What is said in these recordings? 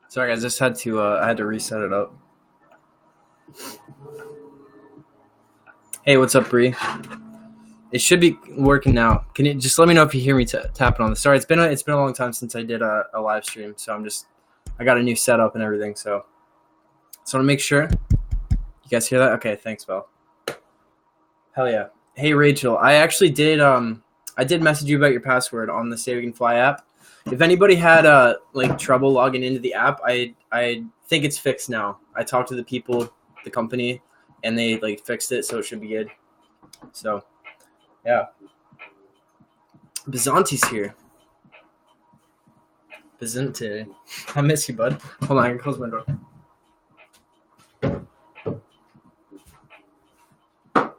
Sorry guys, I had to reset it up. Hey, what's up, Bree? It should be working now. Can you just let me know if you hear me tapping on this? Sorry, it's been a long time since I did a live stream, so I got a new setup and everything, so I want to make sure you guys hear that. Okay, thanks, Belle. Hell yeah. Hey, Rachel, I actually did I did message you about your password on the Say We Can Fly app. If anybody had like trouble logging into the app, I think it's fixed now. I talked to the people, the company, and they like fixed it, so it should be good. So, yeah. Bizanti's here. Bizante. I miss you, bud. Hold on, I can close my door. I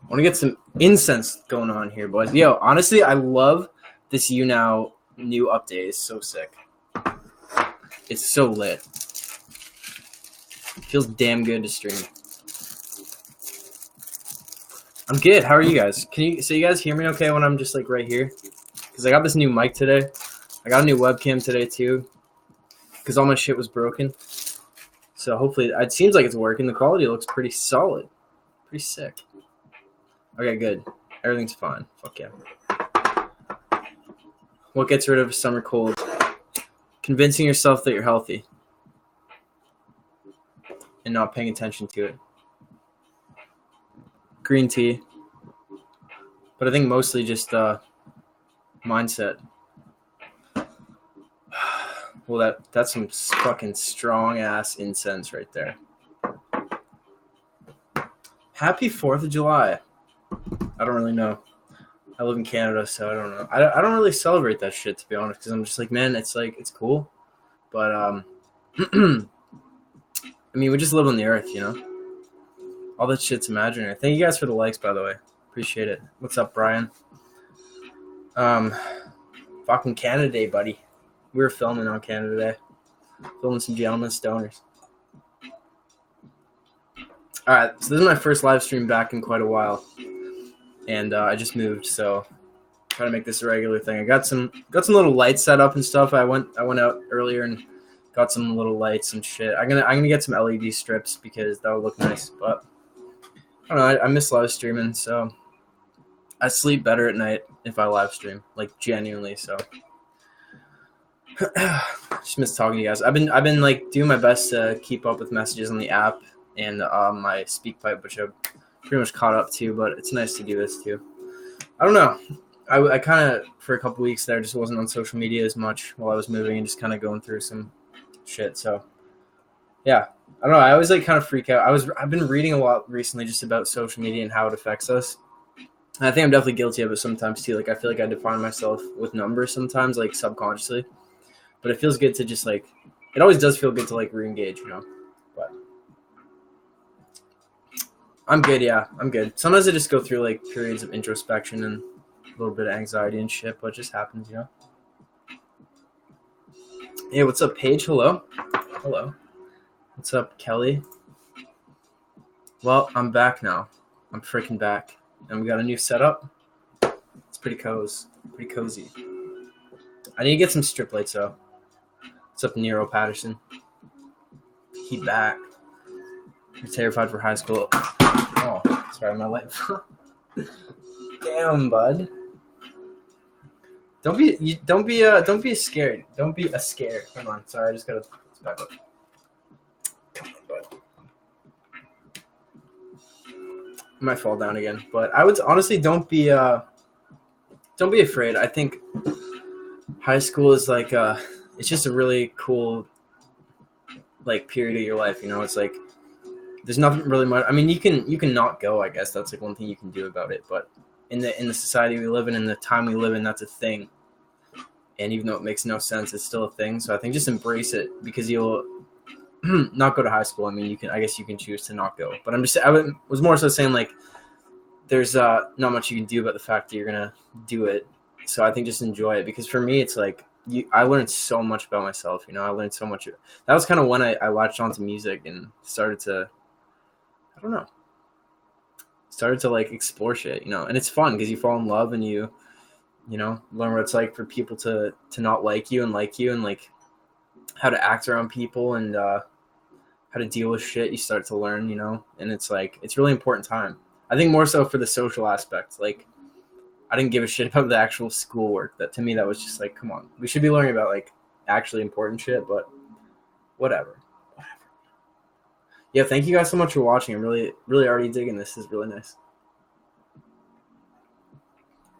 want to get some incense going on here, boys. Yo, honestly, I love this YouNow new update. It's so sick. It's so lit. It feels damn good to stream. I'm good. How are you guys? So you guys hear me okay when I'm just like right here? Because I got this new mic today. I got a new webcam today too. Because all my shit was broken. So hopefully, it seems like it's working. The quality looks pretty solid. Pretty sick. Okay, good. Everything's fine. Fuck yeah. What gets rid of a summer cold? Convincing yourself that you're healthy. And not paying attention to it. Green tea. But I think mostly just mindset. Well, that's some fucking strong-ass incense right there. Happy 4th of July. I don't really know. I live in Canada, so I don't know. I don't really celebrate that shit, to be honest, because I'm just like, man, it's cool. But, I mean, we just live on the earth, you know? All that shit's imaginary. Thank you guys for the likes, by the way. Appreciate it. What's up, Brian? Fucking Canada Day, buddy. We were filming on Canada Day. Filming some Gentlemen Stoners. Alright, so this is my first live stream back in quite a while. And I just moved, so try to make this a regular thing. I got some little lights set up and stuff. I went out earlier and got some little lights and shit. I'm gonna get some LED strips because that would look nice. But I don't know. I miss live streaming, so I sleep better at night if I live stream, like genuinely. So just miss talking to you guys. I've been like doing my best to keep up with messages on the app and my SpeakPipe, which I've pretty much caught up to, but it's nice to do this too. I don't know. I kind of, for a couple weeks there, just wasn't on social media as much while I was moving and just kind of going through some shit. So, yeah. I don't know. I always like kind of freak out. I've been reading a lot recently just about social media and how it affects us. And I think I'm definitely guilty of it sometimes too. Like, I feel like I define myself with numbers sometimes, like subconsciously. But it feels good to just like, it always does feel good to like re-engage, you know? But I'm good, yeah. I'm good. Sometimes I just go through like periods of introspection and a little bit of anxiety and shit, but it just happens, you know? Hey, what's up, Paige? Hello. Hello. What's up, Kelly? Well, I'm back now. I'm freaking back. And we got a new setup. It's pretty cozy. I need to get some strip lights, though. What's up, Nero Patterson? He back. You're terrified for high school. Oh, sorry, my light. Damn, bud. Don't be scared. Don't be a scare. Come on, sorry, I just gotta back up. Come on, bud. I might fall down again, but I would honestly don't be afraid. I think high school is like it's just a really cool like period of your life, you know. It's like there's nothing really much. I mean, you can not go, I guess. That's like one thing you can do about it, but in the society we live in the time we live in, that's a thing. And even though it makes no sense, it's still a thing. So I think just embrace it because you'll not go to high school. I mean, I guess you can choose to not go, but I was more so saying like there's not much you can do about the fact that you're gonna do it. So I think just enjoy it, because for me it's like I learned so much about myself. You know, I learned so much. That was kind of when I latched onto music and started to like explore shit. You know, and it's fun because you fall in love and you you know, learn what it's like for people to not like you, and like how to act around people, and how to deal with shit. You start to learn, you know, and it's like it's really important time. I think more so for the social aspect. Like I didn't give a shit about the actual schoolwork. That to me that was just like, come on, we should be learning about like actually important shit, but whatever. Yeah, thank you guys so much for watching. I'm really already digging this. This is really nice.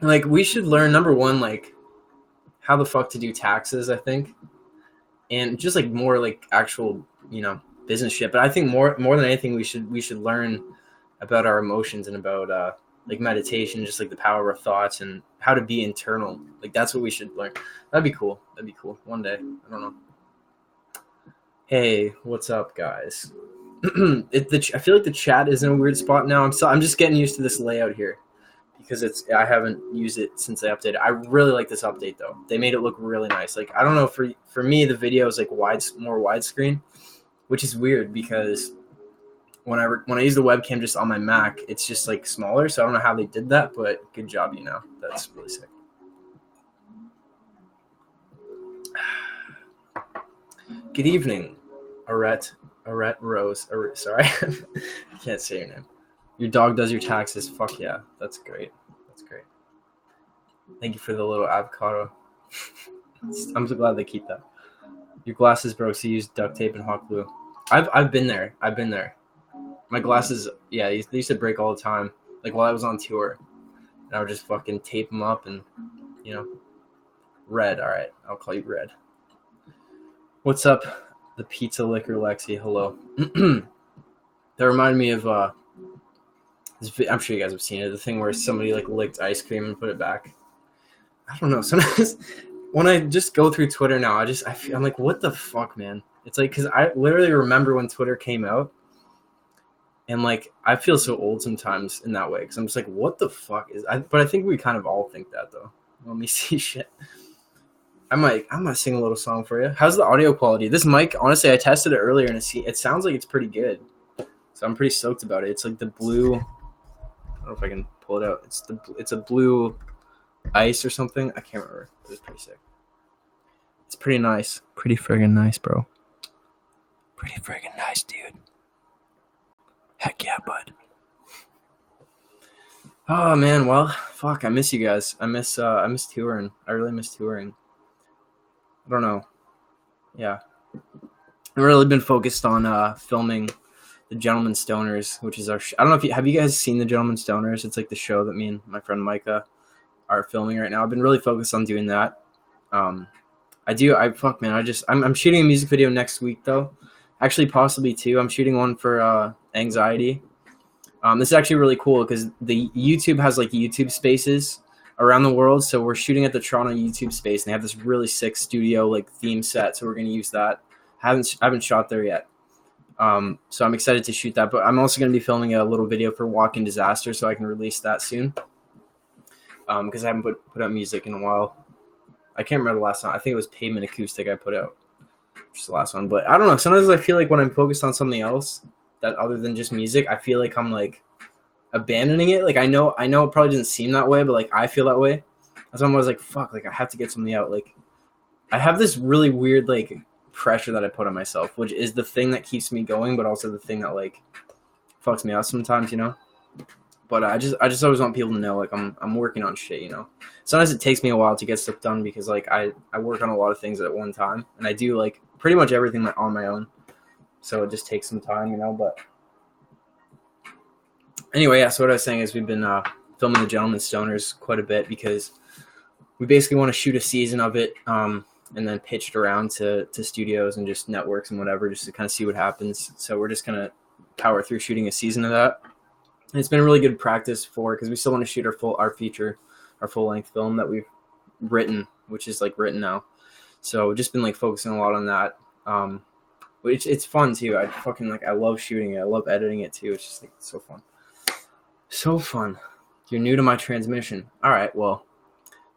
Like we should learn, number one, like how the fuck to do taxes, I think, and just like more like actual, you know, business shit. But I think more than anything, we should learn about our emotions, and about like meditation, just like the power of thoughts and how to be internal. Like that's what we should learn. That'd be cool. One day. I don't know. Hey, what's up, guys? I feel like the chat is in a weird spot now. I'm just getting used to this layout here because I haven't used it since they updated. I really like this update though. They made it look really nice. Like I don't know, for me the video is like more widescreen, which is weird because when I use the webcam just on my Mac, it's just like smaller. So I don't know how they did that, but good job, you know. That's really sick. Good evening, Arette Rose. Sorry, I can't say your name. Your dog does your taxes. Fuck yeah, that's great. That's great. Thank you for the little avocado. I'm so glad they keep that. Your glasses broke, so you use duct tape and hot glue. I've been there. My glasses, yeah, they used to break all the time. Like while I was on tour, and I would just fucking tape them up, and you know, Red. All right, I'll call you Red. What's up, the pizza liquor Lexi? Hello. That reminded me of I'm sure you guys have seen it. The thing where somebody like licked ice cream and put it back. I don't know. Sometimes when I just go through Twitter now, I'm like, what the fuck, man? It's like, because I literally remember when Twitter came out, and like I feel so old sometimes in that way because I'm just like, what the fuck but I think we kind of all think that though. Let me see shit. I'm gonna sing a little song for you. How's the audio quality? This mic, honestly, I tested it earlier and it sounds like it's pretty good. So I'm pretty stoked about it. It's like the blue. I don't know if I can pull it out. It's a blue ice or something. I can't remember. But it's pretty sick. It's pretty nice. Pretty friggin' nice, bro. Pretty friggin' nice, dude. Heck yeah, bud. Oh man, well, fuck. I miss you guys. I miss touring. I really miss touring. I don't know. Yeah. I've really been focused on filming The Gentleman Stoners, which is I don't know if have you guys seen The Gentleman Stoners? It's like the show that me and my friend Micah are filming right now. I've been really focused on doing that. I'm shooting a music video next week though. Actually, possibly two. I'm shooting one for anxiety. This is actually really cool because the YouTube has like YouTube spaces around the world. So we're shooting at the Toronto YouTube space, and they have this really sick studio like theme set. So we're gonna use that. I haven't shot there yet. So I'm excited to shoot that. But I'm also gonna be filming a little video for Walk-in Disaster, so I can release that soon. Because I haven't put out music in a while. I can't remember the last time. I think it was Pavement Acoustic I put out, which is the last one. But I don't know. Sometimes I feel like when I'm focused on something else that other than just music, I feel like I'm like abandoning it. Like I know it probably doesn't seem that way, but like I feel that way. So I'm always like, fuck, like I have to get something out. Like I have this really weird like pressure that I put on myself, which is the thing that keeps me going, but also the thing that like fucks me out sometimes, you know. But I just always want people to know like I'm working on shit, you know. Sometimes it takes me a while to get stuff done because like I work on a lot of things at one time, and I do like pretty much everything on my own. So it just takes some time, you know. But anyway, yeah. So what I was saying is we've been filming The Gentleman Stoners quite a bit because we basically want to shoot a season of it, and then pitch it around to studios and just networks and whatever, just to kind of see what happens. So we're just gonna power through shooting a season of that. And it's been really good practice because we still want to shoot our full length film that we've written, which is like written now. So we've just been like focusing a lot on that. Which it's fun too. I love shooting it. I love editing it too. It's just like so fun. So fun. You're new to my transmission. All right, well,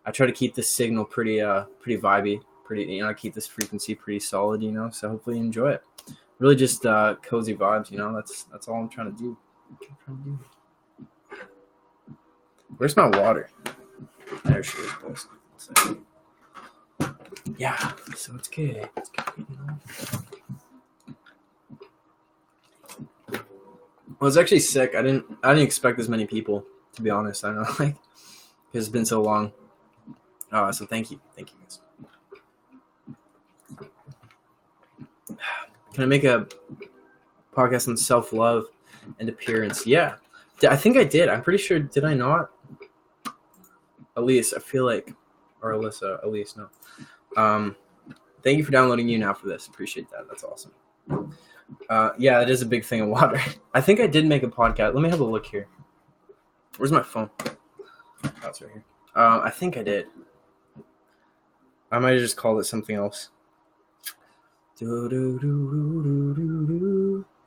I try to keep this signal pretty vibey, I keep this frequency pretty solid, you know. So hopefully you enjoy it. Really just cozy vibes, you know. That's all I'm trying to do. Where's my water? There she is, boys. So, yeah, so it's good. It's good, you know? I was actually sick. I didn't expect as many people, to be honest. I don't know, like, because it's been so long. So thank you guys. Can I make a podcast on self-love and appearance? Yeah, I think I did. I'm pretty sure. Did I not? Elise, I feel like, or Alyssa, Elise, no. Thank you for downloading YouNow for this. Appreciate that. That's awesome. Yeah, it is a big thing of water. I think I did make a podcast. Let me have a look here. Where's my phone? Oh, it's right here. I think I did. I might have just called it something else.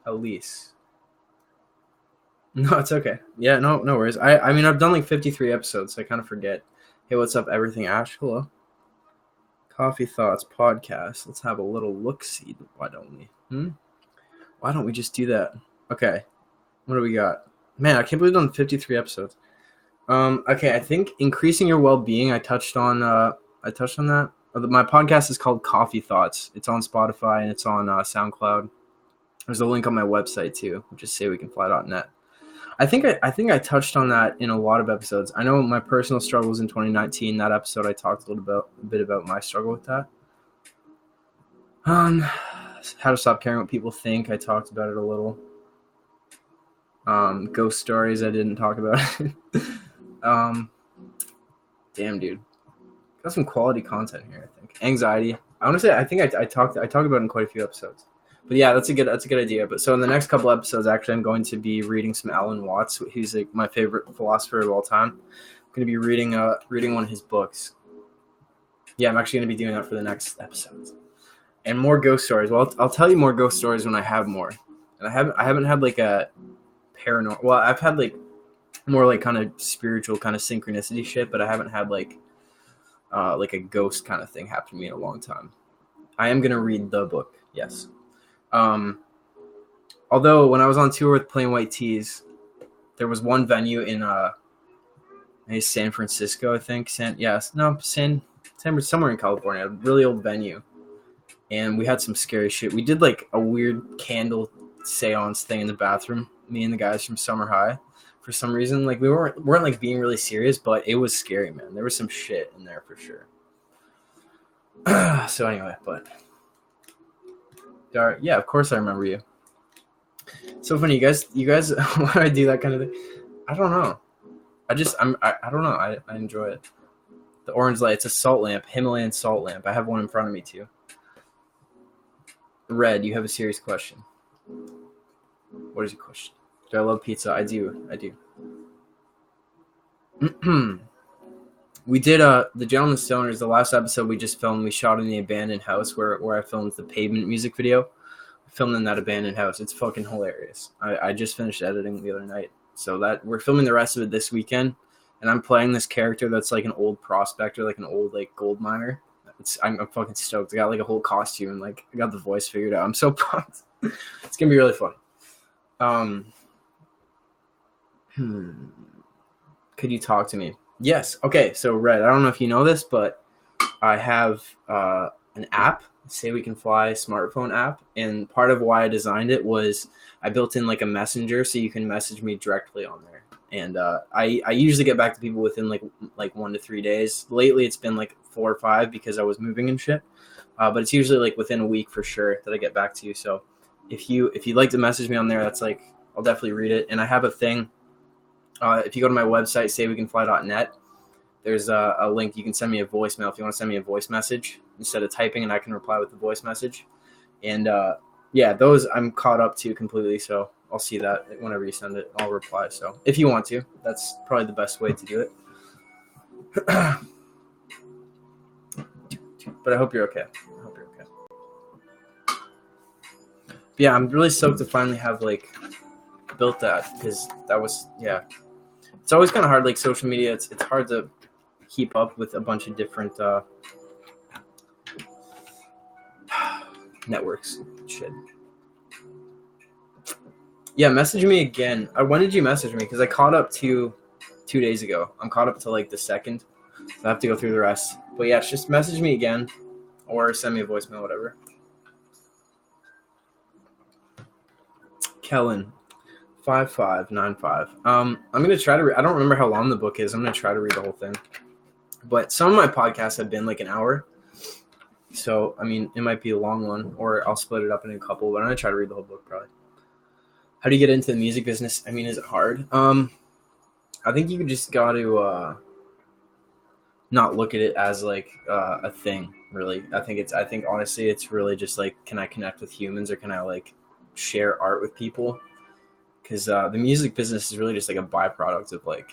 Elise. No, it's okay. Yeah, no worries. I mean, I've done like 53 episodes, so I kind of forget. Hey, what's up, everything? Ash, hello. Coffee Thoughts podcast. Let's have a little look-see. Why don't we? Why don't we just do that? Okay. What do we got? Man, I can't believe I've done 53 episodes. Okay, I think increasing your well-being. I touched on that. My podcast is called Coffee Thoughts. It's on Spotify and it's on SoundCloud. There's a link on my website too, which is saywecanfly.net. I think I touched on that in a lot of episodes. I know my personal struggles in 2019. That episode I talked a bit about my struggle with that. How to stop caring what people think. I talked about it a little. Ghost stories. I didn't talk about it. Damn, dude. Got some quality content here. I think anxiety. I want to say I think I talked about it in quite a few episodes. But yeah, that's a good idea. But so in the next couple episodes, actually, I'm going to be reading some Alan Watts. He's like my favorite philosopher of all time. I'm going to be reading one of his books. Yeah, I'm actually going to be doing that for the next episodes. And more ghost stories. Well, I'll tell you more ghost stories when I have more. And I haven't had like a paranormal. Well, I've had like more like kind of spiritual kind of synchronicity shit, but I haven't had like a ghost kind of thing happen to me in a long time. I am gonna read the book. Yes. Although when I was on tour with Plain White Tees, there was one venue in San Francisco, I think. somewhere in California, a really old venue. And we had some scary shit. We did like a weird candle seance thing in the bathroom, me and the guys from Summer High. For some reason, like we weren't like being really serious, but it was scary, man. There was some shit in there for sure. So anyway, but yeah, of course I remember you. So funny, you guys why do I do that kind of thing? I don't know. I don't know. I enjoy it. The orange light, it's a salt lamp, Himalayan salt lamp. I have one in front of me too. Red, you have a serious question. What is your question? Do I love pizza? I do. We did The Gentleman Stoners, the last episode we just filmed. We shot in the abandoned house where I filmed the Pavement music video. I filmed in that abandoned house. It's fucking hilarious. I just finished editing the other night. So that we're filming the rest of it this weekend. And I'm playing this character that's like an old prospector, like an old like gold miner. I'm fucking stoked. I got like a whole costume and like I got the voice figured out. I'm so pumped. It's gonna be really fun. Could you talk to me? Yes. Okay. So Red, I don't know if you know this, but I have an app, Say We Can Fly smartphone app, and part of why I designed it was I built in like a messenger so you can message me directly on there. And I usually get back to people within like 1 to 3 days. Lately, it's been like 4 or 5 because I was moving and shit. But it's usually like within a week for sure that I get back to you. So if you'd like to message me on there, that's like I'll definitely read it. And I have a thing. If you go to my website, saywecanfly.net, there's a link. You can send me a voicemail if you want to send me a voice message instead of typing, and I can reply with the voice message. And yeah, those I'm caught up to completely. So I'll see that whenever you send it. I'll reply. So if you want to, that's probably the best way to do it. But I hope you're okay. Yeah, I'm really stoked to finally have like built that because that was It's always kind of hard, like social media. It's hard to keep up with a bunch of different networks. Shit. Yeah, message me again. When did you message me? Because I caught up to 2 days ago. I'm caught up to like the 2nd. I have to go through the rest. But yeah, just message me again or send me a voicemail, whatever. Kellen, 5595. I'm gonna try to. I don't remember how long the book is. I'm gonna try to read the whole thing. But some of my podcasts have been like an hour, so I mean it might be a long one, or I'll split it up in a couple. But I'm gonna try to read the whole book probably. How do you get into the music business? I mean, is it hard? I think you just got to not look at it as like a thing. Really, I think honestly, it's really just like, can I connect with humans, or can I like share art with people? Because the music business is really just like a byproduct of like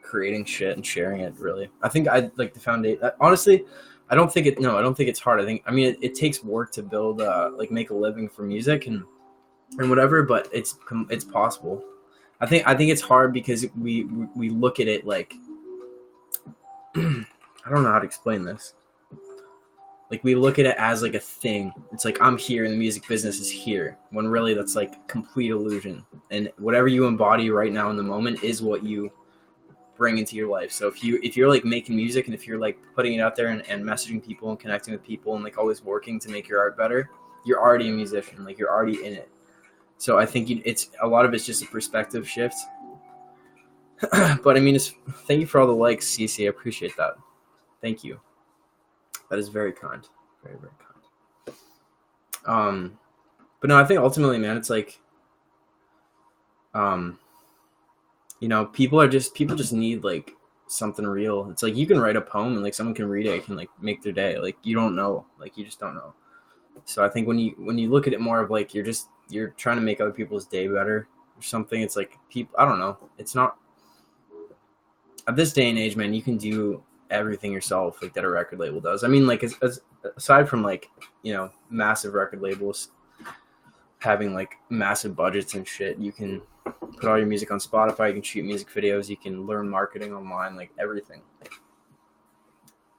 creating shit and sharing it. Really, I think I like the foundation. Honestly, I don't think it's hard. I mean it takes work to build like make a living for music and whatever, but it's possible. I think it's hard because we look at it like I don't know how to explain this. Like we look at it as like a thing. It's like I'm here and the music business is here, when really that's like complete illusion. And whatever you embody right now in the moment is what you bring into your life. So if you're like making music, and if you're like putting it out there and messaging people and connecting with people and like always working to make your art better, you're already a musician. Like you're already in it. So I think it's a lot of it's just a perspective shift. But I mean, thank you for all the likes, CC. I appreciate that. Thank you. That is very kind. Very, very kind. But no, I think ultimately, man, it's like, you know, people just need like something real. It's like you can write a poem and like someone can read it, it can like make their day. Like you don't know, like you just don't know. So I think when you look at it more of like you're trying to make other people's day better or something, it's like people, I don't know. It's not at this day and age, man, you can do everything yourself like that a record label does. I mean, like as aside from like, you know, massive record labels having like massive budgets and shit, you can put all your music on Spotify, you can shoot music videos, you can learn marketing online, like everything.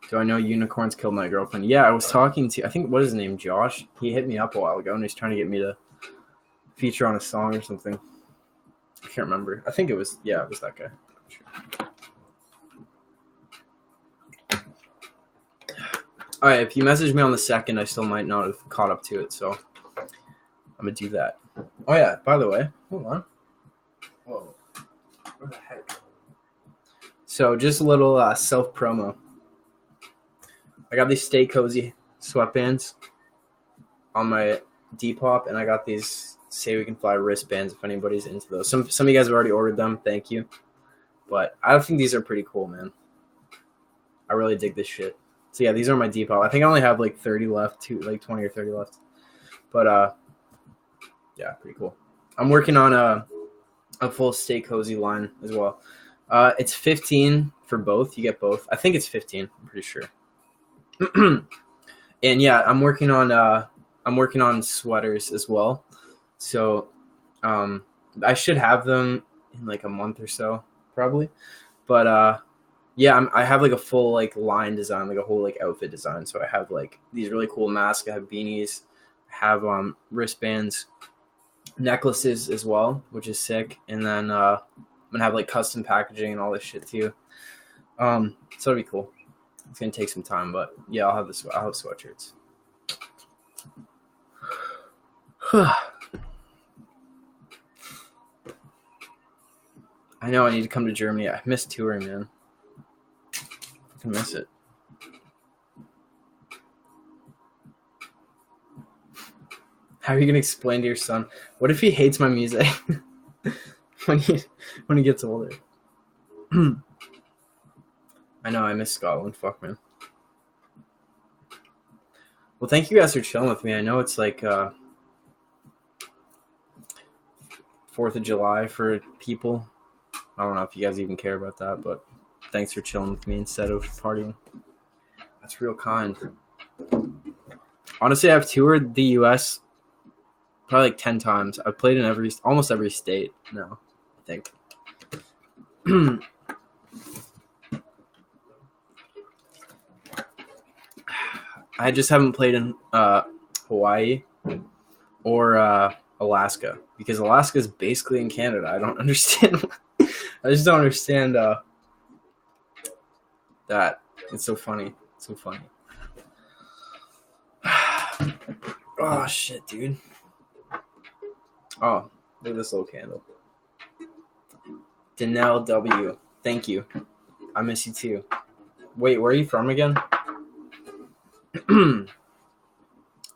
Do I know unicorns killed my girlfriend? Yeah, I was talking to, I think, what is his name, Josh? He hit me up a while ago and he's trying to get me to feature on a song or something. I can't remember. I think it was that guy. Sure. All right, if you message me on the second, I still might not have caught up to it, so I'm going to do that. Oh, yeah, by the way, hold on. Whoa. What the heck? So just a little self-promo. I got these Stay Cozy sweatbands on my Depop, and I got these Say We Can Fly wristbands if anybody's into those. Some of you guys have already ordered them. Thank you. But I think these are pretty cool, man. I really dig this shit. So yeah, these are my Depop. I think I only have like 30 left, like 20 or 30 left. But yeah, pretty cool. I'm working on a full Stay Cozy line as well. It's 15 for both. You get both. I think it's 15. I'm pretty sure. And yeah, I'm working on sweaters as well. So I should have them in like a month or so, probably. But yeah, I have like a full like line design, like a whole like outfit design. So I have like these really cool masks. I have beanies, I have wristbands, necklaces as well, which is sick. And then I'm gonna have like custom packaging and all this shit too. So it'll be cool. It's gonna take some time, but yeah, I'll have sweatshirts. I know I need to come to Germany. I miss touring, man. I miss it. How are you gonna explain to your son? What if he hates my music when he gets older? I know I miss Scotland. Fuck, man. Well, thank you guys for chilling with me. I know it's like 4th of July for people. I don't know if you guys even care about that, but thanks for chilling with me instead of partying. That's real kind. Honestly, I've toured the U.S. probably like 10 times. I've played in almost every state now, I think. I just haven't played in Hawaii or Alaska, because Alaska is basically in Canada. I don't understand. I just don't understand that that. It's so funny. So funny. Oh shit, dude. Oh, look at this little candle. Danelle W. Thank you. I miss you too. Wait, where are you from again?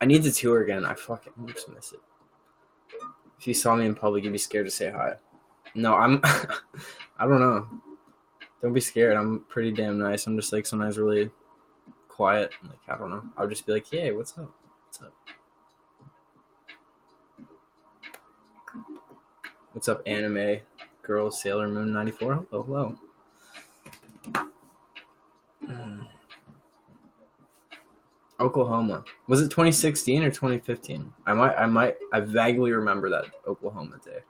I need to tour again. I just miss it. If you saw me in public, you'd be scared to say hi. No, I'm. I don't know. Don't be scared. I'm pretty damn nice. I'm just like sometimes really quiet. Like I don't know. I'll just be like, "Hey, what's up? What's up? What's up, anime girl, Sailor Moon 94? Hello, hello." Oklahoma. Was it 2016 or 2015? I vaguely remember that Oklahoma day.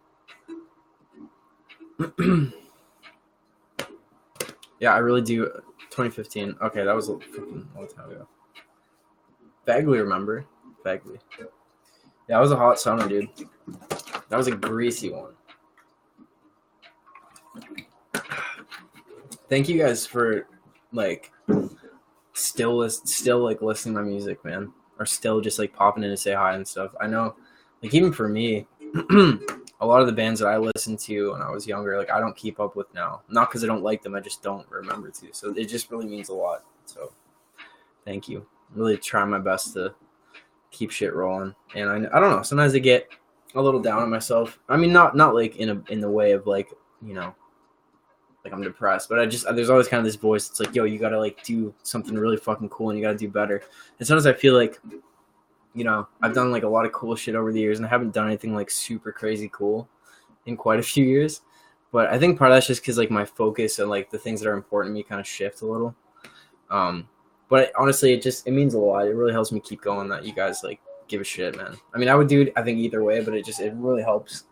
Yeah, I really do. 2015. Okay, that was a freaking long time ago. Vaguely remember. Vaguely. Yeah, it was a hot summer, dude. That was a greasy one. Thank you guys for like still like listening to my music, man, or still just like popping in to say hi and stuff. I know, like even for me, a lot of the bands that I listened to when I was younger, like I don't keep up with now. Not because I don't like them, I just don't remember to. So it just really means a lot. So thank you. I'm really trying my best to keep shit rolling. And I don't know. Sometimes I get a little down on myself. I mean, not like in the way of like, you know, like I'm depressed, but there's always kind of this voice that's like, yo, you gotta like do something really fucking cool and you gotta do better. And sometimes I feel like, you know, I've done like a lot of cool shit over the years and I haven't done anything like super crazy cool in quite a few years. But I think part of that's just because like my focus and like the things that are important to me kind of shift a little. But honestly, it means a lot. It really helps me keep going that you guys like give a shit, man. I mean, I would do it, I think, either way, but it really helps.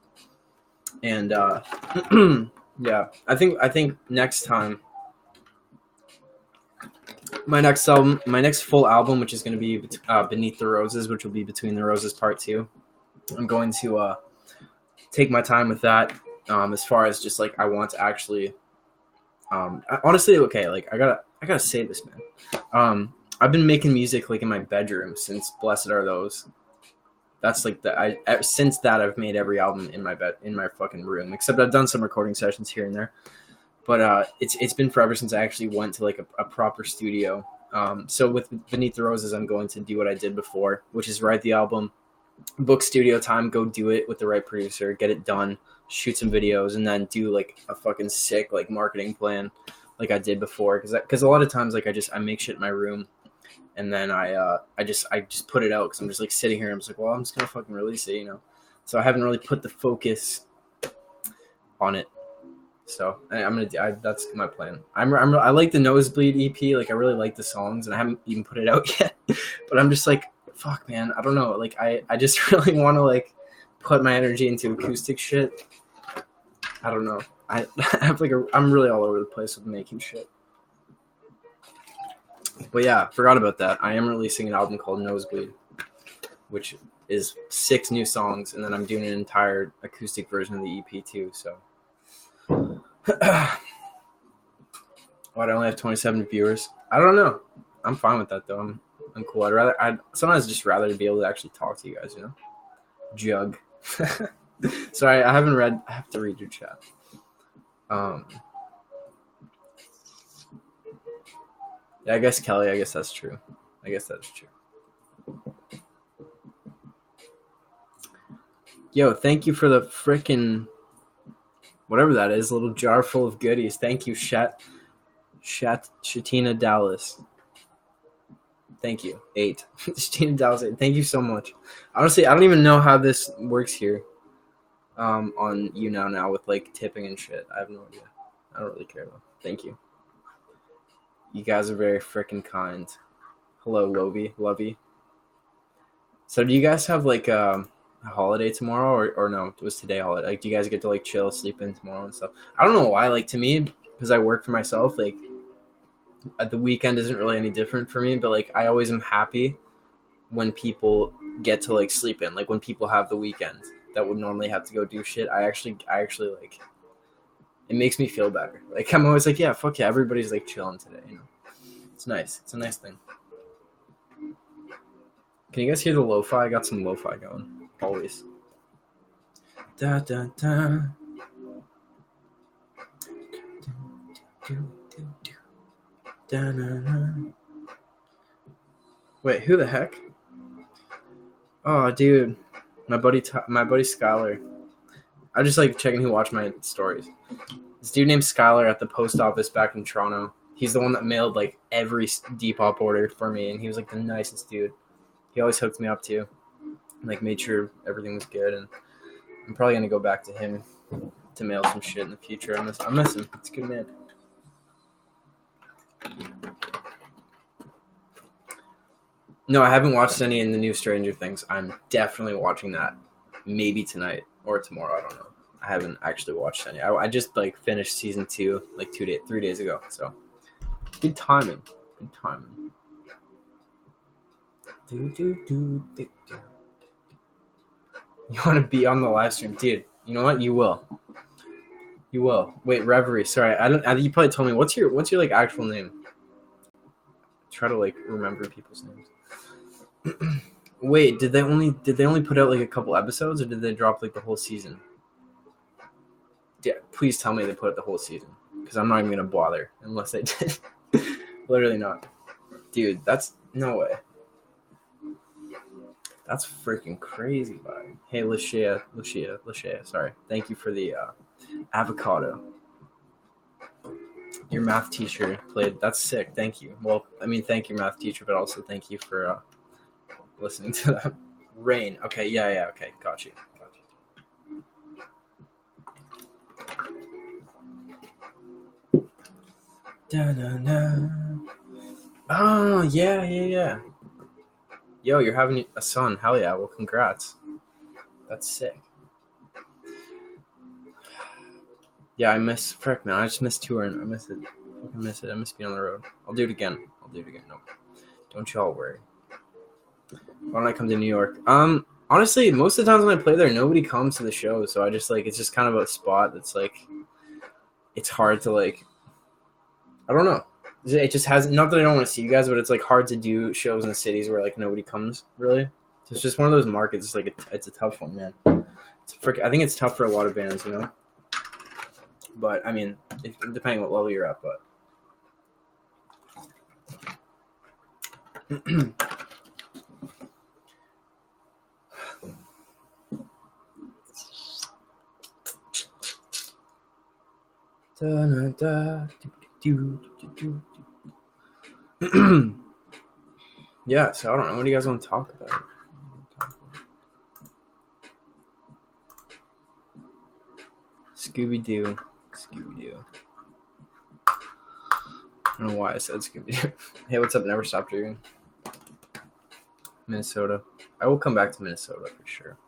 And yeah, I think next time, my next full album, which is going to be Beneath the Roses, which will be Between the Roses Part 2. I'm going to take my time with that. As far as just like I want to actually, honestly, okay, like I gotta say this, man. I've been making music like in my bedroom since Blessed Are Those. That's like since that I've made every album in my fucking room, except I've done some recording sessions here and there. But it's been forever since I actually went to like a proper studio. So with Beneath the Roses, I'm going to do what I did before, which is write the album, book studio time, go do it with the right producer, get it done, shoot some videos, and then do like a fucking sick like marketing plan like I did before. Because a lot of times like I make shit in my room. And then I just put it out because I'm just like sitting here and I'm just like, well, I'm just gonna fucking release it, you know. So I haven't really put the focus on it. So that's my plan. I like the Nosebleed EP. Like I really like the songs, and I haven't even put it out yet. But I'm just like, fuck, man. I don't know. Like I just really want to like put my energy into acoustic shit. I don't know. I have like I'm really all over the place with making shit. But yeah, forgot about that. I am releasing an album called Nosebleed, which is 6 new songs, and then I'm doing an entire acoustic version of the EP too. So, I only have 27 viewers. I don't know. I'm fine with that though. I'm cool. I'd sometimes just rather be able to actually talk to you guys. You know, Jug. Sorry, I have to read your chat. Yeah, I guess Kelly. I guess that's true. Yo, thank you for the frickin' whatever that is, a little jar full of goodies. Thank you, Shatina Dallas. Thank you. 8. Shatina Dallas 8. Thank you so much. Honestly, I don't even know how this works here. On YouNow now with like tipping and shit. I have no idea. I don't really care though. Thank you. You guys are very freaking kind. Hello, Lovey. So do you guys have like a holiday tomorrow or no? Was today a holiday? Like, do you guys get to like chill, sleep in tomorrow and stuff? I don't know why. Like to me, because I work for myself, like the weekend isn't really any different for me. But like I always am happy when people get to like sleep in. Like when people have the weekend that would normally have to go do shit. I actually like. It makes me feel better. Like I'm always like, yeah, fuck yeah, everybody's like chilling today, you know. It's nice. It's a nice thing. Can you guys hear the lo-fi? I got some lo-fi going. Always. Da da da. Da, da, da. Wait, who the heck? Oh, dude, my buddy Skylar. I just like checking who watched my stories. This dude named Skylar at the post office back in Toronto. He's the one that mailed like every Depop order for me, and he was like the nicest dude. He always hooked me up too, like made sure everything was good. And I'm probably gonna go back to him to mail some shit in the future. I miss him. It's a good man. No, I haven't watched any in the new Stranger Things. I'm definitely watching that. Maybe tonight or tomorrow. I don't know. I haven't actually watched any. I just like finished season 2 like 3 days ago. So good timing. Good timing. You want to be on the live stream, dude? You know what? You will. You will. Wait, Reverie. Sorry, you probably told me what's your like actual name. Try to like remember people's names. Wait, did they only put out like a couple episodes, or did they drop like the whole season? Yeah, please tell me they put out the whole season, because I'm not even gonna bother unless they did. Literally not, dude. That's no way. That's freaking crazy, buddy. Hey, Lucia. Sorry. Thank you for the avocado. Your math teacher played. That's sick. Thank you. Well, I mean, thank you, math teacher, but also thank you for listening to that. Rain. Okay. Yeah. Okay. Got you. Da-da-da. Oh, yeah. Yo, you're having a son. Hell yeah. Well, congrats. That's sick. Yeah, I miss frick, man. I just miss touring. I miss it. I miss being on the road. I'll do it again. No, don't y'all worry. Why don't I come to New York? Honestly, most of the times when I play there, nobody comes to the show. So I just like, it's just kind of a spot that's like, it's hard to like, I don't know. It just has, not that I don't want to see you guys, but it's like hard to do shows in cities where like nobody comes really. So it's just one of those markets. It's like, it's a tough one, man. I think it's tough for a lot of bands, you know? But I mean, depending what level you're at, but. Yeah, so I don't know. What do you guys want to talk about? Scooby-Doo. I don't know why I said Scooby-Doo. Hey, what's up? Never Stop Dreaming. Minnesota. I will come back to Minnesota for sure.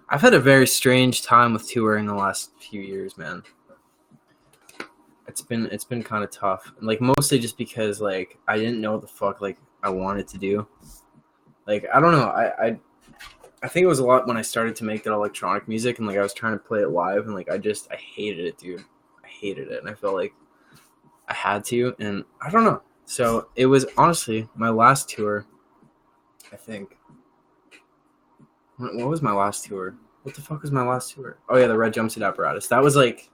I've had a very strange time with touring the last few years, man. It's been kind of tough. Like mostly just because like I didn't know what the fuck like I wanted to do. Like I don't know. I think it was a lot when I started to make that electronic music and like I was trying to play it live and like I hated it, dude. I hated it and I felt like I had to and I don't know. So it was honestly my last tour, I think. What was my last tour? What the fuck was my last tour? Oh yeah, the Red Jumpsuit Apparatus. That was like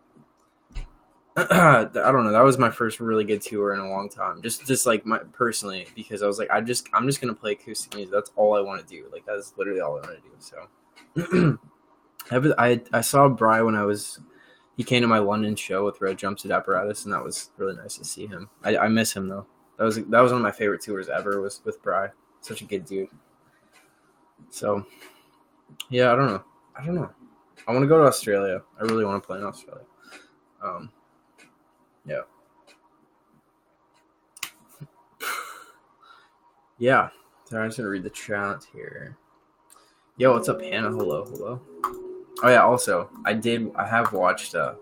I don't know. That was my first really good tour in a long time. Just like personally, because I was like, I'm just gonna play acoustic music. That's all I want to do. Like that's literally all I want to do. So, I saw Bry when he came to my London show with Red Jumpsuit Apparatus, and that was really nice to see him. I miss him though. That was one of my favorite tours ever. Was with Bry. Such a good dude. So, yeah, I don't know. I want to go to Australia. I really want to play in Australia. Yeah. Yeah. So I'm just gonna read the chat here. Yo, what's up, Hannah? Hello. Oh yeah, also I have watched sorry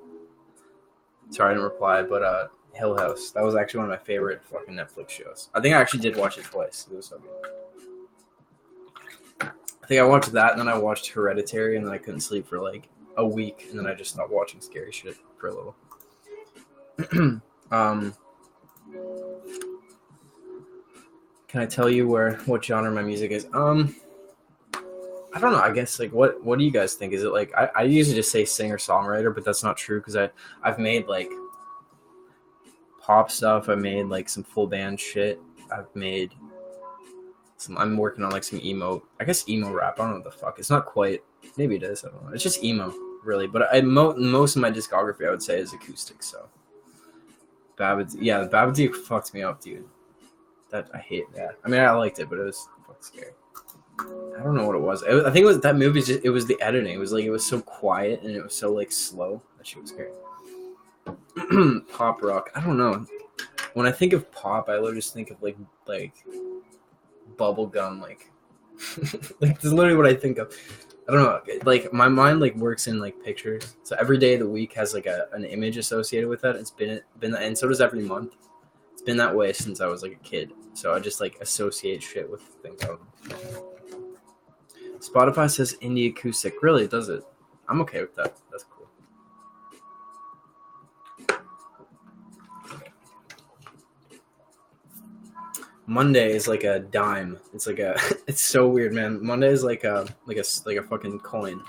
I didn't reply, but Hill House. That was actually one of my favorite fucking Netflix shows. I think I actually did watch it twice. It was so good. I think I watched that and then I watched Hereditary and then I couldn't sleep for like a week and then I just stopped watching scary shit for a little. Can I tell you what genre my music is? I don't know. I guess like what do you guys think? Is it like I usually just say singer songwriter, but that's not true because I've made like pop stuff. I made like some full band shit. I've made some. I'm working on like some emo. I guess emo rap. I don't know what the fuck. It's not quite. Maybe it is. I don't know. It's just emo, really. But most of my discography I would say is acoustic. So Babadook fucked me up, dude. That I hate that. I mean, I liked it, but it was fucking scary. I don't know what it was. I think it was that movie. It was the editing. It was like it was so quiet and it was so like slow. That shit was scary. Pop rock. I don't know. When I think of pop, I literally just think of like bubble gum. Like that's literally what I think of. I don't know. Like my mind like works in like pictures. So every day of the week has like an image associated with that. It's been and so does every month. It's been that way since I was like a kid. So I just like associate shit with things. Spotify says indie acoustic. Really, does it? I'm okay with that. That's cool. Monday is like a dime. It's like it's so weird, man. Monday is like a fucking coin.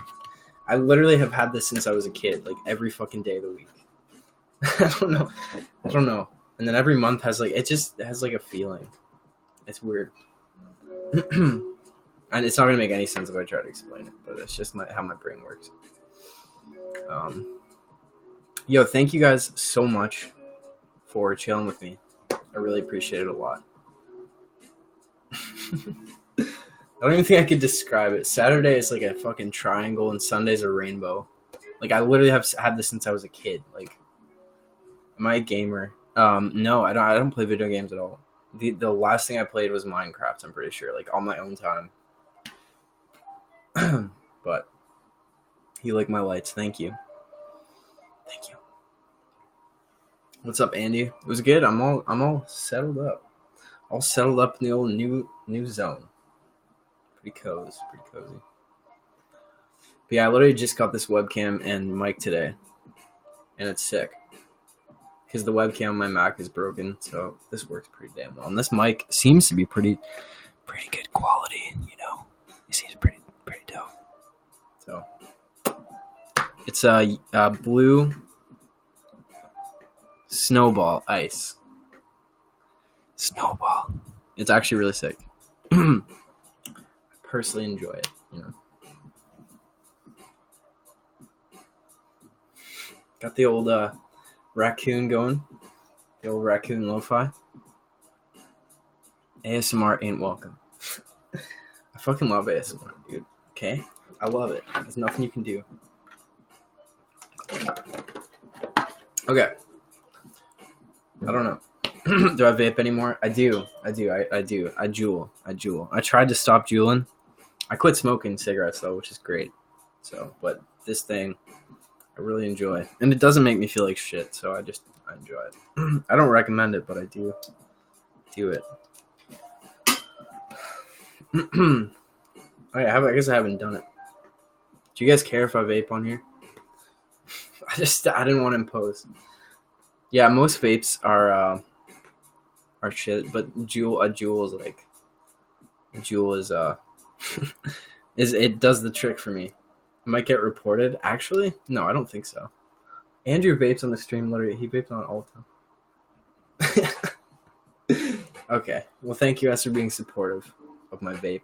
I literally have had this since I was a kid, like every fucking day of the week. I don't know. And then every month has like, it just has like a feeling. It's weird. And it's not going to make any sense if I try to explain it, but it's just how my brain works. Yo, thank you guys so much for chilling with me. I really appreciate it a lot. I don't even think I could describe it. Saturday is like a fucking triangle and Sunday's a rainbow. Like I literally have had this since I was a kid. Like, am I a gamer? No, I don't play video games at all. The last thing I played was Minecraft, I'm pretty sure, like on my own time. But you like my lights, thank you. Thank you. What's up, Andy? It was good. I'm all settled up. All settled up in the old new zone. Pretty cozy. But yeah, I literally just got this webcam and mic today. And it's sick. Because the webcam on my Mac is broken, so this works pretty damn well. And this mic seems to be pretty good quality, you know. It seems pretty dope. So it's a blue snowball ice. Snowball. It's actually really sick. I personally enjoy it, you know. Got the old raccoon going. The old raccoon lo-fi. ASMR ain't welcome. I fucking love ASMR, dude. Okay? I love it. There's nothing you can do. Okay. I don't know. Do I vape anymore? I do. I jewel. I tried to stop juuling. I quit smoking cigarettes though, which is great. So, but this thing I really enjoy. And it doesn't make me feel like shit, so I enjoy it. I don't recommend it, but I do it. I guess I haven't done it. Do you guys care if I vape on here? I didn't want to impose. Yeah, most vapes are shit, but a Juul is it does the trick for me. It might get reported. Actually, no, I don't think so. Andrew vapes on the stream. Literally, he vapes on it all the time. Okay, well, thank you guys for being supportive of my vape.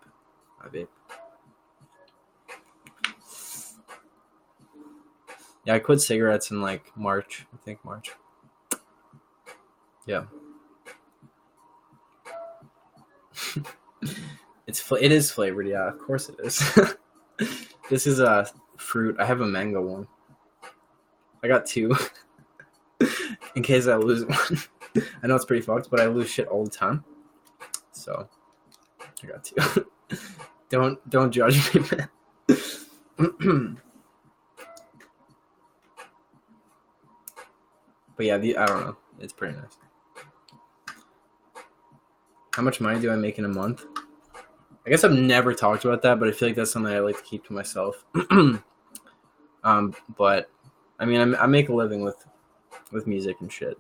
Yeah, I quit cigarettes in like March. I think March. Yeah. It is flavored. Yeah, of course it is. This is a fruit. I have a mango one. I got two. In case I lose one. I know it's pretty fucked, but I lose shit all the time. So I got two. Don't judge me, man. But yeah, I don't know. It's pretty nice. How much money do I make in a month? I guess I've never talked about that, but I feel like that's something I like to keep to myself. But I mean, I make a living with music and shit.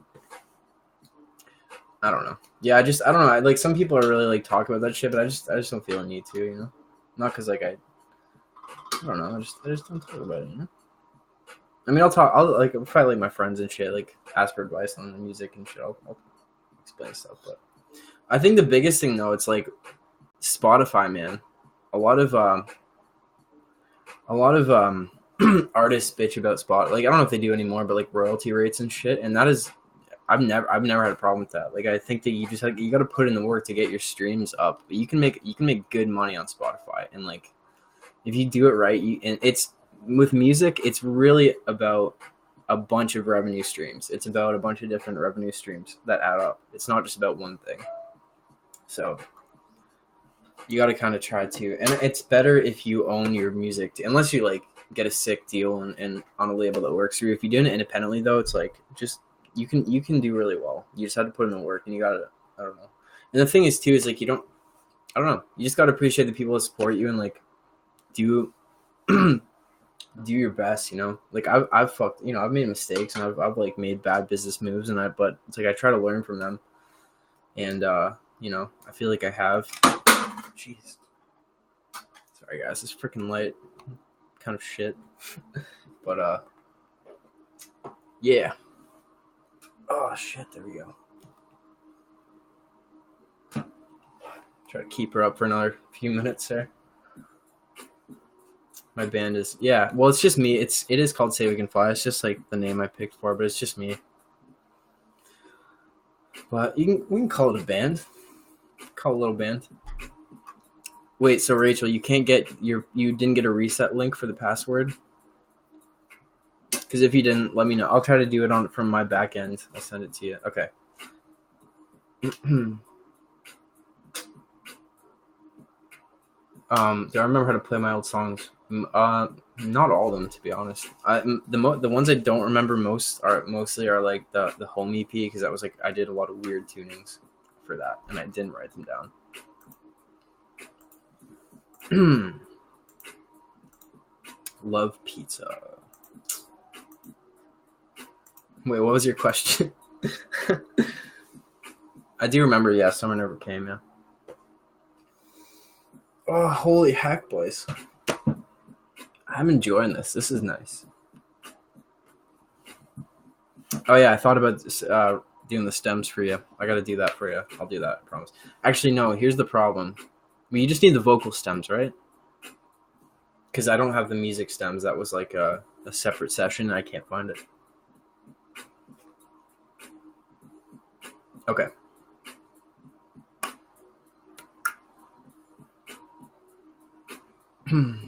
I don't know. Yeah, I don't know. Like some people are really like talk about that shit, but I just don't feel a need to, you know. Not because like I don't know. I just don't talk about it, you know. I mean, I'll like if I like my friends and shit, like ask for advice on the music and shit. I'll explain stuff, but I think the biggest thing though, it's like Spotify, man. A lot of a lot of artists bitch about Spot. Like I don't know if they do anymore, but like royalty rates and shit. And that is, I've never had a problem with that. Like I think that you got to put in the work to get your streams up. But you can make good money on Spotify, and like if you do it right, and it's with music, it's really about a bunch of revenue streams. It's about a bunch of different revenue streams that add up. It's not just about one thing. So you got to kind of try to, and it's better if you own your music, unless you like get a sick deal and on a label that works for you. If you're doing it independently though, it's like just you can do really well. You just have to put in the work, and you gotta, I don't know. And the thing is too is like I don't know. You just gotta appreciate the people that support you and like do do your best, you know. Like I've fucked, you know, I've made mistakes and I've like made bad business moves, but it's like I try to learn from them, and you know, I feel like I have. Jeez. Sorry guys, this freaking light kind of shit. But yeah. Oh shit, there we go. Try to keep her up for another few minutes there. My band is, yeah, well it's just me. It is called Say We Can Fly. It's just like the name I picked for, but it's just me. But we can call it a band. Call it a little band. Wait, so Rachel, you didn't get a reset link for the password? Because if you didn't, let me know. I'll try to do it from my back end. I'll send it to you. Okay. Do I remember how to play my old songs? Not all of them, to be honest. The ones I don't remember mostly are like the home EP, because that was like I did a lot of weird tunings for that, and I didn't write them down. Love pizza. Wait, what was your question? I do remember, yeah, Summer Never Came, yeah. Oh, holy heck, boys. I'm enjoying this. This is nice. Oh, yeah, I thought about doing the stems for you. I got to do that for you. I'll do that, I promise. Actually, no, here's the problem. I mean, you just need the vocal stems, right? Because I don't have the music stems. That was like a separate session, and I can't find it. Okay. Do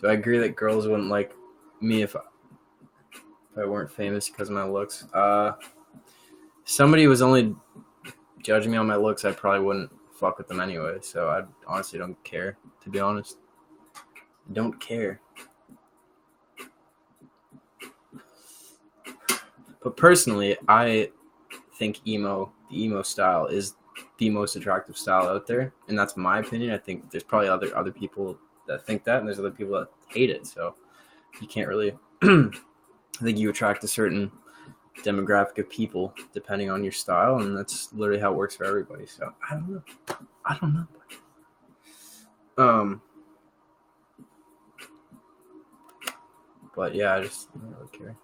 I agree that girls wouldn't like me if I weren't famous because of my looks? If somebody was only judging me on my looks, I probably wouldn't fuck with them anyway. So I honestly don't care, to be honest. Don't care. But personally, I think the emo style is the most attractive style out there, and that's my opinion. I think there's probably other people that think that, and there's other people that hate it. So you can't really. I think you attract a certain demographic of people depending on your style, and that's literally how it works for everybody. So I don't know. But yeah, I don't really care.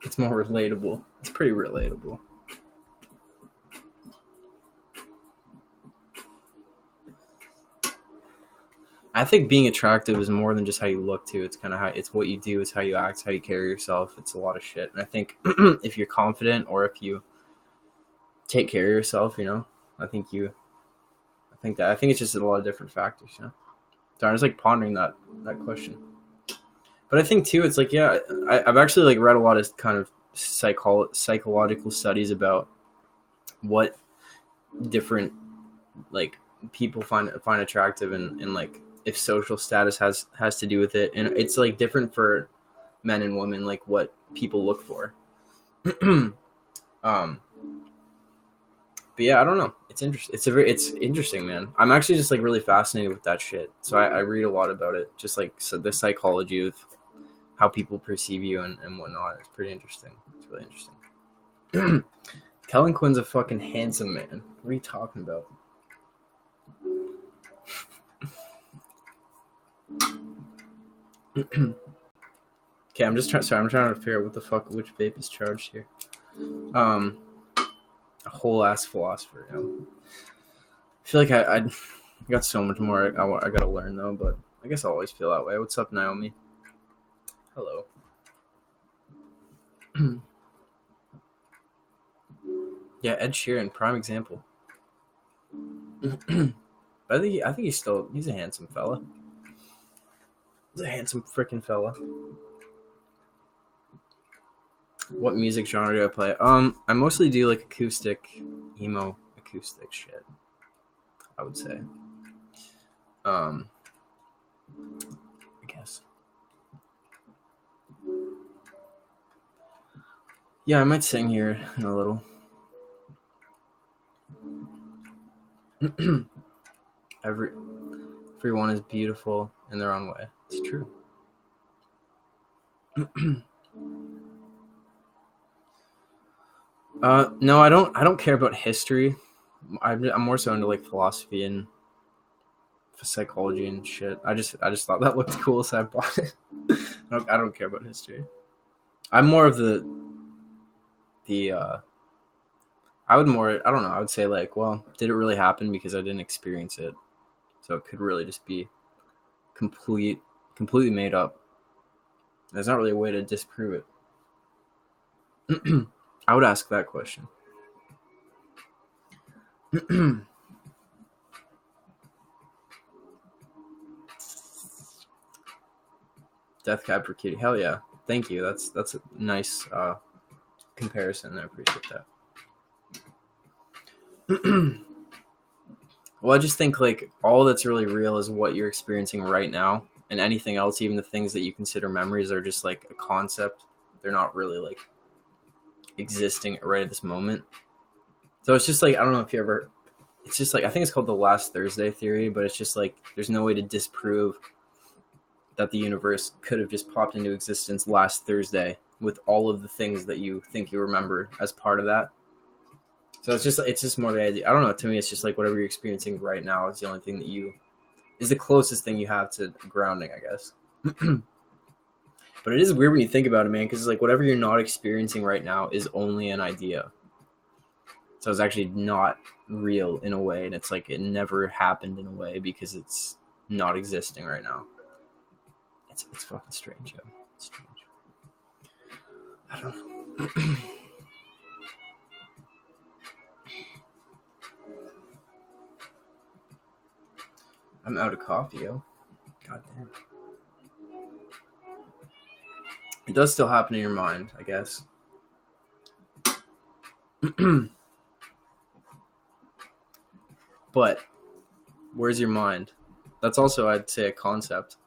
It's more relatable. It's pretty relatable. I think being attractive is more than just how you look too. It's kind of it's what you do, it's how you act, it's how you carry yourself. It's a lot of shit. And I think if you're confident or if you take care of yourself, you know, I think it's just a lot of different factors, you know. So I was like pondering that question. But I think too, it's like, yeah, I've actually like read a lot of kind of psychological studies about what different like people find attractive, and like if social status has to do with it, and it's like different for men and women, like what people look for. But yeah, I don't know. It's interesting. It's interesting, man. I'm actually just like really fascinated with that shit. So I read a lot about it. Just like the psychology of how people perceive you and whatnot. It's pretty interesting. It's really interesting. Kellen Quinn's a fucking handsome man. What are you talking about? Okay, I'm trying to figure out what the fuck which vape is charged here. A whole ass philosopher. You know? I feel like I got so much more I gotta learn though, but I guess I always feel that way. What's up, Naomi? Hello. Yeah, Ed Sheeran, prime example. I think he's a handsome fella. He's a handsome freaking fella. What music genre do I play? I mostly do like acoustic, emo acoustic shit, I would say. I guess. Yeah, I might sing here in a little. Everyone is beautiful in their own way. It's true. No, I don't care about history. I'm more so into like philosophy and psychology and shit. I just thought that looked cool, so I bought it. I don't care about history. I'm more of the I don't know, I would say like, well, did it really happen? Because I didn't experience it. So it could really just be completely made up. There's not really a way to disprove it. I would ask that question. Death Cab for Cutie. Hell yeah. Thank you. That's a nice comparison. I appreciate that. Well, I just think like all that's really real is what you're experiencing right now, and anything else, even the things that you consider memories, are just like a concept. They're not really like existing right at this moment. So it's just like, I don't know if you ever, it's just like, I think it's called the Last Thursday theory, but it's just like there's no way to disprove that the universe could have just popped into existence last Thursday with all of the things that you think you remember as part of that. So it's just more the idea. I don't know. To me, it's just like whatever you're experiencing right now is the only thing that is the closest thing you have to grounding, I guess. But it is weird when you think about it, man, because it's like whatever you're not experiencing right now is only an idea. So it's actually not real in a way, and it's like it never happened in a way because it's not existing right now. It's fucking strange, yo. It's strange. I don't know. I'm out of coffee, yo. God damn. It does still happen in your mind, I guess. But where's your mind? That's also, I'd say, a concept.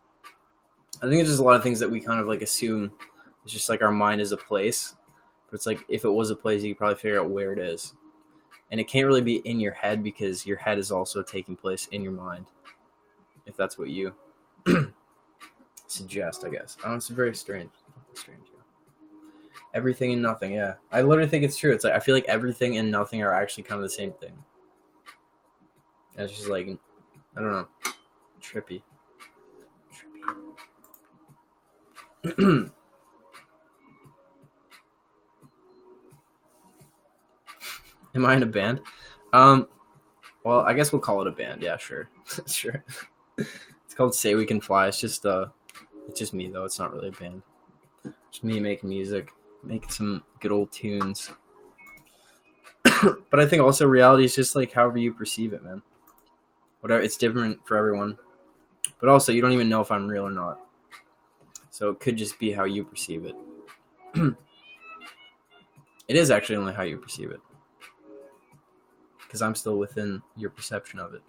I think it's just a lot of things that we kind of like assume. It's just like our mind is a place. But it's like if it was a place, you could probably figure out where it is. And it can't really be in your head because your head is also taking place in your mind. If that's what you suggest, I guess. I don't know, it's very strange. Strange, yeah. Everything and nothing, yeah. I literally think it's true. It's like I feel like everything and nothing are actually kind of the same thing. And it's just like, I don't know, trippy. Am I in a band? Well, I guess we'll call it a band. Yeah, sure. Sure. It's called Say We Can Fly. It's just me though. It's not really a band. Just me making music, making some good old tunes. But I think also reality is just like however you perceive it, man. Whatever, it's different for everyone. But also, you don't even know if I'm real or not. So it could just be how you perceive it. It is actually only how you perceive it. Because I'm still within your perception of it.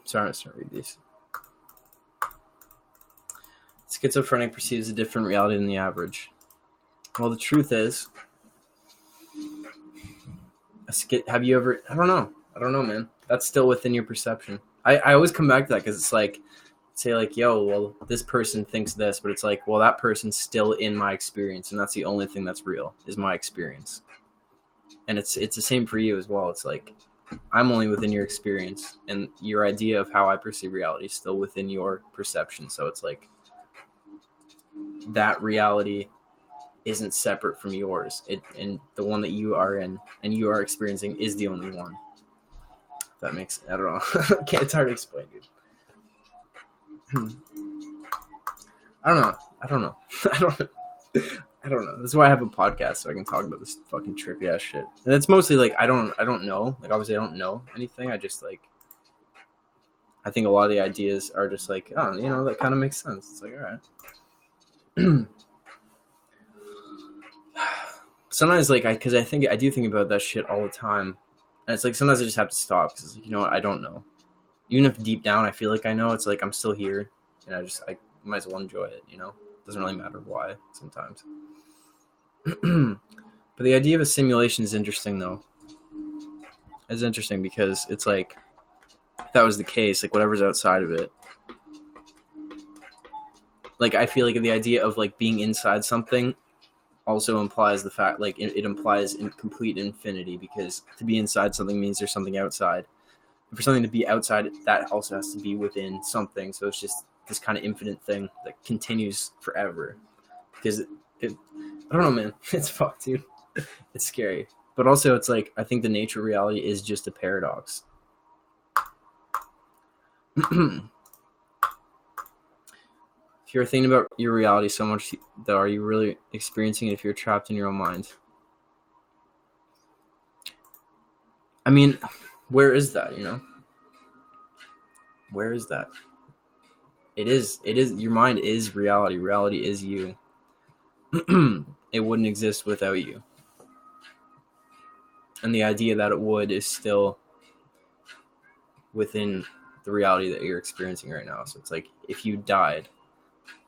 Sorry, let's read these. Schizophrenic perceives a different reality than the average. Well, the truth is, have you ever? I don't know, man. That's still within your perception. I always come back to that because it's like, say like, yo, well, this person thinks this, but it's like, well, that person's still in my experience, and that's the only thing that's real is my experience. And it's the same for you as well. It's like, I'm only within your experience, and your idea of how I perceive reality is still within your perception. So it's like, that reality isn't separate from yours. And the one that you are in and you are experiencing is the only one. If that makes, I don't know. It's hard to explain, dude. I don't know. I don't know. That's why I have a podcast, so I can talk about this fucking trippy ass shit. And it's mostly like I don't know. Like obviously I don't know anything. I just like, I think a lot of the ideas are just like, oh, you know, that kind of makes sense. It's like, all right. Sometimes like because I do think about that shit all the time, and it's like sometimes I just have to stop because you know what, I don't know. Even if deep down I feel like I know, it's like I'm still here, and I might as well enjoy it. You know, doesn't really matter why sometimes. But the idea of a simulation is interesting, though. It's interesting because it's like, if that was the case, like whatever's outside of it. Like I feel like the idea of like being inside something also implies the fact, like it implies in complete infinity, because to be inside something means there's something outside. And for something to be outside, that also has to be within something. So it's just this kind of infinite thing that continues forever. Because I don't know, man. It's fucked, dude. It's scary. But also, it's like, I think the nature of reality is just a paradox. If you're thinking about your reality so much, that are you really experiencing it if you're trapped in your own mind? I mean, where is that, you know? Where is that? It is, your mind is reality. Reality is you. It wouldn't exist without you. And the idea that it would is still within the reality that you're experiencing right now. So it's like, if you died,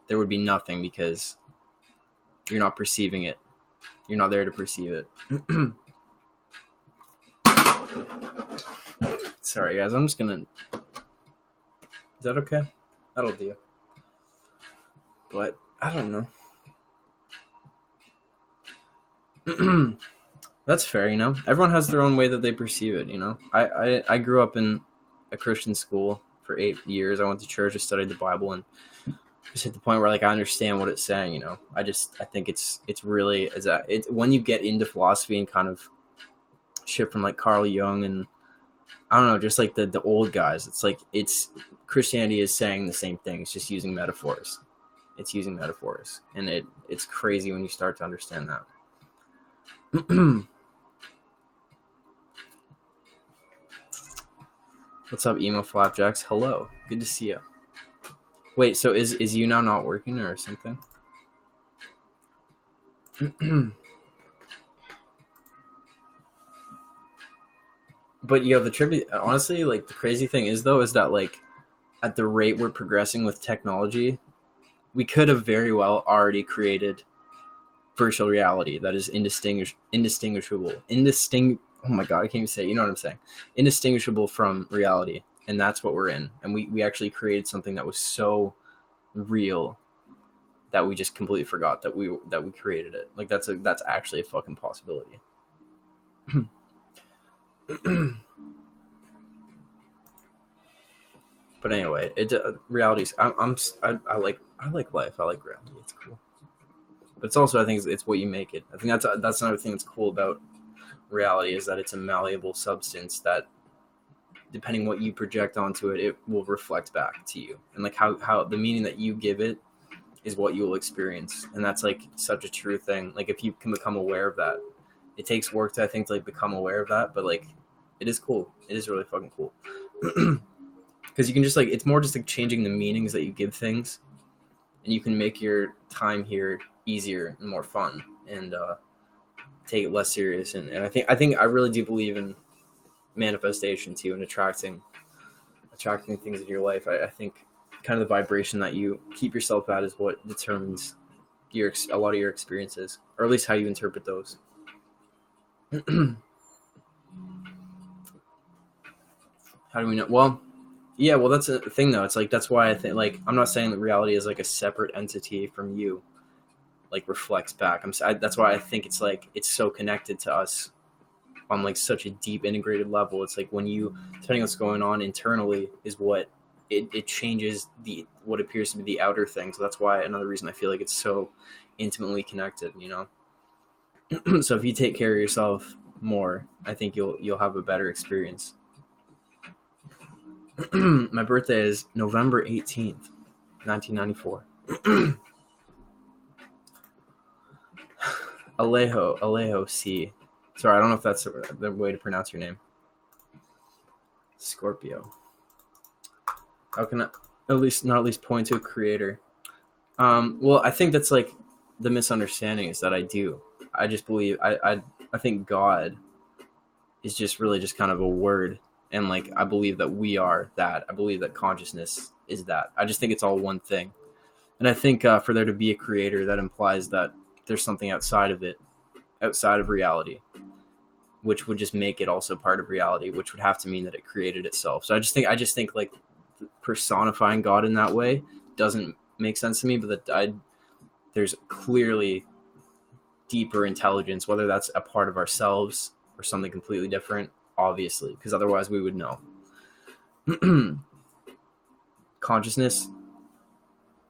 there would be nothing because you're not perceiving it. You're not there to perceive it. Sorry, guys. I'm just going to... Is that okay? That'll do. But I don't know. That's fair, you know? Everyone has their own way that they perceive it, you know? I grew up in a Christian school for 8 years. I went to church, I studied the Bible, and just at the point where like I understand what it's saying, you know. I think it's really when you get into philosophy and kind of shit from like Carl Jung and I don't know, just like the old guys, it's like Christianity is saying the same thing. It's just using metaphors. It's using metaphors, and it's crazy when you start to understand that. What's up, emo flapjacks? Hello, good to see you. Wait, so is YouNow not working or something? But yo, the trippy, honestly, like the crazy thing is though, is that like at the rate we're progressing with technology, we could have very well already created virtual reality that is indistinguishable. Oh my god, I can't even say it. You know what I'm saying? Indistinguishable from reality. And that's what we're in. And we actually created something that was so real that we just completely forgot that we created it. Like that's actually a fucking possibility. But anyway, reality's. I like life. I like reality. It's cool. But it's also, I think it's what you make it. I think that's another thing that's cool about reality, is that it's a malleable substance that, depending what you project onto it, it will reflect back to you. And like how the meaning that you give it is what you will experience. And that's like such a true thing. Like if you can become aware of that, it takes work to, I think, to like become aware of that, but like it is cool. It is really fucking cool. Because you can just like, it's more just like changing the meanings that you give things, and you can make your time here easier and more fun, and take it less serious. And I think I really do believe in manifestation too, and attracting things in your life. I think kind of the vibration that you keep yourself at is what determines a lot of your experiences, or at least how you interpret those. How do we know? Well, yeah, well, that's a thing though. It's like, that's why I think, like, I'm not saying that reality is like a separate entity from you, like reflects back. That's why I think it's like, it's so connected to us on like such a deep integrated level. It's like when you, depending on what's going on internally is what it changes what appears to be the outer thing. So that's why another reason I feel like it's so intimately connected, you know? So if you take care of yourself more, I think you'll have a better experience. My birthday is November 18th, 1994. Alejo C. Sorry, I don't know if that's the way to pronounce your name. Scorpio. How can I at least point to a creator? Well, I think that's like the misunderstanding is that I just believe I think God is just really just kind of a word. And like, I believe that we are that. I believe that consciousness is that. I just think it's all one thing. And I think for there to be a creator, that implies that there's something outside of it, outside of reality, which would just make it also part of reality, which would have to mean that it created itself. So I just think like personifying God in that way doesn't make sense to me, but there's clearly deeper intelligence, whether that's a part of ourselves or something completely different, obviously, because otherwise we would know. Consciousness,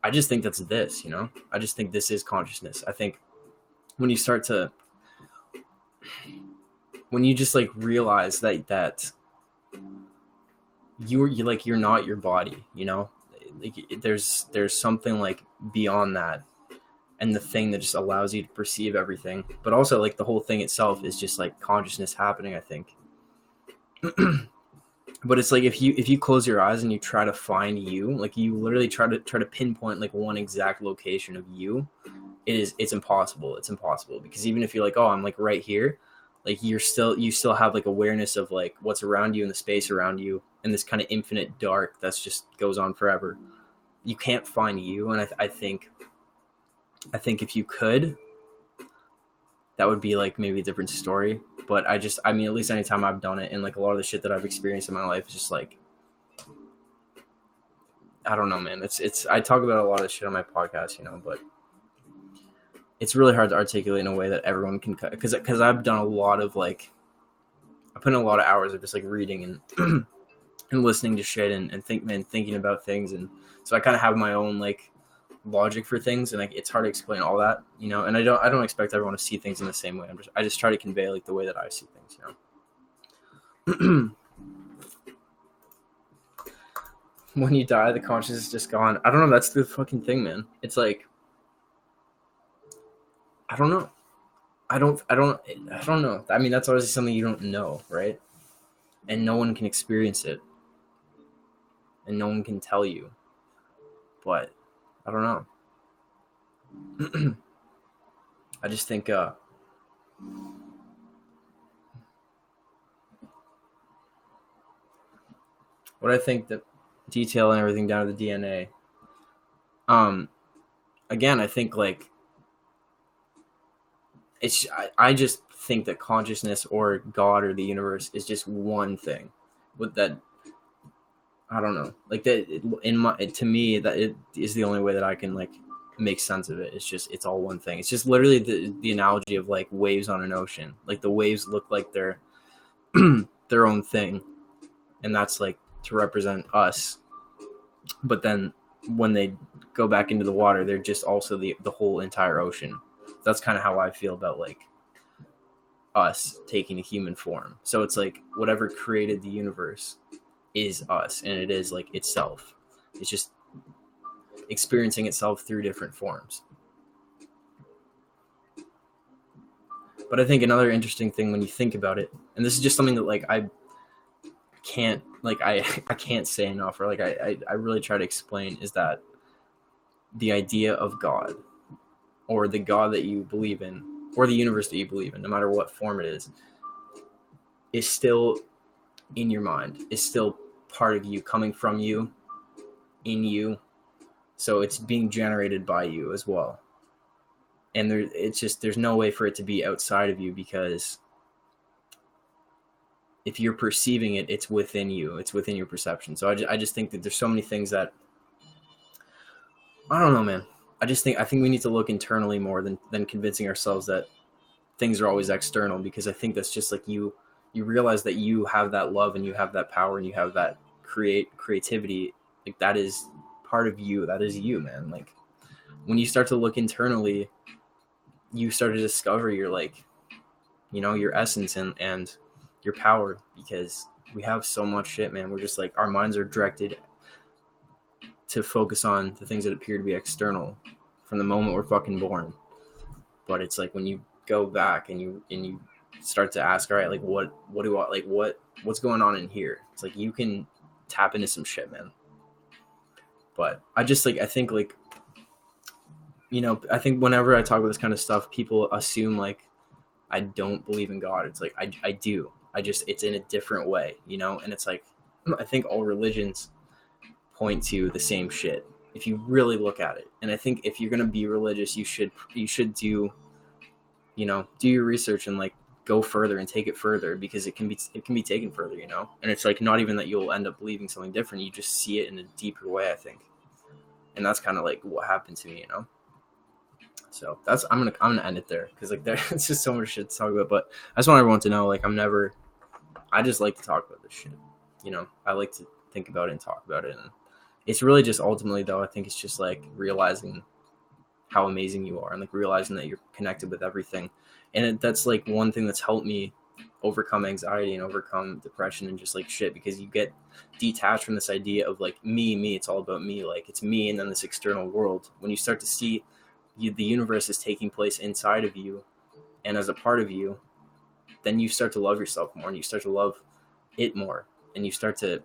I just think that's this, you know? I just think this is consciousness. I think when you just like realize that you're not your body, you know? Like there's something like beyond that, and the thing that just allows you to perceive everything, but also like the whole thing itself is just like consciousness happening, I think. But it's like if you close your eyes and you try to find you, like you literally try to pinpoint like one exact location of you, it's impossible. It's impossible, because even if you're like, oh, I'm like right here, like you still have like awareness of like what's around you and the space around you, and this kind of infinite dark that's just goes on forever. You can't find you, and I think if you could, that would be like maybe a different story. But I mean, at least anytime I've done it, and like a lot of the shit that I've experienced in my life is just like, I don't know, man. It's I talk about a lot of shit on my podcast, you know, but it's really hard to articulate in a way that everyone can, because I've done a lot of like, I put in a lot of hours of just like reading and and listening to shit and thinking about things, and so I kind of have my own like logic for things, and like it's hard to explain all that, you know. And I don't expect everyone to see things in the same way. I just try to convey like the way that I see things, you know. When you die, the consciousness is just gone. I don't know. That's the fucking thing, man. It's like, I don't know. I don't know. I mean, that's obviously something you don't know, right? And no one can experience it, and no one can tell you. But I don't know. I just think what I think, that detail and everything down to the DNA. Again, I think like I just think that consciousness or God or the universe is just one thing. With that, I don't know, like that to me, that it is the only way that I can like make sense of it. It's all one thing. It's just literally the analogy of like waves on an ocean. Like the waves look like they're their own thing, and that's like to represent us. But then when they go back into the water, they're just also the whole entire ocean. That's kind of how I feel about like us taking a human form. So it's like whatever created the universe is us, and it is like itself. It's just experiencing itself through different forms. But I think another interesting thing when you think about it, and this is just something that like I can't say enough, or like I really try to explain, is that the idea of God, or the God that you believe in, or the universe that you believe in, no matter what form it is still in your mind, is still part of you, coming from you, in you, So it's being generated by you as well. And there's no way for it to be outside of you, because if you're perceiving it, it's within you. It's within your perception. So I just think that there's so many things that, I don't know, man. I think we need to look internally more than convincing ourselves that things are always external, because I think that's just like you realize that you have that love and you have that power and you have that creativity. Like that is part of you. That is you, man. Like when you start to look internally, you start to discover your your essence and your power, because we have so much shit, man. We're just like, our minds are directed to focus on the things that appear to be external from the moment we're fucking born. But it's like when you go back and you start to ask, all right, like what do I like what's going on in here? It's like you can tap into some shit, man. But I think like, I think whenever I talk about this kind of stuff, people assume like I don't believe in God. It's like I do. It's in a different way, and it's like I think all religions point to the same shit if you really look at it. And I think if you're going to be religious, you should do your research and like go further and take it further, because it can be taken further, and it's like not even that you'll end up believing something different. You just see it in a deeper way, I think. And that's kind of like what happened to me, So I'm gonna end it there, because like it's just so much shit to talk about. But I just want everyone to know, like, I just like to talk about this shit. I like to think about it and talk about it. And it's really just ultimately, though, I think it's just like realizing how amazing you are, and like realizing that you're connected with everything. And that's like one thing that's helped me overcome anxiety and overcome depression and just like shit, because you get detached from this idea of like me. It's all about me. Like it's me and then this external world. When you start to see the universe is taking place inside of you and as a part of you, then you start to love yourself more, and you start to love it more, and you start to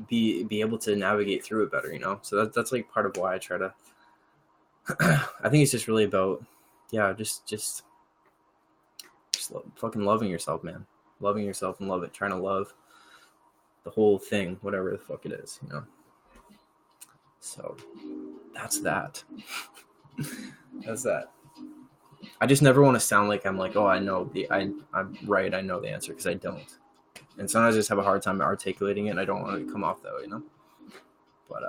be able to navigate through it better, So that's like part of why I try to I think it's just really about just fucking loving yourself, man. Loving yourself and love it. Trying to love the whole thing, whatever the fuck it is, So that's that. That's that. I just never want to sound like I'm like, oh, I'm right, I know the answer, because I don't. And sometimes I just have a hard time articulating it, and I don't want it to come off that way, But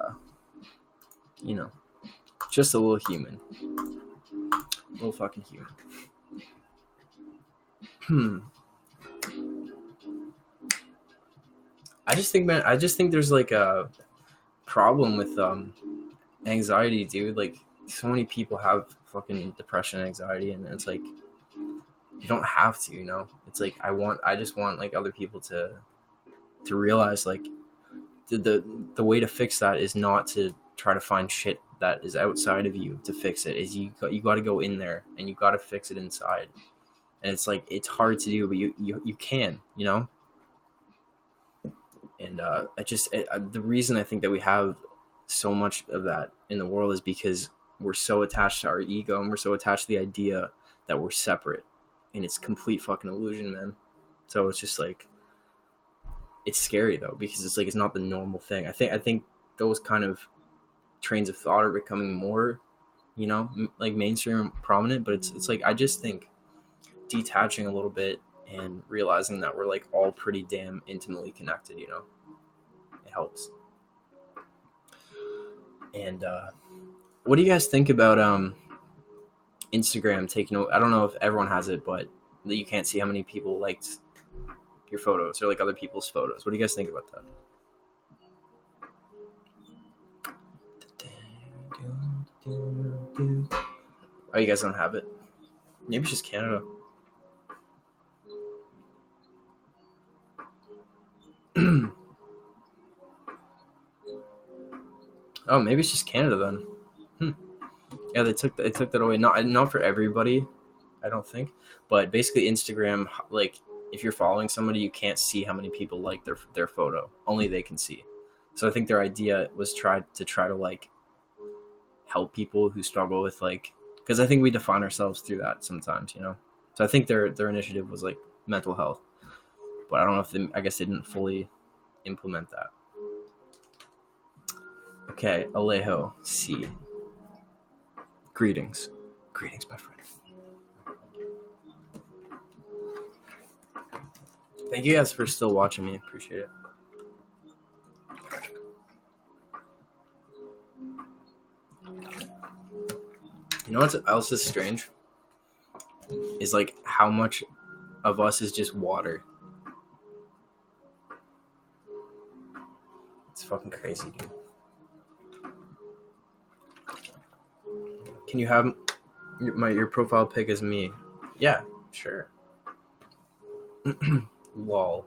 just a little human. A little fucking human. I just think there's like a problem with anxiety, dude. Like so many people have fucking depression and anxiety, and it's like you don't have to, It's like I just want like other people to realize like the way to fix that is not to try to find shit that is outside of you to fix it. Is you got to go in there and you got to fix it inside. And it's like it's hard to do, but you can, And the reason I think that we have so much of that in the world is because we're so attached to our ego, and we're so attached to the idea that we're separate, and it's complete fucking illusion, man. So it's just like, it's scary though, because it's like, it's not the normal thing. I think those kind of trains of thought are becoming more, like mainstream prominent, but it's like, I just think detaching a little bit and realizing that we're like all pretty damn intimately connected, it helps. And what do you guys think about Instagram taking over? I don't know if everyone has it, but you can't see how many people liked your photos or like other people's photos. What do you guys think about that? Oh, you guys don't have it? Maybe it's just Canada. Oh, maybe it's just Canada then. Yeah, they took that away. Not for everybody, I don't think. But basically, Instagram, like if you're following somebody, you can't see how many people like their photo. Only they can see. So I think their idea was try to like help people who struggle with like, because I think we define ourselves through that sometimes, So I think their initiative was like mental health, but I don't know if I guess they didn't fully implement that. Okay, Alejo C. Greetings, my friend. Thank you guys for still watching me. Appreciate it. You know what else is strange? Is like how much of us is just water. It's fucking crazy, dude. Can you have your profile pic as me? Yeah, sure. Lol.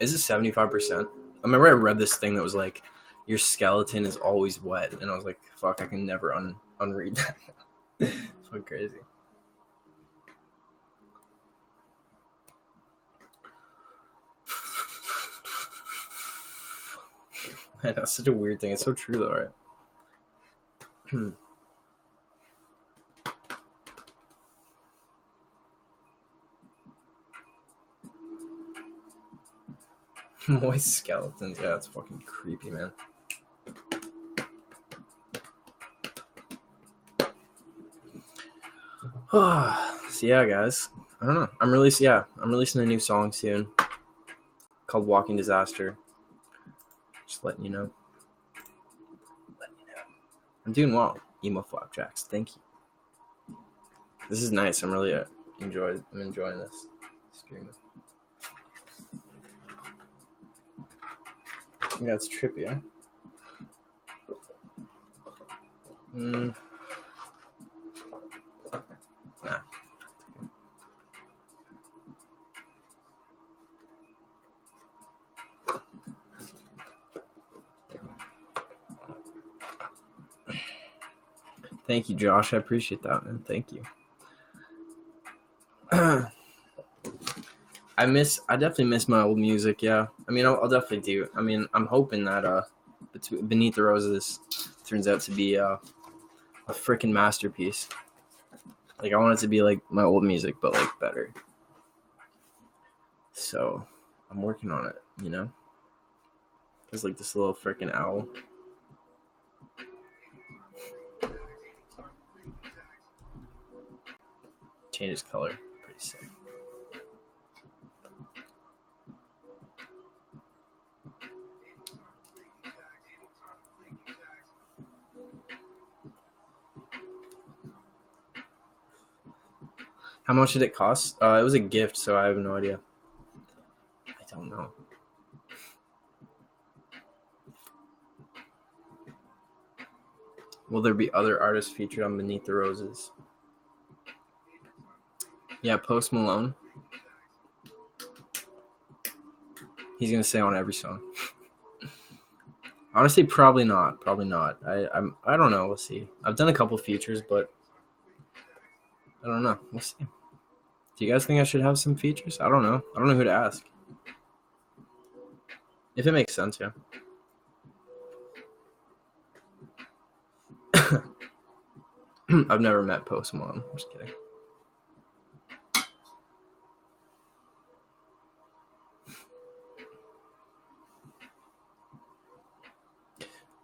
Is it 75%? I remember I read this thing that was like, your skeleton is always wet, and I was like, fuck, I can never unread that. It's fucking crazy. Man, that's such a weird thing. It's so true though, right? Moist skeletons. Yeah, that's fucking creepy, man. So yeah, guys. I don't know. I'm releasing a new song soon called Walking Disaster. Just letting you know. I'm doing well. Emo Flapjacks. Thank you. This is nice. I'm really enjoying this stream. Yeah, it's trippy, huh? Nah. Thank you, Josh. I appreciate that, man. Thank you. I definitely miss my old music. Yeah, I mean, I'll definitely do. I mean, I'm hoping that Beneath the Roses turns out to be a freaking masterpiece. Like, I want it to be like my old music, but like better. So I'm working on it. You know, there's like this little freaking owl. Changes color. Pretty sick. How much did it cost? It was a gift, so I have no idea. I don't know. Will there be other artists featured on Beneath the Roses? Yeah, Post Malone. He's gonna say on every song. Honestly, probably not. Probably not. I don't know. We'll see. I've done a couple features, but I don't know. We'll see. Do you guys think I should have some features? I don't know. I don't know who to ask. If it makes sense, yeah. I've never met Post Malone. I'm just kidding.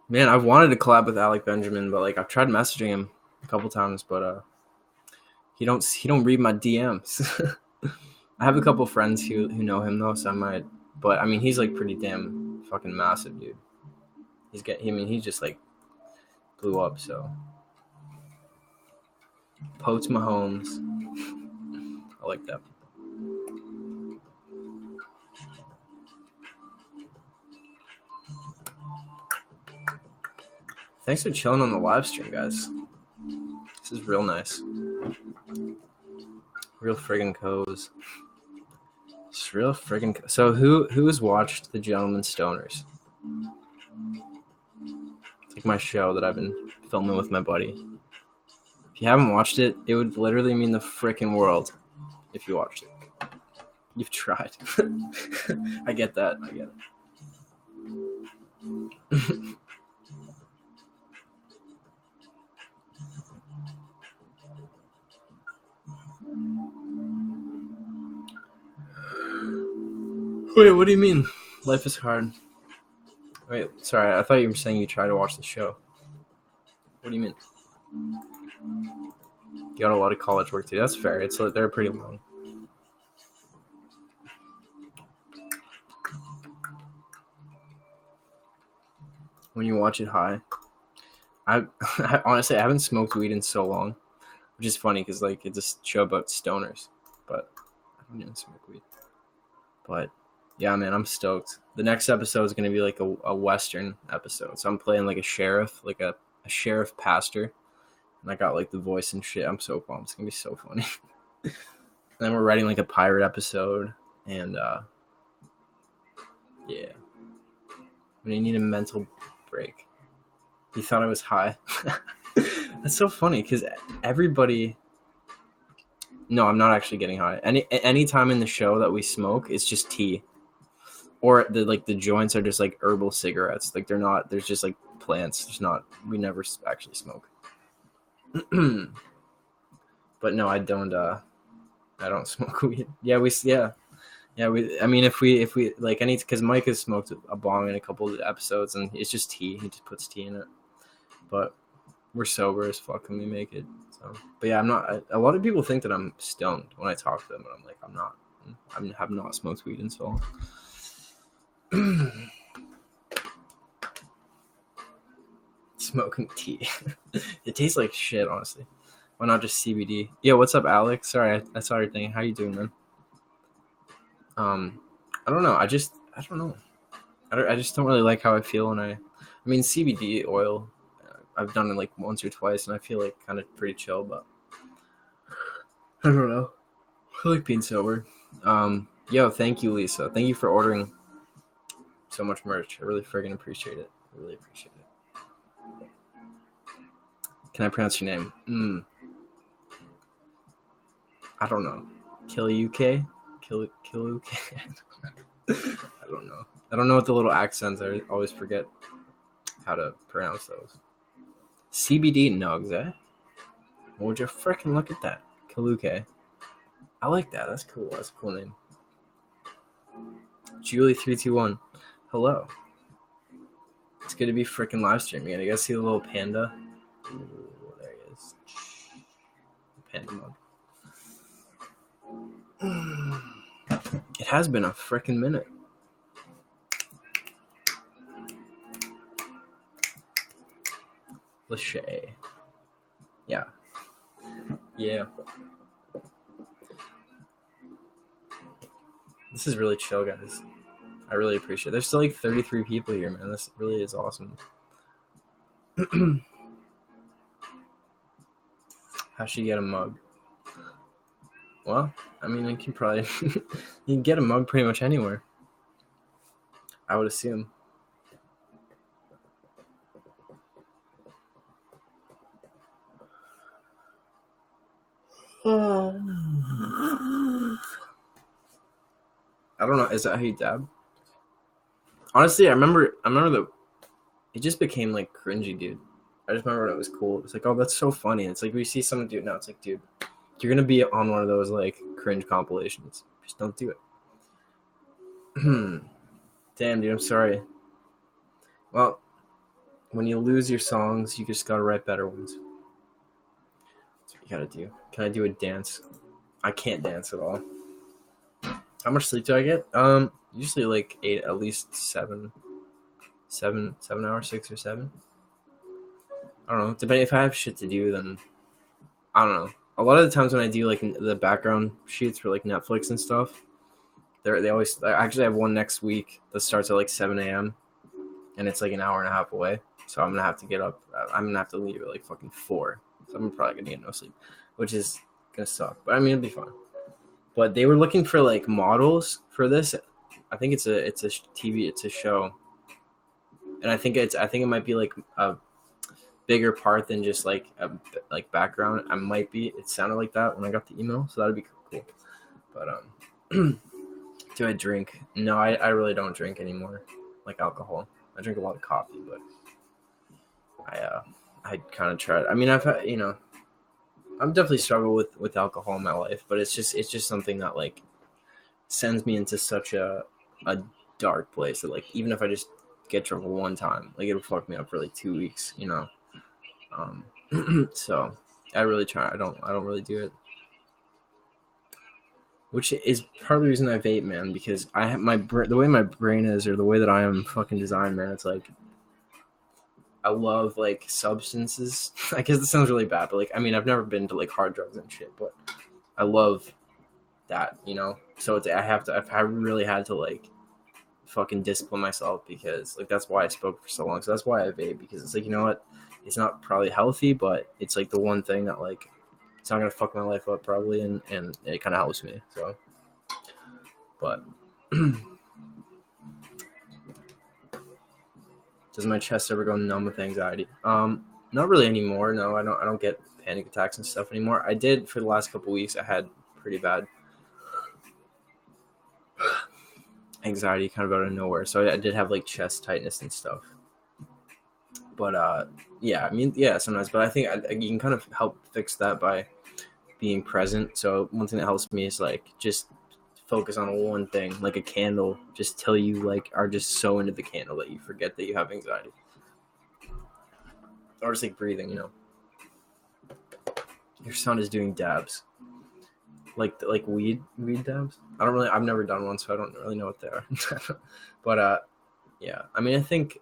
Man, I've wanted to collab with Alec Benjamin, but like I've tried messaging him a couple times, but he don't read my DMs. I have a couple friends who know him though, so I might. But I mean, he's like pretty damn fucking massive, dude. He just like blew up. So Post Mahomes, I like that. Thanks for chilling on the live stream, guys. This is real nice. Real friggin' cozy. It's real friggin' So who has watched The Gentleman Stoners? It's like my show that I've been filming with my buddy. If you haven't watched it, it would literally mean the frickin' world if you watched it. You've tried. I get that. I get it. Wait, what do you mean? Life is hard. Wait, sorry, I thought you were saying you try to watch the show. What do you mean? You got a lot of college work to do. That's fair. They're pretty long. When you watch it high, I honestly I haven't smoked weed in so long, which is funny because like it's a show about stoners, but I don't even smoke weed. But yeah, man, I'm stoked. The next episode is gonna be like a Western episode, so I'm playing like a sheriff, like a sheriff pastor, and I got like the voice and shit. I'm so pumped. It's gonna be so funny. And then we're writing like a pirate episode, and yeah, when you need a mental break. He thought I was high. That's so funny because everybody. No, I'm not actually getting high. Any time in the show that we smoke, it's just tea, or the joints are just like herbal cigarettes. Like they're not. There's just like plants. There's not. We never actually smoke. But no, I don't. I don't smoke weed. Yeah, we. I mean, if we like any, because Mike has smoked a bong in a couple of episodes, and it's just tea. He just puts tea in it. But we're sober as fuck when we make it. So, but yeah, I'm not. A lot of people think that I'm stoned when I talk to them, and I'm like, I'm not. I have not smoked weed in so long. Smoking tea. It tastes like shit, honestly. Why not just CBD? Yeah, what's up, Alex? Sorry, I saw your thing. How you doing, man? I don't know. I don't know. I just don't really like how I feel when I mean, CBD oil. I've done it like once or twice, and I feel like kind of pretty chill, but I don't know. I like being sober. Yo, thank you, Lisa. Thank you for ordering so much merch. I really friggin' appreciate it. I really appreciate it. Can I pronounce your name? I don't know. Kill-UK? Kill-UK? I don't know. I don't know what the little accents are. I always forget how to pronounce those. CBD nugs, eh? Would you freaking look at that? Kaluke. I like that. That's cool. That's a cool name. Julie321. Hello. It's good to be freaking live streaming. You guys see the little panda? Ooh, there he is. Panda mug. It has been a freaking minute. Lachey. Yeah. This is really chill, guys. I really appreciate it. There's still like 33 people here, man. This really is awesome. How should you get a mug? Well, I mean, you can probably you can get a mug pretty much anywhere, I would assume. I don't know. Is that how you dab? Honestly, I remember that it just became like cringy, dude. I just remember when it was cool. It was like, oh, that's so funny. It's like we see someone do it now. It's like, dude, you're gonna be on one of those like cringe compilations. Just don't do it. Damn, dude, I'm sorry. Well, when you lose your songs, you just gotta write better ones. That's what you gotta do. Can I do a dance? I can't dance at all. How much sleep do I get? Usually like 8, at least 7 hours, 6 or 7. I don't know. Depending if I have shit to do, then I don't know. A lot of the times when I do like the background shoots for like Netflix and stuff, they always. I actually have one next week that starts at like 7 a.m. and it's like an hour and a half away. So I'm gonna have to get up. I'm gonna have to leave at like fucking 4. So I'm probably gonna get no sleep, which is gonna suck. But I mean, it'll be fun. But they were looking for like models for this. I think it's a TV. It's a show, and I think it might be like a bigger part than just like a background. I might be. It sounded like that when I got the email, so that'd be cool. But do I drink? No, I really don't drink anymore, like alcohol. I drink a lot of coffee, but I kind of tried. I mean, I've had, I've definitely struggled with alcohol in my life, but it's just something that like sends me into such a dark place that like even if I just get drunk one time. Like it'll fuck me up for like 2 weeks, you know. So I really try. I don't really do it. Which is part of the reason I vape, man, because I have the way my brain is, or the way that I am fucking designed, man. It's like I love like substances. I guess this sounds really bad, but like I mean, I've never been to like hard drugs and shit, but I love that, you know. So I really had to like fucking discipline myself, because like that's why I spoke for so long. So that's why I vape, because it's like, you know what, it's not probably healthy, but it's like the one thing that like it's not gonna fuck my life up probably, and it kind of helps me. So, but does my chest ever go numb with anxiety? Not really anymore. No, I don't get panic attacks and stuff anymore. I did for the last couple weeks. I had pretty bad anxiety kind of out of nowhere, so I did have like chest tightness and stuff. But yeah, I mean, yeah, sometimes. But I think you can kind of help fix that by being present. So one thing that helps me is like just focus on one thing, like a candle, just till you like are just so into the candle that you forget that you have anxiety. Or just like breathing, you know. Your son is doing dabs. Like weed dabs. I've never done one, so I don't really know what they are. But yeah, I mean, I think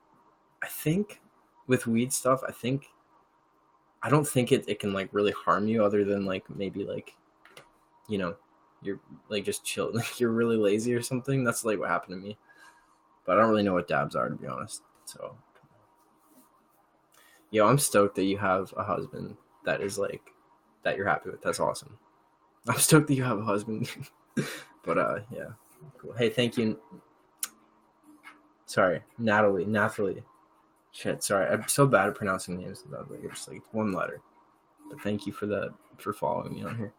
with weed stuff, I don't think it can like really harm you, other than like maybe like, you know, you're like just chill, like you're really lazy or something. That's like what happened to me. But I don't really know what dabs are, to be honest. So, yo, I'm stoked that you have a husband that is like that you're happy with. That's awesome. I'm stoked that you have a husband. But yeah, cool. Hey, thank you. Sorry, Nathalie. Shit, sorry, I'm so bad at pronouncing names. It's like one letter. But thank you for following me on here.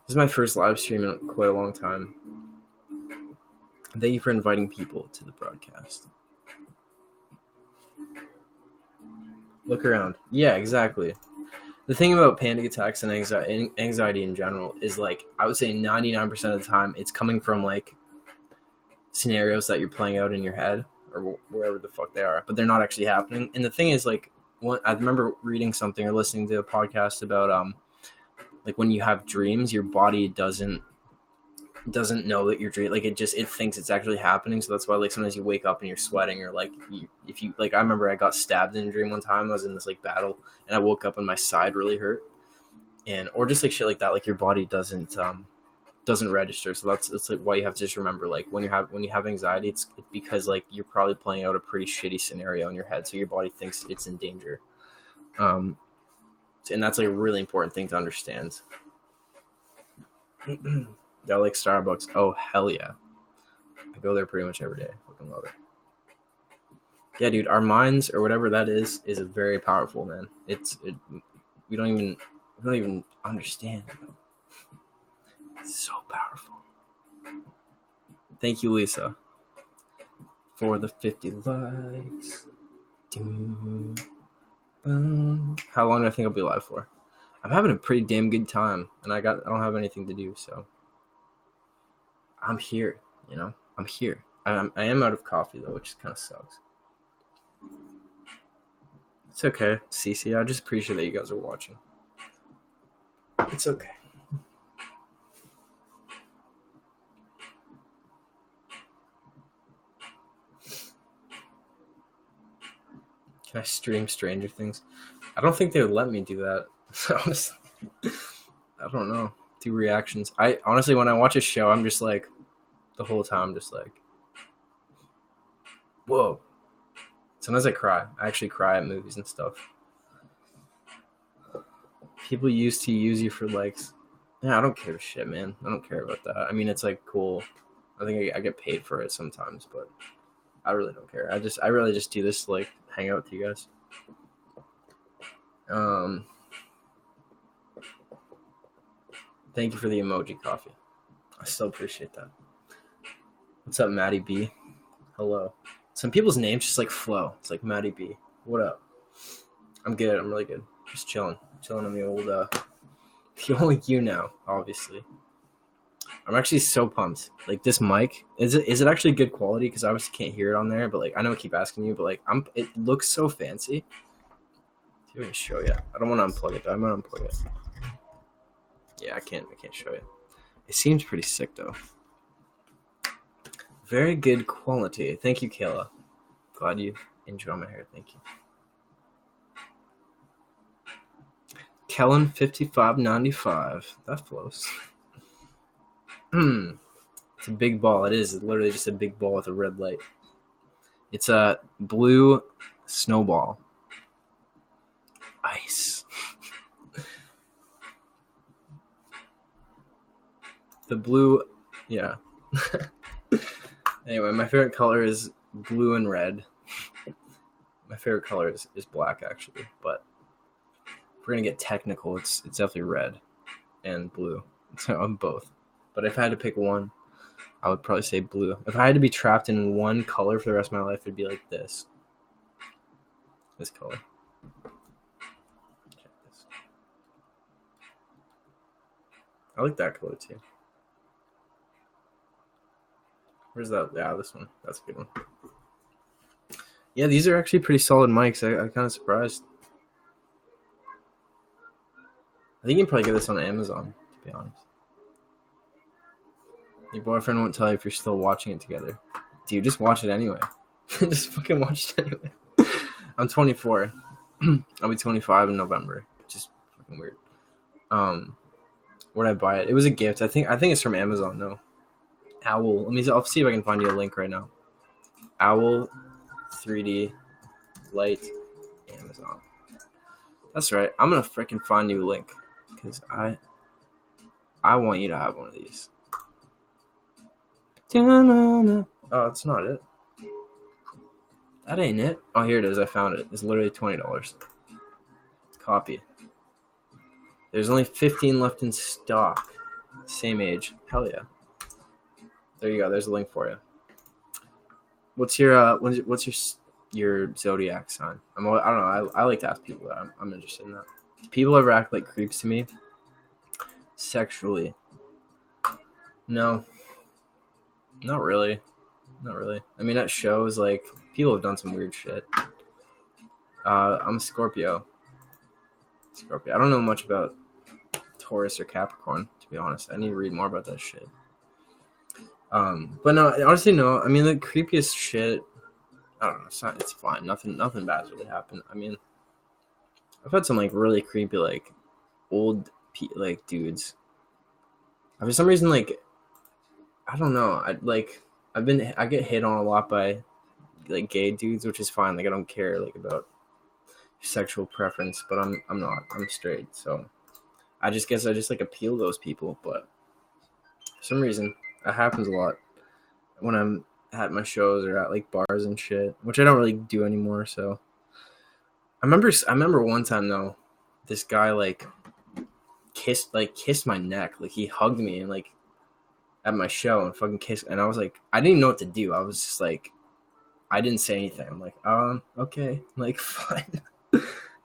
This is my first live stream in quite a long time. Thank you for inviting people to the broadcast. Look around. Yeah, exactly. The thing about panic attacks and anxiety in general is like, I would say 99% of the time it's coming from like scenarios that you're playing out in your head or wherever the fuck they are, but they're not actually happening. And the thing is, like, I remember reading something or listening to a podcast about like when you have dreams, your body doesn't know that you're dreaming. Like it thinks it's actually happening. So that's why like sometimes you wake up and you're sweating, or like if you like, I remember I got stabbed in a dream one time. I was in this like battle and I woke up and my side really hurt, or just like shit like that. Like your body doesn't register. So it's like why you have to just remember, like when you have anxiety, it's because like you're probably playing out a pretty shitty scenario in your head, so your body thinks it's in danger. And that's like a really important thing to understand. I like Starbucks. Oh hell yeah, I go there pretty much every day. Fucking love it. Yeah, dude, our minds or whatever that is very powerful, man. We don't even understand. It's so powerful. Thank you, Lisa, for the 50 likes. How long do I think I'll be live for? I'm having a pretty damn good time, and I don't have anything to do, so I'm here. You know, I'm here. I am out of coffee though, which kind of sucks. It's okay, Cece. I just appreciate that you guys are watching. It's okay. Can I stream Stranger Things? I don't think they would let me do that. Honestly, I don't know. Do reactions. I honestly, when I watch a show, I'm just like, the whole time, I'm just like, whoa. Sometimes I cry. I actually cry at movies and stuff. People used to use you for likes. Yeah, I don't care shit, man. I don't care about that. I mean, it's like cool. I think I get paid for it sometimes, but I really don't care. I really just do this to like hang out with you guys. Thank you for the emoji coffee. I still appreciate that. What's up, Maddie B? Hello. Some people's names just like flow. It's like Maddie B. What up? I'm good. I'm really good. Just chilling on the old the only YouNow, obviously. I'm actually so pumped. Like this mic, is it actually good quality? Because I obviously can't hear it on there, but like I know I keep asking you, but like it looks so fancy. Let me show you. I don't want to unplug it though. I'm gonna unplug it. Yeah, I can't show you. It seems pretty sick though. Very good quality. Thank you, Kayla. Glad you enjoy my hair. Thank you. Kellen 5595. That flows. It's a big ball. It is. It's literally just a big ball with a red light. It's a blue snowball. Ice. The blue, yeah. Anyway, my favorite color is blue and red. My favorite color is black, actually. But if we're going to get technical, it's definitely red and blue. So I'm both. But if I had to pick one, I would probably say blue. If I had to be trapped in one color for the rest of my life, it'd be like this. This color. I like that color too. Where's that? Yeah, this one. That's a good one. Yeah, these are actually pretty solid mics. I'm kind of surprised. I think you can probably get this on Amazon, to be honest. Your boyfriend won't tell you if you're still watching it together. Dude, just watch it anyway. Just fucking watch it anyway. I'm 24. I'll be 25 in November. Which is fucking weird. Where'd I buy it? It was a gift. I think it's from Amazon, though. Owl. I'll see if I can find you a link right now. Owl 3D light Amazon. That's right. I'm gonna freaking find you a link because I want you to have one of these. Oh, that's not it. That ain't it. Oh, here it is. I found it. It's literally $20. Copy. There's only 15 left in stock. Same age. Hell yeah. There you go. There's a link for you. What's your zodiac sign? I don't know. I like to ask people that. I'm interested in that. Do people ever act like creeps to me? Sexually? No. Not really. Not really. I mean, at shows, like, people have done some weird shit. I'm a Scorpio. I don't know much about Taurus or Capricorn, to be honest. I need to read more about that shit. But no, honestly, no. I mean, the creepiest shit, I don't know. It's fine. Nothing bad's really happened. I mean, I've had some, like, really creepy, like, old, like, dudes. For some reason, like, I don't know. I get hit on a lot by, like, gay dudes, which is fine. Like, I don't care, like, about sexual preference, but I'm not. I'm straight, so I just guess I just, like, appeal to those people. But for some reason, that happens a lot when I'm at my shows or at, like, bars and shit, which I don't really do anymore. So I remember one time though, this guy like kissed my neck, like he hugged me and like at my show and fucking kissed, and I was like, I didn't even know what to do. I was just like, I didn't say anything. I'm like, okay, like, fine.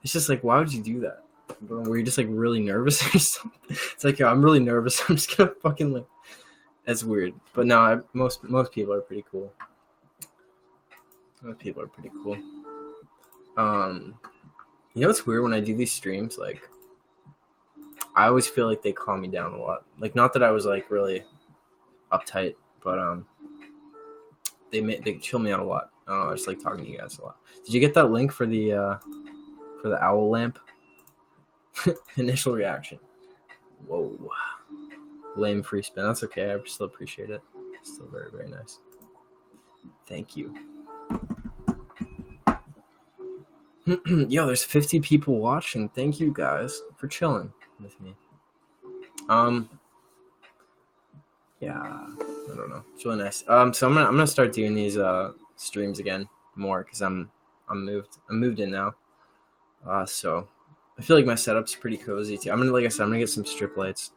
It's just like, why would you do that? Were you just like really nervous or something? It's like, yo, I'm really nervous. I'm just gonna fucking like. That's weird. But no, most people are pretty cool. Most people are pretty cool. You know what's weird when I do these streams? Like, I always feel like they calm me down a lot. Like, not that I was like really uptight, but they chill me out a lot. I don't know, I just like talking to you guys a lot. Did you get that link for the owl lamp? Initial reaction. Whoa. Lame free spin. That's okay. I still appreciate it. Still very, very nice. Thank you. Yo, there's 50 people watching. Thank you guys for chilling with me. Yeah, I don't know. It's really nice. So I'm gonna start doing these streams again more because I'm moved in now. So I feel like my setup's pretty cozy too. Like I said, I'm gonna get some strip lights.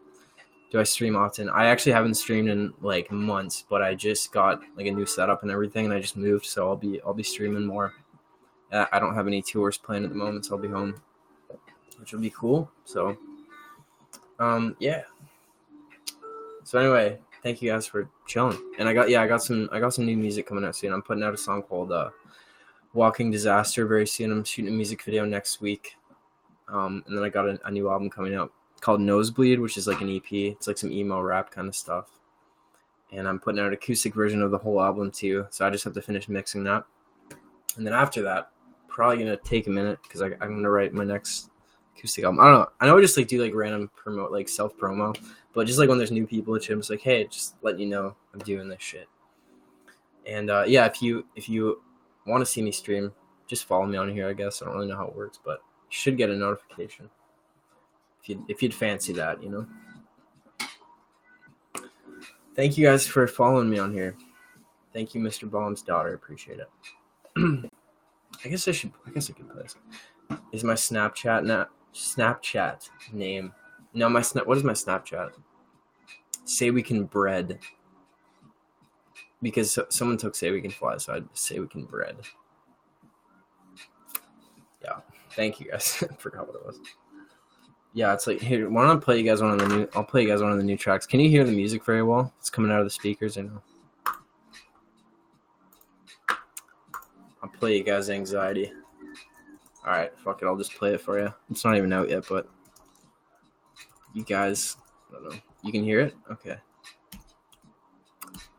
Do I stream often? I actually haven't streamed in like months, but I just got like a new setup and everything, and I just moved, so I'll be streaming more. I don't have any tours planned at the moment, so I'll be home, which will be cool. So, yeah. So anyway, thank you guys for chilling. And I got some new music coming out soon. I'm putting out a song called Walking Disaster very soon. I'm shooting a music video next week. And then I got a new album coming out called Nosebleed, which is like an EP. It's like some emo rap kind of stuff. And I'm putting out an acoustic version of the whole album too. So I just have to finish mixing that. And then after that, probably gonna take a minute because I'm gonna write my next acoustic album. I don't know. I know I just like do like random promote, like self promo, but just like when there's new people at I'm just like, hey, just letting you know I'm doing this shit. And yeah, if you want to see me stream, just follow me on here. I guess I don't really know how it works, but you should get a notification if you'd fancy that, you know. Thank you guys for following me on here. Thank you, Mr. Baum's daughter. Appreciate it. I guess I could put this. Is my Snapchat name? No, what is my Snapchat? Say We Can Bread. Because someone took Say We Can Fly, so I'd say We Can Bread. Yeah. Thank you guys. I forgot what it was. Yeah, it's like, here, why don't I play you guys one of the new tracks. Can you hear the music very well? It's coming out of the speakers, I know. I'll play you guys Anxiety. Alright, fuck it, I'll just play it for you. It's not even out yet, but you guys, I don't know. You can hear it? Okay.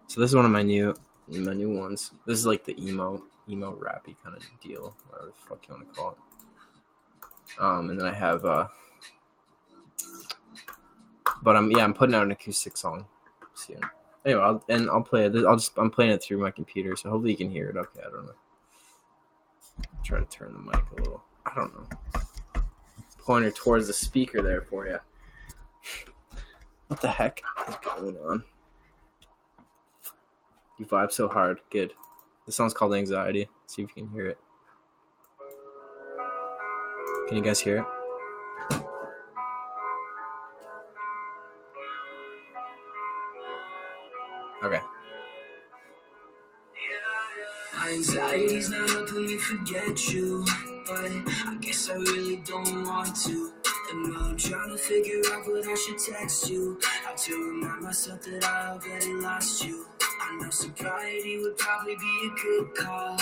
So this is one of my new ones. This is like the emo rappy kind of deal, whatever the fuck you want to call it. And then I have but I'm putting out an acoustic song soon. Anyway, I'll play it. I'm playing it through my computer, so hopefully you can hear it. Okay, I don't know. Try to turn the mic a little. I don't know. Pointer towards the speaker there for you. What the heck is going on? You vibe so hard. Good. This song's called Anxiety. See if you can hear it. Can you guys hear it? Okay. Anxiety's not helping me forget you, but I guess I really don't want to. And now I'm trying to figure out what I should text you. I have to remind myself that I already lost you. I know sobriety would probably be a good call.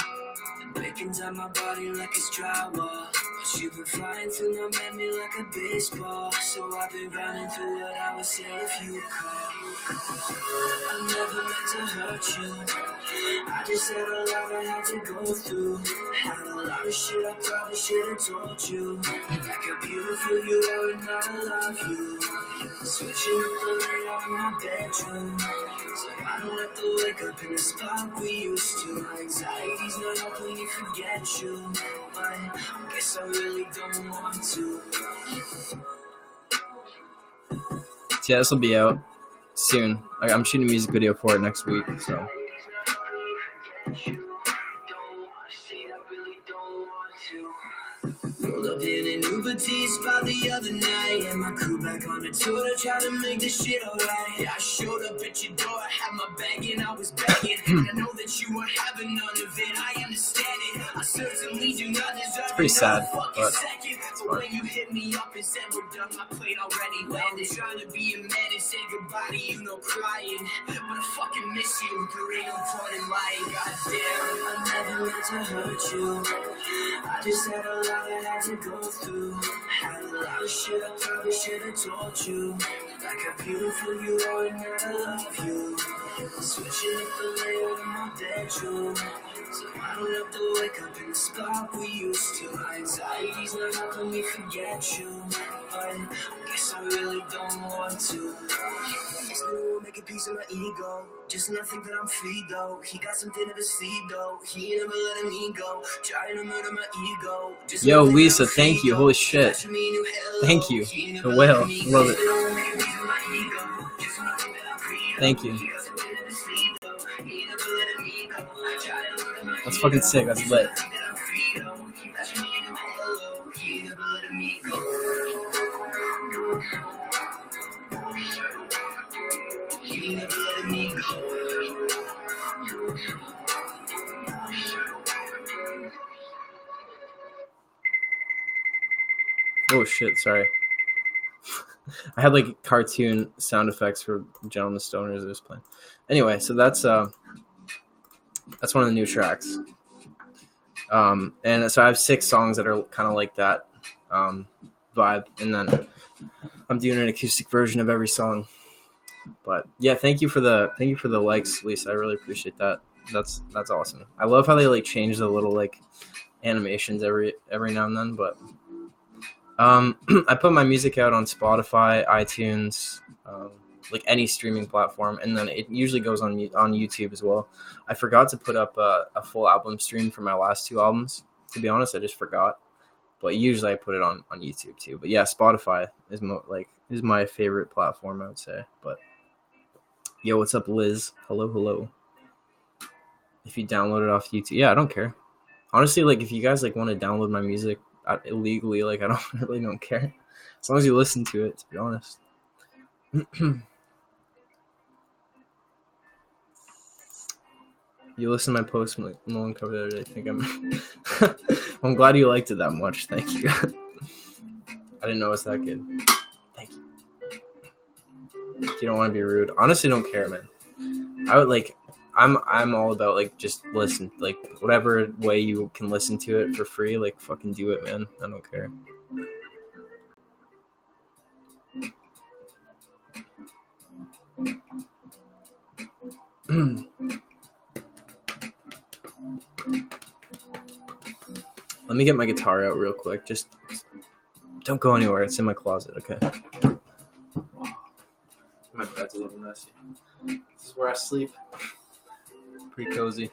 And breaking down my body like it's drywall. But you've been flying through my memory like a baseball. So I've been running through what I would say if you call. I never meant to hurt you. I just had a lot I had to go through. Had a lot of shit I probably should have told you. Like how beautiful you are and I love you. Switching up the layout in my bedroom, so I don't have to wake up in the spot we used to. My anxiety's not helping me forget you, but I guess I really don't want to. So yeah, this will be out soon. I'm shooting a music video for it next week, so. Rolled up in an Uber T spot the other night, and my crew back on the tour to try to make this shit alright. I showed up at your door, I had my bag and I was begging. I know that you weren't having none of it, I understand it. I certainly do not deserve it. Pretty sad, but when you hit me up and said we're done, my plate already landed. Trying to be a man and say goodbye to you, no crying. But I fucking miss you, there ain't no point in lying. Goddamn, I never meant to hurt you. I just had a lot I had to go through. Had a lot of shit I probably should have told you. Like how beautiful you are and I love you. Switching up the layout in my bedroom, so I don't have to wake up in the spot we used to. My anxiety's not helping me forget you, but I guess I really don't want to. This nigga will make a piece of my ego, just when I think that I'm free though. He got something to the sleeve though, he ain't never letting me go. Trying to murder my ego. Yo, Lisa, thank you. Holy shit. Thank you. The whale. Love it. Thank you. That's fucking sick. That's lit. Oh shit, sorry. I had like cartoon sound effects for Gentleman Stoners I was playing. Anyway, so that's one of the new tracks. And so I have 6 songs that are kind of like that vibe, and then I'm doing an acoustic version of every song. But yeah, thank you for the likes, Lisa. I really appreciate that. That's awesome. I love how they like change the little like animations every now and then. But I put my music out on Spotify, iTunes, like any streaming platform, and then it usually goes on YouTube as well. I forgot to put up a full album stream for my last 2 albums. To be honest, I just forgot. But usually I put it on YouTube too. But yeah, Spotify is is my favorite platform, I would say. But yo, what's up, Liz? Hello. If you download it off YouTube, yeah, I don't care. Honestly, like if you guys like want to download my music illegally, like I really don't care, as long as you listen to it. To be honest. You listen to my post, Nolan covered it. I think I'm glad you liked it that much. Thank you. I didn't know it was that good. Thank you. You don't want to be rude. Honestly, don't care, man. I would like. I'm all about like just listen, like whatever way you can listen to it for free, like fucking do it, man. I don't care. Let me get my guitar out real quick. Just don't go anywhere. It's in my closet, okay? My bed's a little messy. This is where I sleep. Pretty cozy.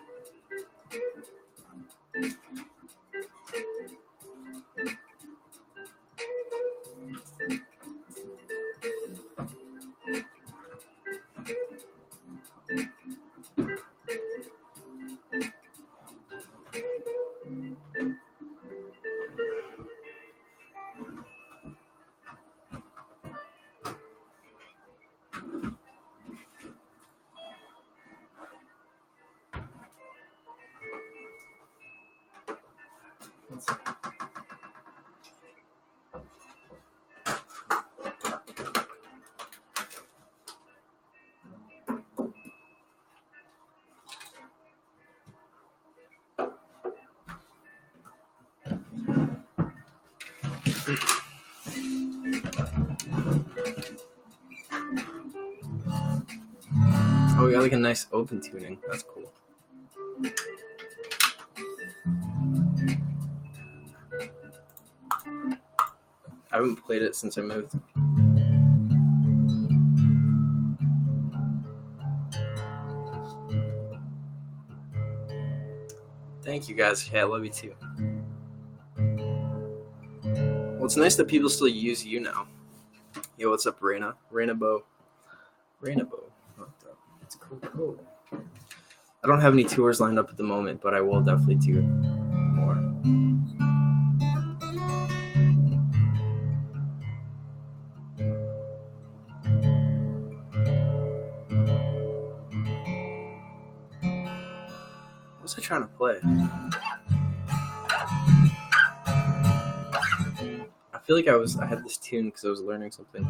Oh, we got like a nice open tuning. That's cool. I haven't played it since I moved. Thank you guys. Hey, I love you too. Well, it's nice that people still use YouNow. Yo, what's up, Raina? Raina Bo. It's cool. I don't have any tours lined up at the moment, but I will definitely do more. What was I trying to play? I feel like I had this tune because I was learning something.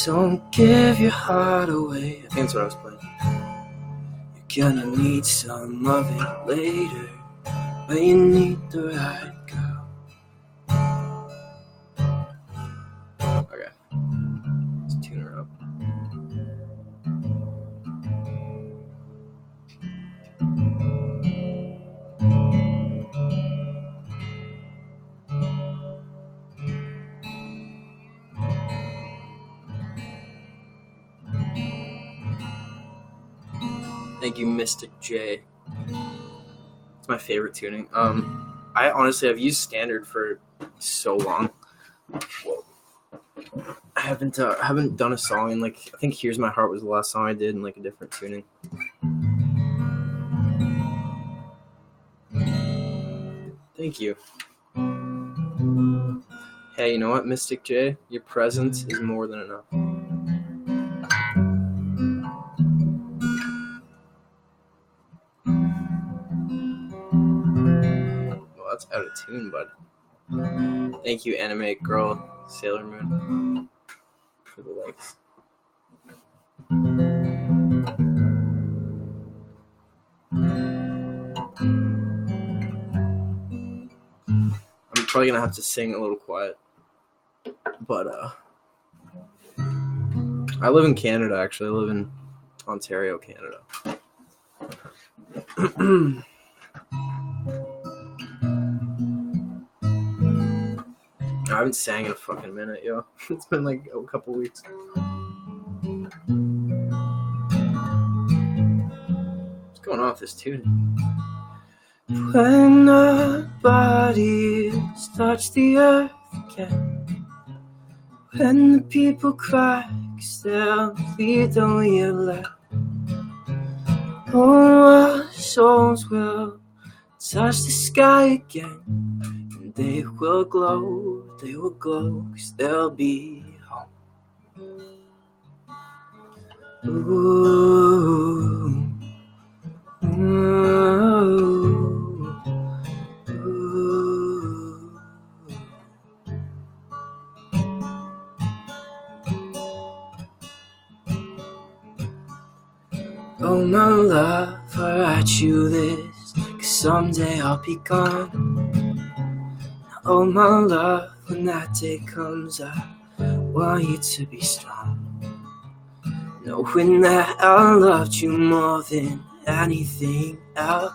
Don't give your heart away. I think that's what I was playing. You're gonna need some of it later, but you need the right girl. Okay. Let's tune her up. Thank you, Mystic J. It's my favorite tuning. I honestly have used standard for so long. Whoa. I haven't done a song in like, I think Here's My Heart was the last song I did in like a different tuning. Thank you. Hey, you know what, Mystic J? Your presence is more than enough. Well, that's out of tune, bud. Thank you, anime girl Sailor Moon, for the likes. I'm probably gonna have to sing a little quiet, but I live in Canada. Actually, I live in Ontario, Canada. I haven't sang in a fucking minute, yo. It's been like a couple weeks. What's going on with this tune? When our bodies touch the earth again, when the people cry, 'cause they'll leave the we have left. Oh, our souls will touch the sky again, and they will glow, 'cause they'll be home. Ooh, ooh, ooh. Oh my love, I write you this, 'cause someday I'll be gone. Oh my love, when that day comes, I want you to be strong, knowing that I loved you more than anything else.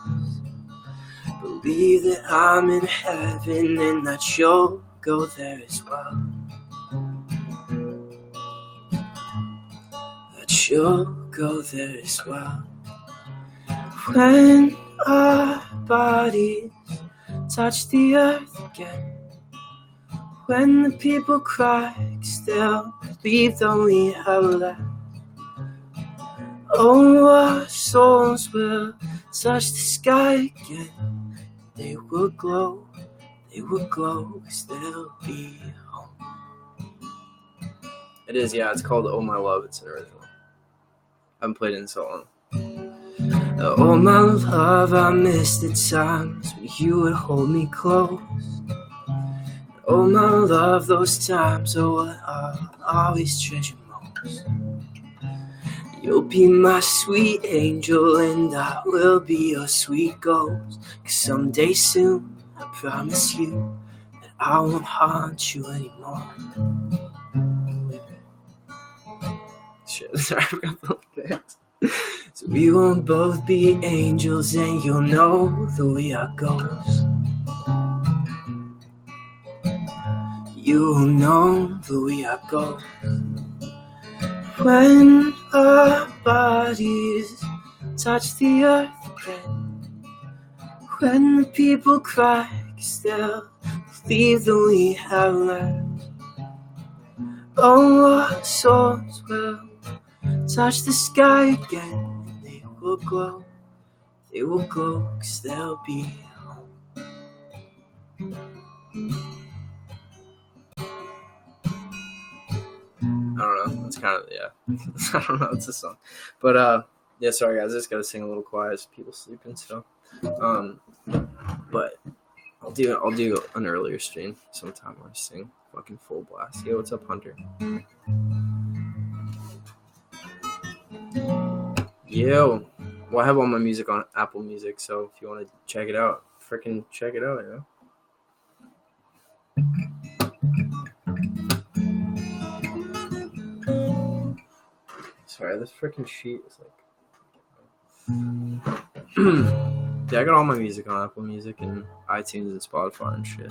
Believe that I'm in heaven and that you'll go there as well. That you'll go there as well. When our bodies touch the earth again, when the people cry, 'cause they'll leave the we have left. Oh, our souls will touch the sky again. They will glow, 'cause they'll be home. It is, yeah, it's called Oh My Love, it's an original. I haven't played it in so long. Oh my love, I miss the times when you would hold me close. Oh my love, those times are what I'll always treasure most. You'll be my sweet angel and I will be your sweet ghost. 'Cause someday soon, I promise you that I won't haunt you anymore. Shit, sorry, I forgot the lyrics. So we won't both be angels and you'll know that we are ghosts. You'll know that we are ghosts. When our bodies touch the earth again, when the people cry, 'cause they'll leave that we have left. Oh, our souls will touch the sky again. They will glow, 'cause they'll be home. I don't know. It's kind of, yeah. I don't know. It's a song, but yeah. Sorry guys, I just gotta sing a little quiet as people sleeping. So, but I'll do an earlier stream sometime where I sing fucking full blast. Yo, what's up, Hunter? Yo, well, I have all my music on Apple Music, so if you want to check it out, freaking check it out, you know. Sorry, this freaking sheet is like. Yeah, I got all my music on Apple Music and iTunes and Spotify and shit.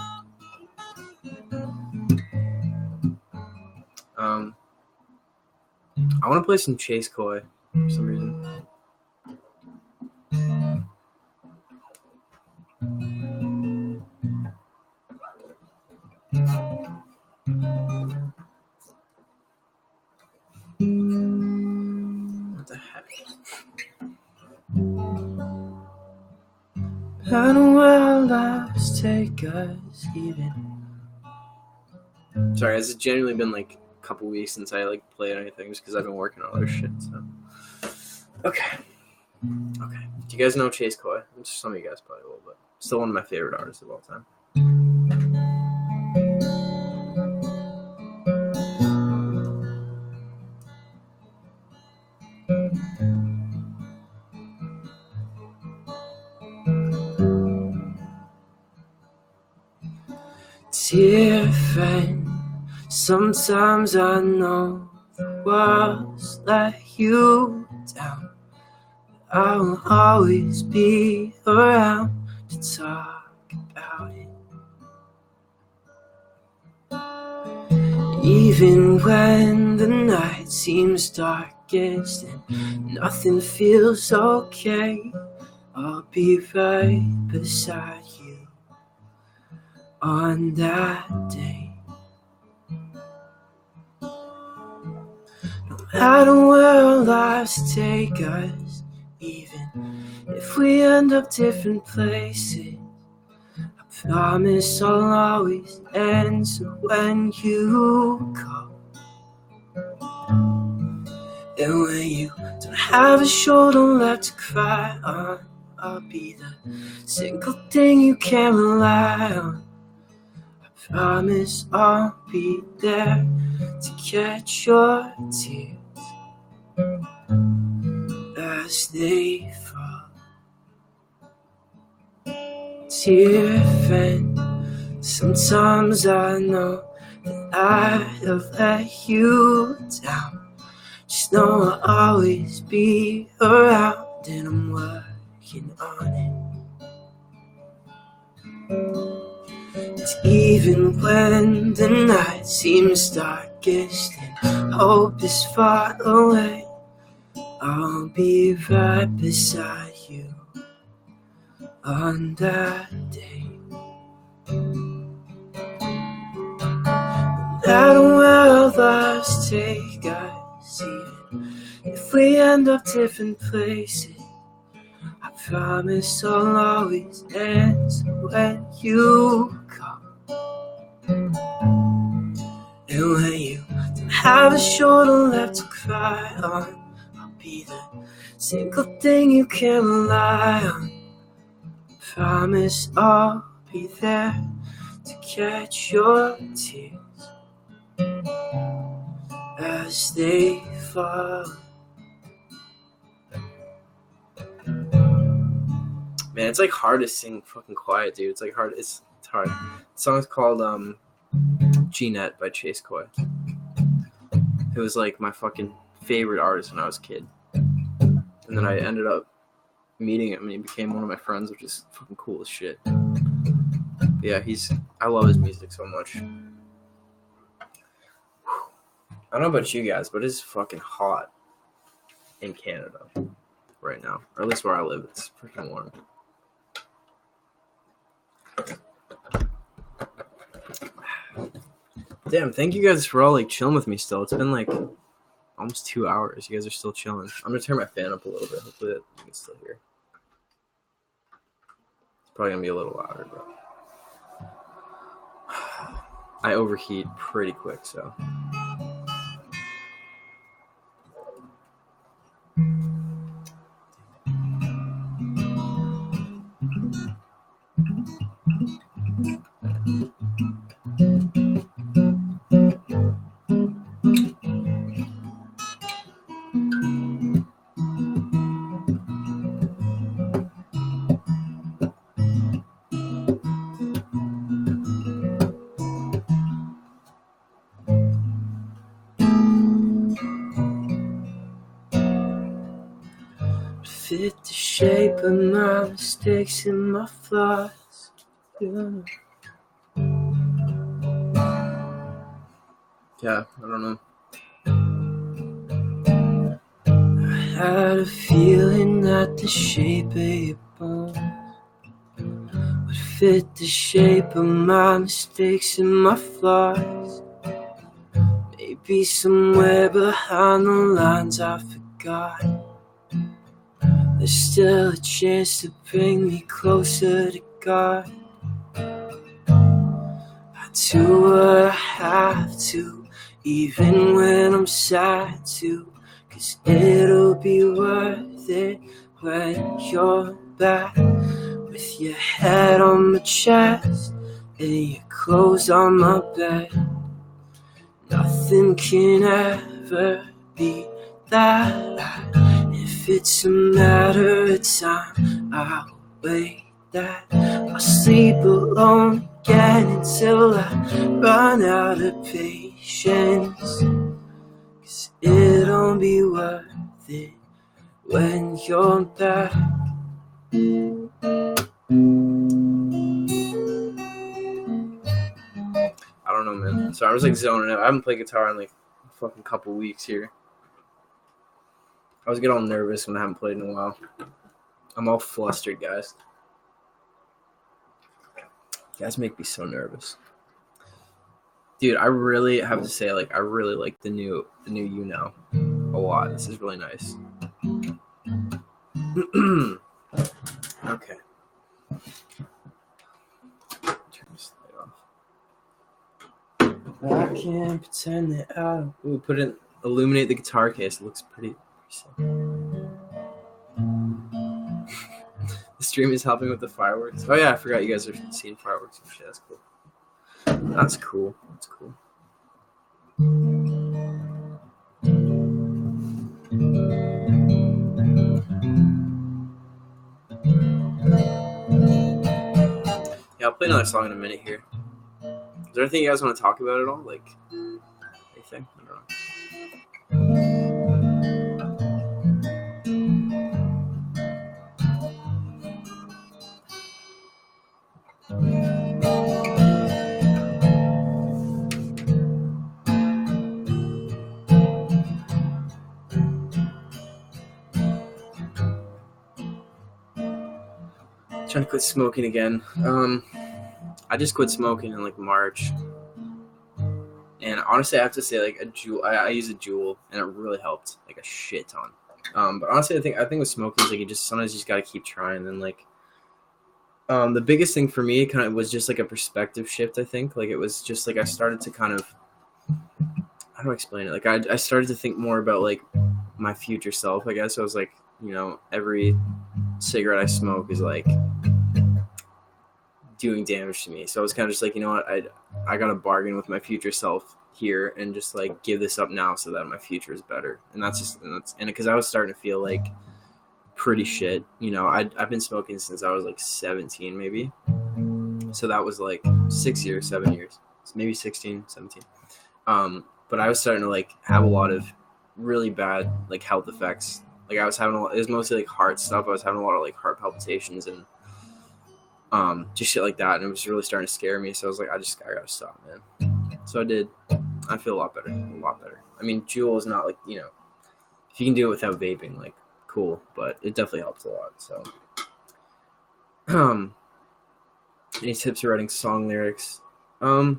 I want to play some Chase Coy for some reason. What the heck? And will last take us even. Sorry, it's genuinely been like a couple weeks since I like played anything just because I've been working on other shit. So okay. Do you guys know Chase Coy? Some of you guys probably will, but still one of my favorite artists of all time. Dear friend, sometimes I know the world's let you down. I will always be around to talk about it. Even when the night seems darkest and nothing feels okay, I'll be right beside you on that day. No matter where our lives take us, even if we end up different places, I promise I'll always answer when you call. And when you don't have a shoulder left to cry on, I'll be the single thing you can rely on. I promise I'll be there to catch your tears as they fall. Dear friend, sometimes I know that I have let you down. Just know I'll always be around, and I'm working on it. And even when the night seems darkest and hope is far away, I'll be right beside you on that day. No matter where our lives take us, even if we end up different places, I promise I'll always answer when you call. And when you don't have a shoulder left to cry on, I'll be the single thing you can rely on. Promise I'll be there to catch your tears as they fall. Man, it's like hard to sing fucking quiet, dude. It's like hard. It's hard. The song's called G-Net by Chase Coy. It was like my fucking favorite artist when I was a kid. And then I ended up meeting him and he became one of my friends, which is fucking cool as shit. But yeah, I love his music so much. I don't know about you guys, but it's fucking hot in Canada right now. Or at least where I live, it's freaking warm. Damn, thank you guys for all like chilling with me still. It's been like almost 2 hours. You guys are still chilling. I'm gonna turn my fan up a little bit. Hopefully that you can still hear. It's probably gonna be a little louder, but I overheat pretty quick, so. Fit the shape of my mistakes and my flaws. Yeah, I don't know. I had a feeling that the shape of your bones would fit the shape of my mistakes and my flaws. Maybe somewhere behind the lines I forgot, there's still a chance to bring me closer to God. I do what I have to, even when I'm sad to, 'cause it'll be worth it when you're back with your head on my chest and your clothes on my bed. Nothing can ever be that bad. If it's a matter of time, I'll wait that. I'll sleep alone again until I run out of patience. 'Cause it'll be worth it when you're back. I don't know, man. So I was like zoning out. I haven't played guitar in like a fucking couple weeks here. I was getting all nervous when I haven't played in a while. I'm all flustered, guys. You guys make me so nervous. Dude, I really have to say, like, I really like the new YouNow a lot. This is really nice. Okay. Turn this light off. I can't pretend that I... Ooh, illuminate the guitar case. It looks pretty sick. The stream is helping with the fireworks. Oh yeah, I forgot you guys are seeing fireworks and shit. That's cool. That's cool. That's cool. Yeah, I'll play another song in a minute here. Is there anything you guys want to talk about at all? Like, anything? I don't know. Trying to quit smoking again. I just quit smoking in like March, and honestly, I have to say, like a Juul. I use a Juul, and it really helped, like a shit ton. But honestly, I think with smoking, is like sometimes you just gotta keep trying. And like, the biggest thing for me kind of was just like a perspective shift. I think like it was just like I started to kind of, how do I explain it? Like I started to think more about like my future self. I guess I was like, you know, every cigarette I smoke is like doing damage to me. So I was kind of just like, you know what, I gotta bargain with my future self here and just like give this up now so that my future is better. And because I was starting to feel like pretty shit. You know, I've been smoking since I was like 17 maybe. So that was like 7 years, maybe 16, 17. But I was starting to like have a lot of really bad like health effects. Like I was having it was mostly like heart stuff. I was having a lot of like heart palpitations and just shit like that, and it was really starting to scare me. So I was like, I gotta stop, man. So I did. I feel a lot better. I mean, Juul is not like, you know, if you can do it without vaping, like cool, but it definitely helps a lot. So, any tips for writing song lyrics? I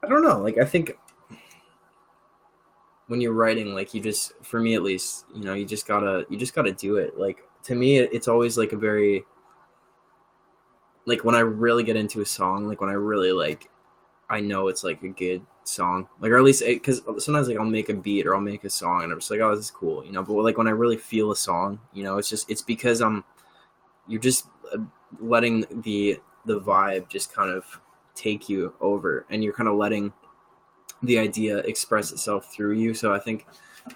don't know. Like I think when you're writing, like you just, for me at least, you know, you just gotta do it. Like to me, it's always like a very, like when I really get into a song, like when I really like, I know it's like a good song, like, or at least because sometimes like I'll make a beat or I'll make a song and I'm just like, oh, this is cool, you know. But like when I really feel a song, you know, it's because you're just letting the vibe just kind of take you over, and you're kind of letting the idea express itself through you. So I think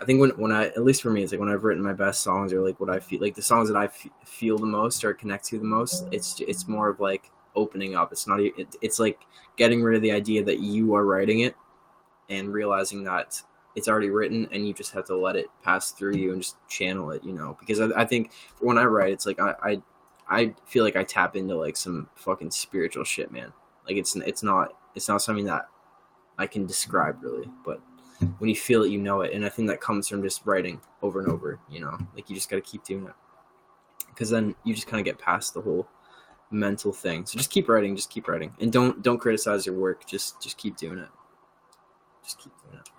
when I, at least for me, it's like when I've written my best songs, or like what I feel, like the songs that I feel the most or connect to the most, it's more of like opening up. It's not, it's like getting rid of the idea that you are writing it and realizing that it's already written and you just have to let it pass through you and just channel it, you know. Because I think when I write, it's like I feel like I tap into like some fucking spiritual shit, man. Like it's not something that I can describe really, but when you feel it, you know it. And I think that comes from just writing over and over, you know, like you just got to keep doing it, because then you just kind of get past the whole mental thing. So just keep writing, and don't criticize your work. Just keep doing it. Just keep doing it.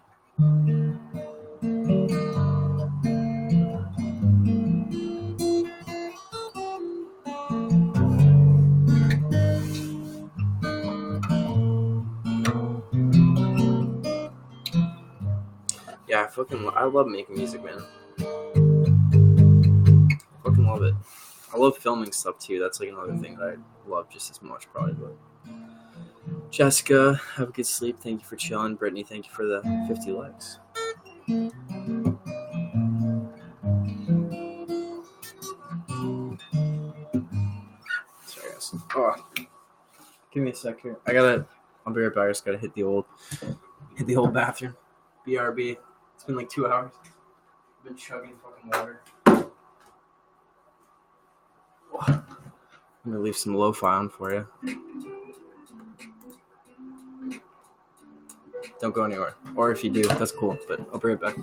Yeah, I love making music, man. I fucking love it. I love filming stuff too. That's like another thing that I love just as much, probably. But Jessica, have a good sleep. Thank you for chilling. Brittany, thank you for the 50 likes. Sorry, guys. Oh. Give me a sec here. I'll be right back. I just gotta hit the old bathroom. BRB. It's been like 2 hours. I've been chugging fucking water. I'm gonna leave some lo-fi on for you. Don't go anywhere. Or if you do, that's cool. But I'll be right back.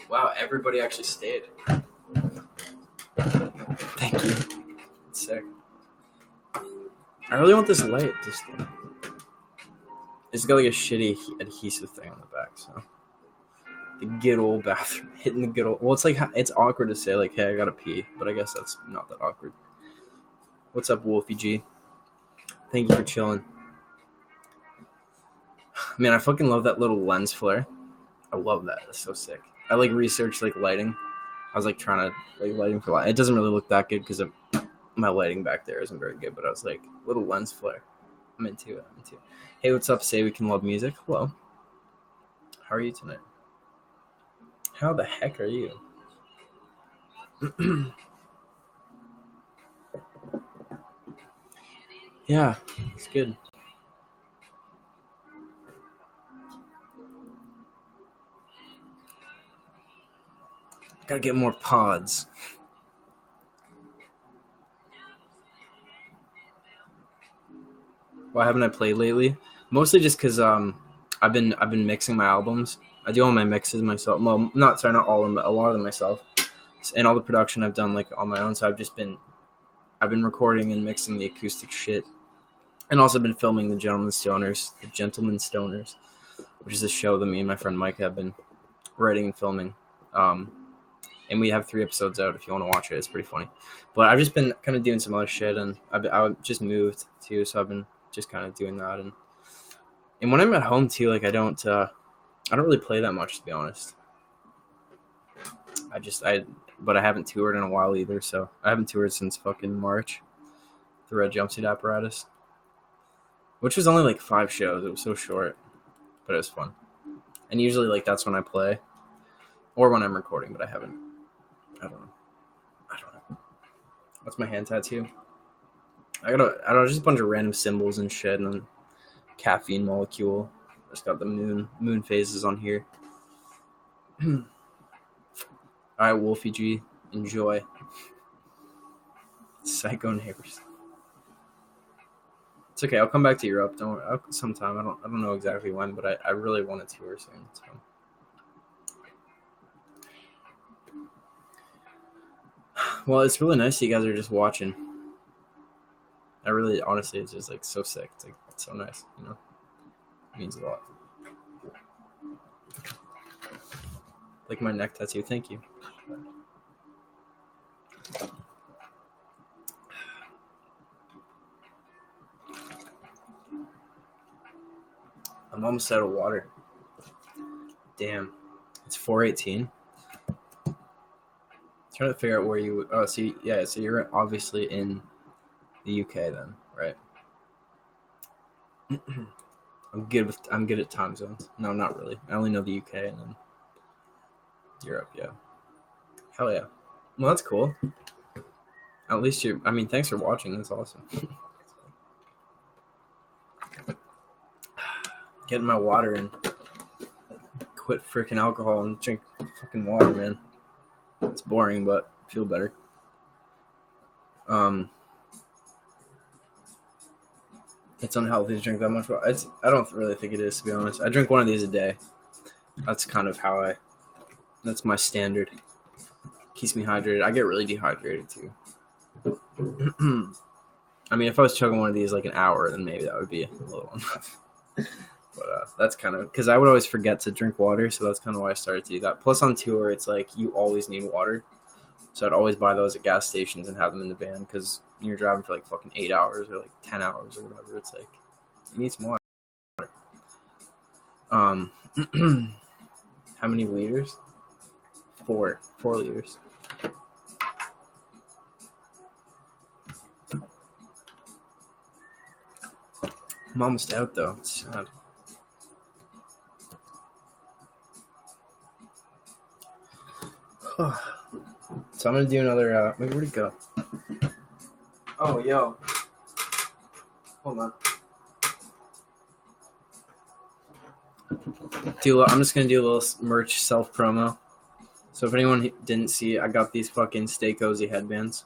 Wow, everybody actually stayed. Thank you. It's sick. I really want this light. It's got like a shitty adhesive thing on the back, so the good old bathroom, hitting the good old. Well, it's awkward to say like, hey, I gotta pee, but I guess that's not that awkward. What's up, Wolfie G? Thank you for chilling. Man, I fucking love that little lens flare. I love that. That's so sick. I like researched like lighting. I was like trying to like lighting for light. It doesn't really look that good because my lighting back there isn't very good. But I was like, little lens flare. I'm into it. Hey, what's up? Say we can love music. Hello. How are you tonight? How the heck are you? Yeah, it's good. Gotta get more pods. Why haven't I played lately? Mostly just because I've been mixing my albums. I do all my mixes myself. Well, not all of them, but a lot of them myself. And all the production I've done like on my own. So I've been recording and mixing the acoustic shit, and also been filming the Gentleman Stoners, which is a show that me and my friend Mike have been writing and filming. And we have 3 episodes out if you want to watch it. It's pretty funny. But I've just been kind of doing some other shit, and I just moved too, so I've been just kind of doing that. And when I'm at home too, like I don't really play that much, to be honest. But I haven't toured in a while either, so I haven't toured since fucking March. The Red Jumpsuit Apparatus, which was only like 5 shows. It was so short, but it was fun. And usually like that's when I play, or when I'm recording, but I haven't. I don't know. That's my hand tattoo. I don't know, just a bunch of random symbols and shit, and then caffeine molecule. Just got the moon phases on here. All right, Wolfie G, enjoy. Psycho neighbors. It's okay. I'll come back to Europe. Sometime. I don't know exactly when, but I really want to tour soon. So. Well, it's really nice that you guys are just watching. Honestly, it's just like so sick. It's so nice, you know. It means a lot. Like my neck tattoo. Thank you. I'm almost out of water. Damn. It's 4:18. Trying to figure out where you. Oh, so so you're obviously in the UK then, right? I'm good at time zones. No, not really. I only know the UK and then Europe. Yeah. Hell yeah. Well, that's cool. At least you're. I mean, thanks for watching. That's awesome. Getting my water and quit freaking alcohol and drink fucking water, man. It's boring, but I feel better. It's unhealthy to drink that much water. I don't really think it is, to be honest. I drink one of these a day. That's kind of how that's my standard. Keeps me hydrated. I get really dehydrated too. I mean, if I was chugging one of these like an hour, then maybe that would be a little enough. But that's kind of because I would always forget to drink water, so that's kind of why I started to do that. Plus, on tour, it's like you always need water, so I'd always buy those at gas stations and have them in the van because you're driving for like fucking 8 hours or like 10 hours or whatever. It's like you need some water. How many liters? 4 liters. I'm almost out though. It's sad. So I'm gonna do another. Wait, where'd it go? Oh, yo. Hold on. I'm just gonna do a little merch self promo. So if anyone didn't see, I got these fucking Stay Cozy headbands.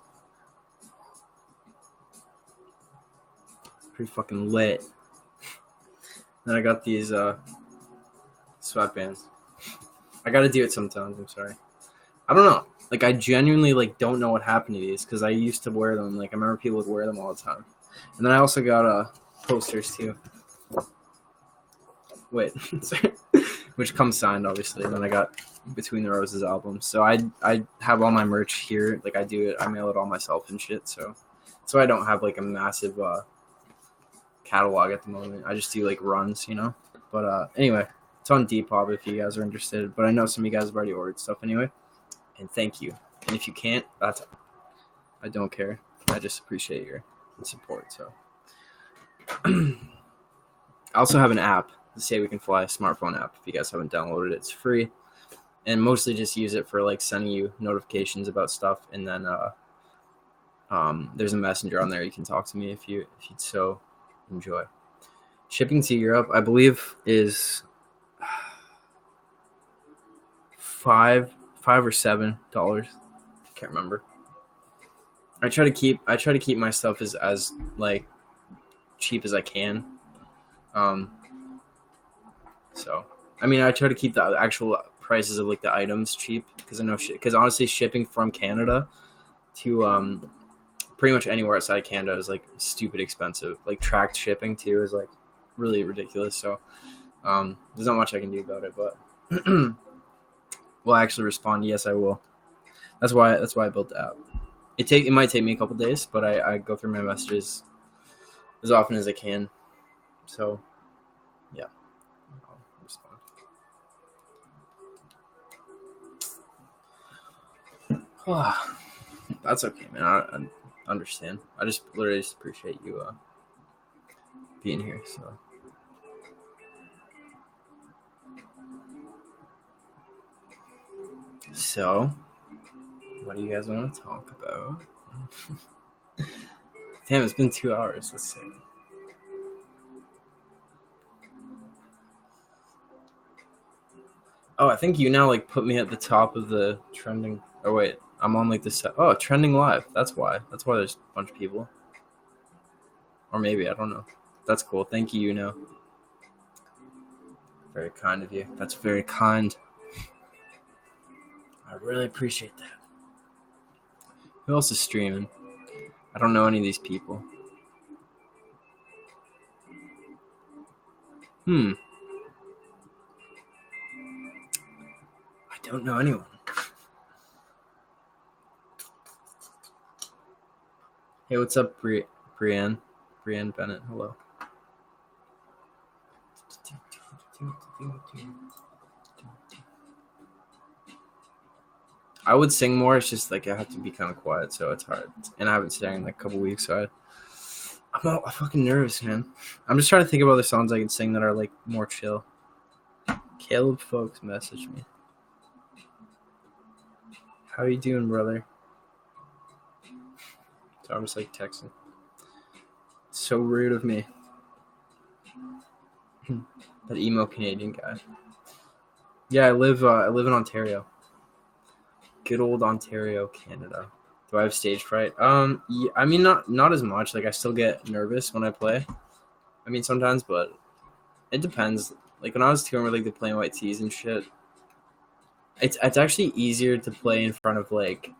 Pretty fucking lit. Then I got these sweatbands. I gotta do it sometimes. I'm sorry. I don't know. Like, I genuinely, like, don't know what happened to these because I used to wear them. Like, I remember people would wear them all the time. And then I also got posters, too. Wait. Which comes signed, obviously. And then I got Between the Roses album. So I have all my merch here. Like, I do it. I mail it all myself and shit. So I don't have, like, a massive catalog at the moment. I just do, like, runs, you know? But anyway, it's on Depop if you guys are interested. But I know some of you guys have already ordered stuff anyway. And thank you. And if you can't, I don't care. I just appreciate your support. So I also have an app, the Say We Can Fly smartphone app. If you guys haven't downloaded it, it's free. And mostly just use it for like sending you notifications about stuff. And then there's a messenger on there. You can talk to me if you'd so enjoy. Shipping to Europe, I believe, is $5 or $7. Can't remember. I try to keep my stuff as like cheap as I can. So I mean, I try to keep the actual prices of like the items cheap because I know because honestly, shipping from Canada to pretty much anywhere outside of Canada is like stupid expensive. Like tracked shipping too is like really ridiculous. So there's not much I can do about it, but will I actually respond? Yes, I will. That's why I built the app. It might take me a couple days, but I go through my messages as often as I can. So yeah, I'll respond. That's okay, man. I understand. I just literally just appreciate you being here. So what do you guys want to talk about? Damn, it's been 2 hours. Let's see. Oh, I think YouNow like put me at the top of the trending. Oh wait, I'm on like this. Oh, trending live. That's why. That's why there's a bunch of people. Or maybe I don't know. That's cool. Thank you, YouNow. Very kind of you. That's very kind. I really appreciate that. Who else is streaming? I don't know any of these people. I don't know anyone. Hey, what's up, Brienne? Brienne Bennett, hello. I would sing more. It's just like I have to be kind of quiet, so it's hard. And I haven't sang in like a couple weeks, so I'm fucking nervous, man. I'm just trying to think of other songs I can sing that are like more chill. Caleb Folks messaged me. How you doing, brother? So I'm just like texting. So rude of me. That emo Canadian guy. Yeah, I live in Ontario. Good old Ontario, Canada. Do I have stage fright? Yeah, I mean not as much. Like I still get nervous when I play. I mean sometimes, but it depends. Like when I was touring with like the Plain White Tees and shit, it's actually easier to play in front of like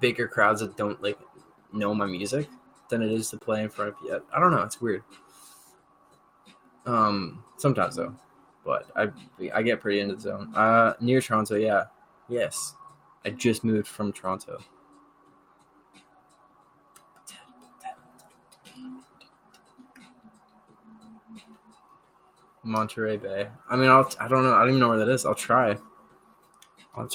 bigger crowds that don't like know my music than it is to play in front of you. I don't know. It's weird. Sometimes though, but I get pretty into the zone. Near Toronto, yeah, yes. I just moved from Toronto. Monterey Bay. I mean, I don't know. I don't even know where that is. I'll try. I'm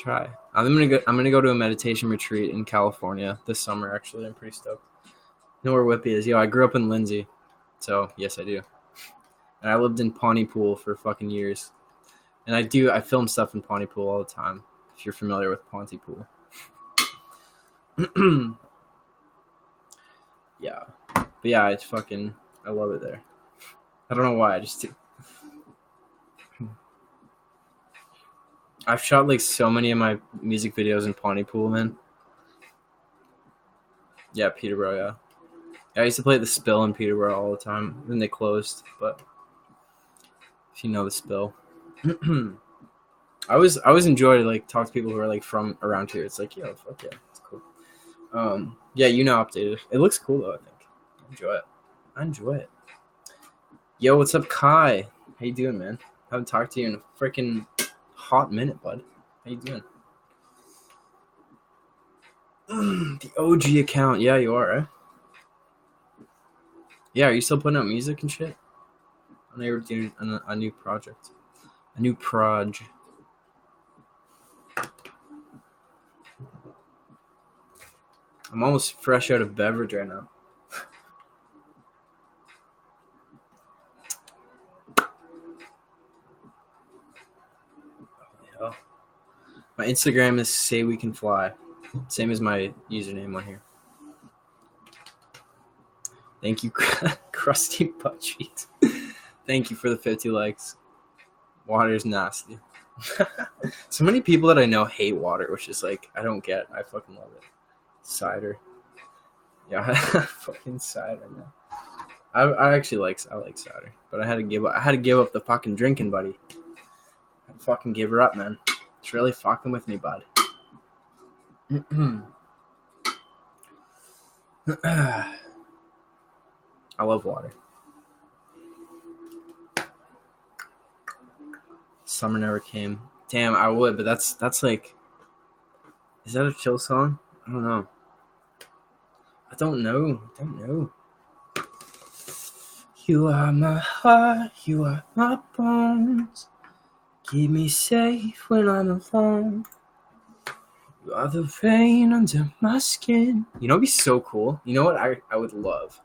gonna go to a meditation retreat in California this summer. Actually, I'm pretty stoked. You know where Whippy is? Yo, I grew up in Lindsay, so yes, I do. And I lived in Pontypool for fucking years. And I film stuff in Pontypool all the time. If you're familiar with Pontypool. Yeah. But yeah, I love it there. I don't know why, I just do. I've shot like so many of my music videos in Pontypool, man. Yeah, Peterborough, yeah. I used to play at the Spill in Peterborough all the time. Then they closed, but if you know the Spill. I always enjoy to like talk to people who are like from around here. It's like, yo, fuck yeah, it's cool. Yeah, YouNow updated. It looks cool though, I think. I enjoy it. Yo, what's up, Kai? How you doing, man? Haven't talked to you in a freaking hot minute, bud. How you doing? The OG account. Yeah, you are, right? Yeah, are you still putting out music and shit? I know you were doing a new project. A new proj. I'm almost fresh out of beverage right now. Yeah. My Instagram is Say We Can Fly. Same as my username on here. Thank you, Crusty Butt Cheeks. Thank you for the 50 likes. Water's nasty. So many people that I know hate water, which is like, I don't get. I fucking love it. Cider. Yeah, fucking cider, man. I actually like cider, but I had to give up the fucking drinking, buddy. I fucking give her up, man. It's really fucking with me, bud. I love water. Summer never came. Damn, I would, but that's like, is that a chill song? I don't know. I don't know. You are my heart, you are my bones. Keep me safe when I'm alone. You are the rain under my skin. You know, it'd be so cool. You know what I would love?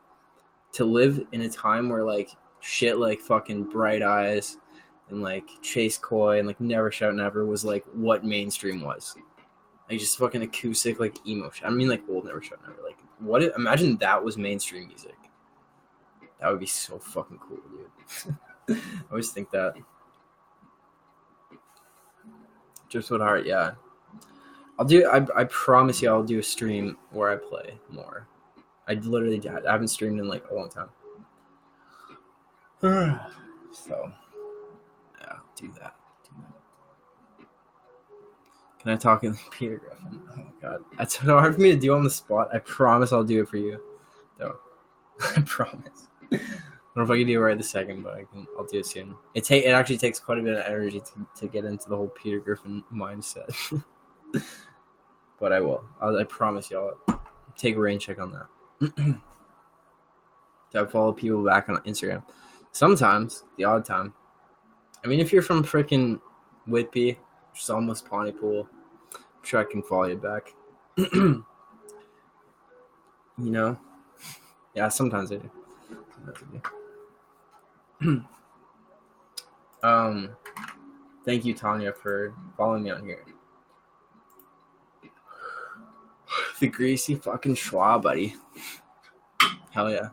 To live in a time where like shit like fucking Bright Eyes and like Chase Coy and like Never Shout Never was like what mainstream was. Like just fucking acoustic like emo shit. I mean like old Never Shout Never. Like imagine that was mainstream music. That would be so fucking cool, dude. I always think that. Driftwood Heart, yeah. I promise you I'll do a stream where I play more. I haven't streamed in like a long time. So, yeah, do that. Can I talk in Peter Griffin? Oh my god. That's so hard for me to do on the spot. I promise I'll do it for you. Though. I promise. I don't know if I can do it right this second, but I'll do it soon. It actually takes quite a bit of energy to get into the whole Peter Griffin mindset. But I will. I promise you I'll take a rain check on that. Do I follow people back on Instagram? Sometimes, the odd time. I mean, if you're from freaking Whitby, which is almost Pontypool, sure I can follow you back. You know? Yeah, sometimes I do. Sometimes I do. Thank you, Tanya, for following me on here. The greasy fucking schwa, buddy. Hell yeah.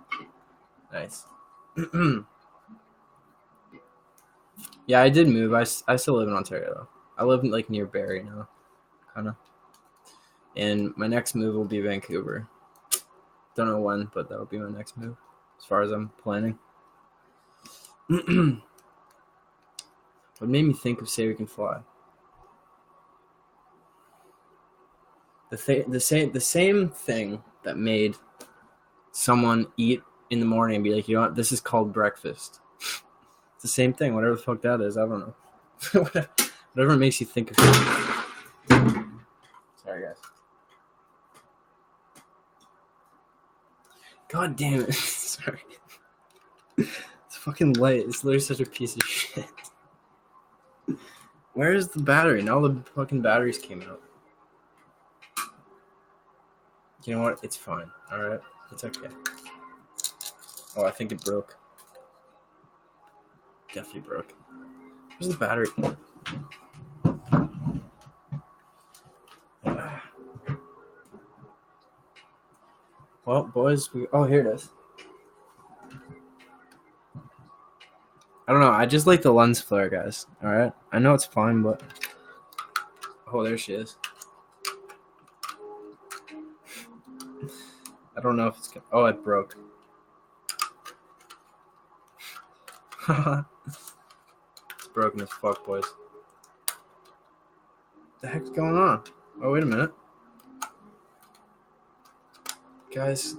Nice. Yeah, I did move. I still live in Ontario, though. I live like near Barrie now, kind of. And my next move will be Vancouver. Don't know when, but that'll be my next move, as far as I'm planning. What made me think of Say We Can Fly? The same thing that made someone eat in the morning and be like, you know what, this is called breakfast. It's the same thing, whatever the fuck that is. I don't know. Whatever makes you think of it. Sorry, guys. God damn it. Sorry. It's fucking light. It's literally such a piece of shit. Where is the battery? Now the fucking batteries came out. You know what? It's fine. Alright? It's okay. Oh, I think it broke. Definitely broke. Where's the battery? Well, boys, oh, here it is. I don't know. I just like the lens flare, guys. Alright? I know it's fine, but... Oh, there she is. I don't know if it's gonna... Oh, it broke. It's broken as fuck, boys. What the heck's going on? Oh, wait a minute. Guys,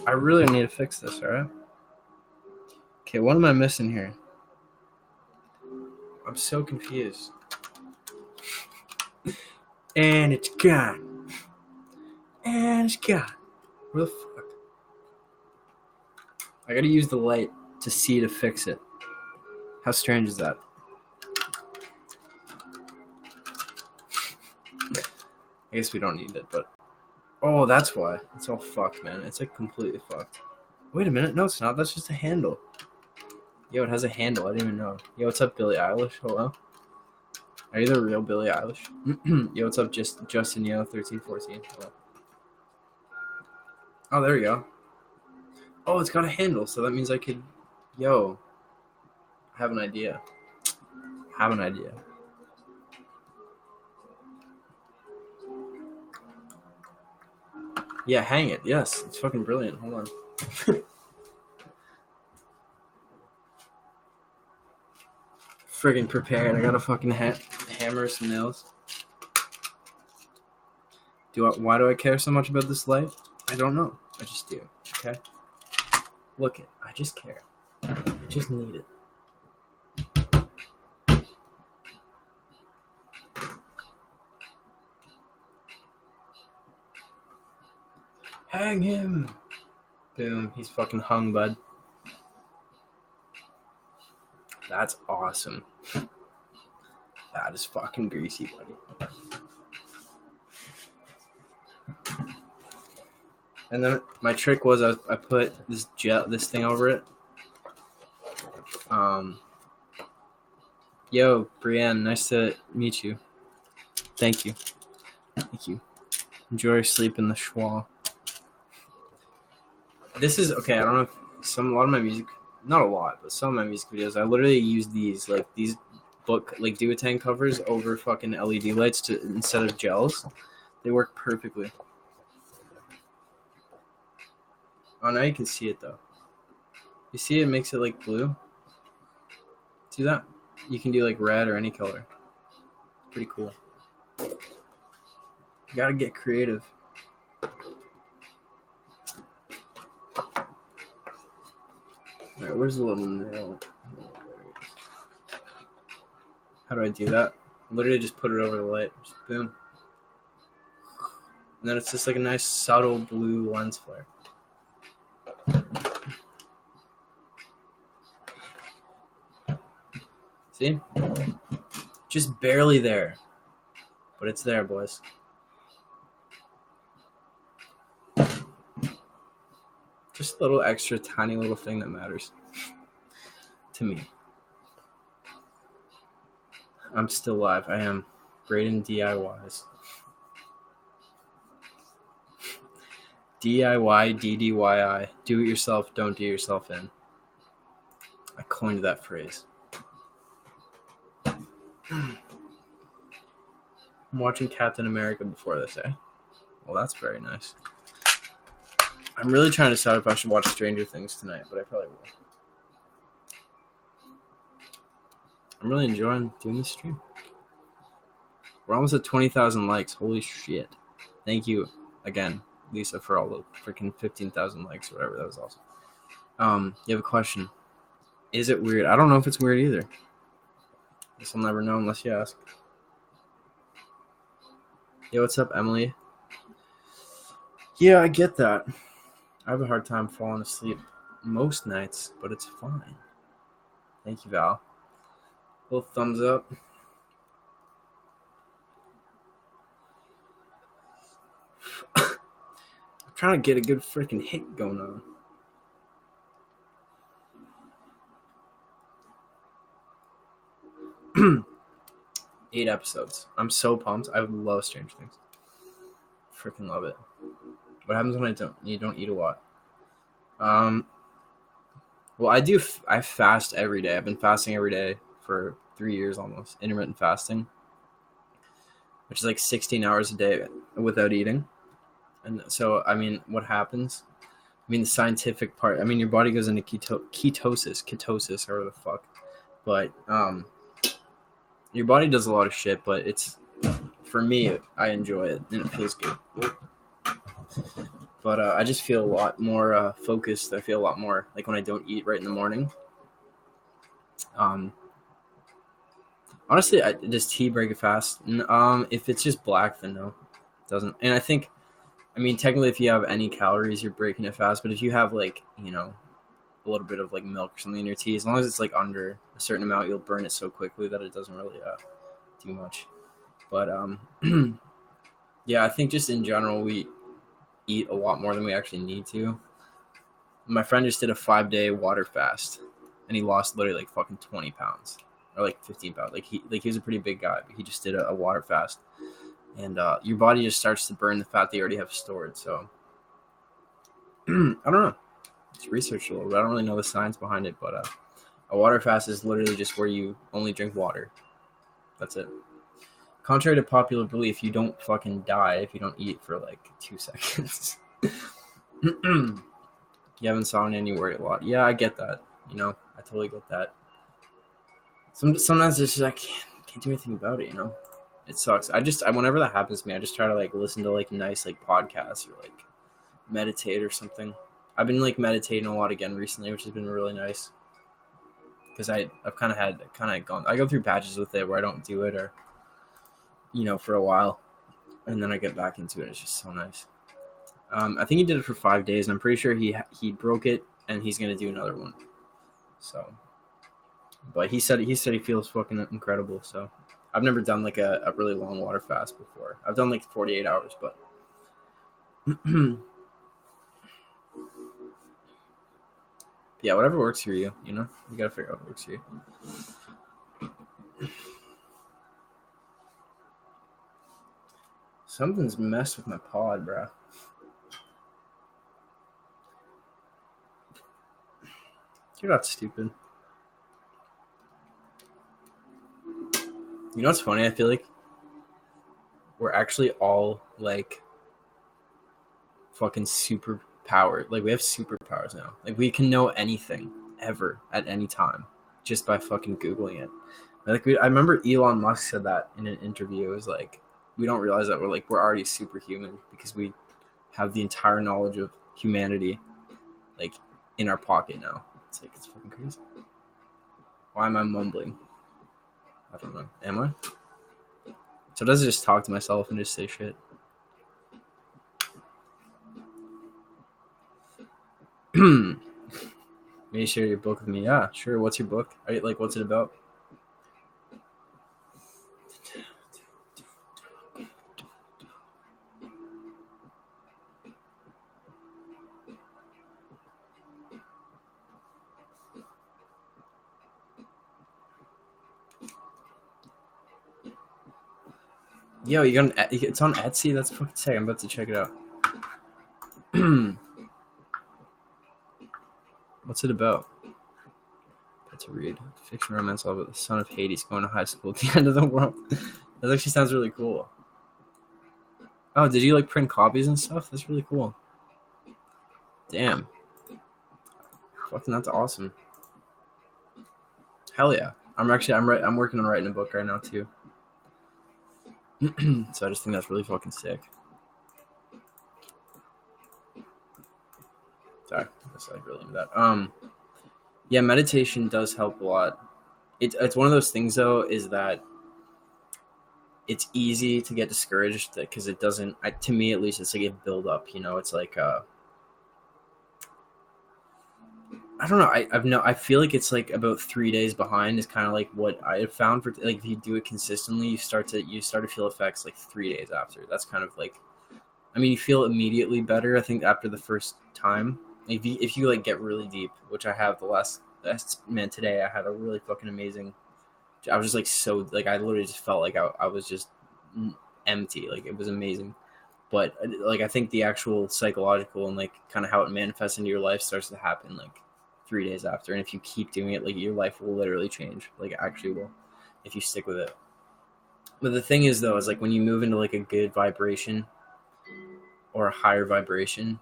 I really need to fix this, alright? Okay, what am I missing here? I'm so confused. And it's gone. And it's gone. Where the fuck? I gotta use the light to see to fix it. How strange is that? I guess we don't need it, but... Oh, that's why. It's all fucked, man. It's like completely fucked. Wait a minute. No, it's not. That's just a handle. Yo, it has a handle. I didn't even know. Yo, what's up, Billie Eilish? Hello? Are you the real Billie Eilish? Yo, what's up, Justin Yo, 1314? Hello. Oh, there we go. Oh, it's got a handle, so that means I could... Yo. I have an idea. Yeah, hang it. Yes, it's fucking brilliant. Hold on. Friggin' prepared. I gotta fucking hammer some nails. Why do I care so much about this light? I don't know. I just do. Okay? Look it. I just care. I just need it. Hang him! Boom. He's fucking hung, bud. That's awesome. That is fucking greasy, buddy. And then my trick was I put this thing over it. Yo, Brienne, nice to meet you. Thank you. Enjoy your sleep in the schwa. This is okay. I don't know if a lot of my music, not a lot, but some of my music videos, I literally use these Duotang covers over fucking LED lights instead of gels. They work perfectly. Oh, now you can see it though. You see it makes it like blue. See that? You can do like red or any color. Pretty cool. You gotta get creative. Alright, where's the little nail? How do I do that? Literally just put it over the light. Just boom. And then it's just like a nice subtle blue lens flare. See? Just barely there. But it's there, boys. just a little extra tiny little thing that matters to me. I'm still alive. I am. Braden DIYs. DIY, DDYI. Do it yourself, don't do yourself in. I coined that phrase. I'm watching Captain America before this, eh? Well, that's very nice. I'm really trying to decide if I should watch Stranger Things tonight, but I probably will. I'm really enjoying doing this stream. We're almost at 20,000 likes. Holy shit. Thank you again, Lisa, for all the freaking 15,000 likes or whatever. That was awesome. You have a question. Is it weird? I don't know if it's weird either. Guess I'll never know unless you ask. Yo, what's up, Emily? Yeah, I get that. I have a hard time falling asleep most nights, but it's fine. Thank you, Val. Little thumbs up. I'm trying to get a good freaking hit going on. 8 episodes. I'm so pumped. I love Stranger Things. Freaking love it. What happens when you don't eat a lot? Well, I fast every day. I've been fasting every day for 3 years almost. Intermittent fasting, which is like 16 hours a day without eating. And so, I mean, what happens? I mean, the scientific part. I mean, your body goes into ketosis, or the fuck. But your body does a lot of shit. But it's, for me, I enjoy it and it feels good. But I just feel a lot more focused. I feel a lot more like when I don't eat right in the morning. Honestly, does tea break a fast? If it's just black, then no, it doesn't. And I mean, technically, if you have any calories, you're breaking it fast. But if you have like, a little bit of like milk or something in your tea, as long as it's like under a certain amount, you'll burn it so quickly that it doesn't really do much. But yeah, I think just in general, we eat a lot more than we actually need to. My friend just did a 5-day water fast, and he lost literally like fucking 20 pounds or like 15 pounds. Like he was a pretty big guy, but he just did a water fast, and your body just starts to burn the fat that you already have stored. So I don't know. It's researched a little bit. I don't really know the science behind it, but a water fast is literally just where you only drink water. That's it. Contrary to popular belief, you don't fucking die if you don't eat for like 2 seconds. You have insomnia and you worry a lot. Yeah, I get that. I totally get that. Sometimes it's just like, can't do anything about it, It sucks. Whenever that happens to me, I just try to like listen to like nice like podcasts or like meditate or something. I've been like meditating a lot again recently, which has been really nice. Because I go through patches with it where I don't do it or for a while, and then I get back into it. It's just so nice. I think he did it for 5 days, and I'm pretty sure he broke it, and he's gonna do another one. So, but he said he feels fucking incredible. So, I've never done like a really long water fast before. I've done like 48 hours, but yeah, whatever works for you. You gotta figure out what works for you. Something's messed with my pod, bro. You're not stupid. You know what's funny? I feel like we're actually all like fucking super powered. Like we have superpowers now. Like we can know anything ever at any time just by fucking Googling it. Like I remember Elon Musk said that in an interview. It was like, we don't realize that we're already superhuman because we have the entire knowledge of humanity like in our pocket now. It's like, it's fucking crazy. Why am I mumbling? I don't know. Am I? So does it just talk to myself and just say shit? Maybe share your book with me. Yeah, sure. What's your book? What's it about? Yo, it's on Etsy. That's fucking sick. I'm about to check it out. What's it about? To read fiction romance about the son of Hades going to high school at the end of the world. That actually sounds really cool. Oh, did you like print copies and stuff? That's really cool. Damn. Fucking that's awesome. Hell yeah. I'm working on writing a book right now too. So I just think that's really fucking sick. Sorry, that's like really into that. Yeah, meditation does help a lot. It's one of those things though, is that it's easy to get discouraged because it doesn't. To me, at least, it's like a build up. You know, it's like I don't know. I feel like it's like about 3 days behind is kind of like what I have found for like if you do it consistently, you start to feel effects like 3 days after. That's kind of like, I mean, you feel immediately better. I think after the first time, if you like get really deep, which I have man, today I had a really fucking amazing. I was just like so like I literally just felt like I was just empty. Like it was amazing. But like I think the actual psychological and like kind of how it manifests into your life starts to happen like 3 days after. And if you keep doing it, like your life will literally change. Like it actually will, if you stick with it. But the thing is though, is like when you move into like a good vibration or a higher vibration,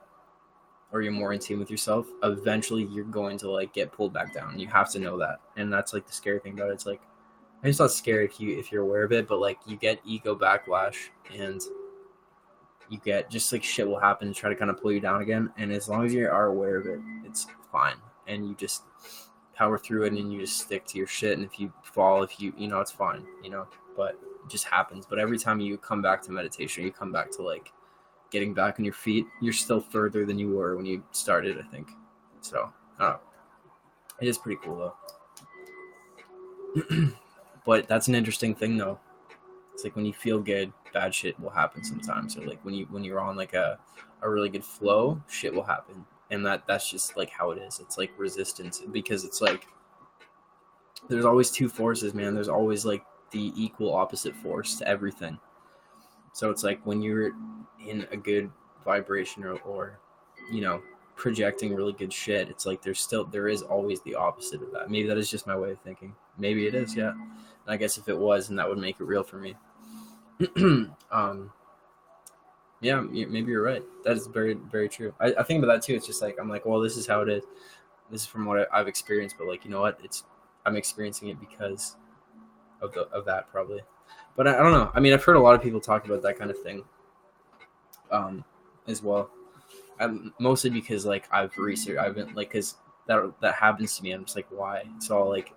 or you're more in tune with yourself, eventually you're going to like get pulled back down. You have to know that. And that's like the scary thing about it. It's like, it's not scary if you're aware of it, but like you get ego backlash and you get just like shit will happen to try to kind of pull you down again. And as long as you are aware of it, it's fine. And you just power through it and you just stick to your shit. And if you fall, it's fine, but it just happens. But every time you come back to meditation, you come back to like getting back on your feet, you're still further than you were when you started, I think. So, I don't know. It is pretty cool though. But that's an interesting thing though. It's like when you feel good, bad shit will happen sometimes. Or like when you're on like a really good flow, shit will happen. And that's just like how it is. It's like resistance, because it's like there's always two forces, man. There's always like the equal opposite force to everything. So it's like when you're in a good vibration or projecting really good shit, it's like there is always the opposite of that. Maybe that is just my way of thinking. Maybe it is, yeah. And I guess if it was, then that would make it real for me. Yeah, maybe you're right. That is very, very true. I think about that too. It's just like, I'm like, well, this is how it is. This is from what I've experienced, but like, you know what? I'm experiencing it because of that probably. But I don't know. I mean, I've heard a lot of people talk about that kind of thing as well. Mostly because like I've been like, because that happens to me. I'm just like, why? So I'll like,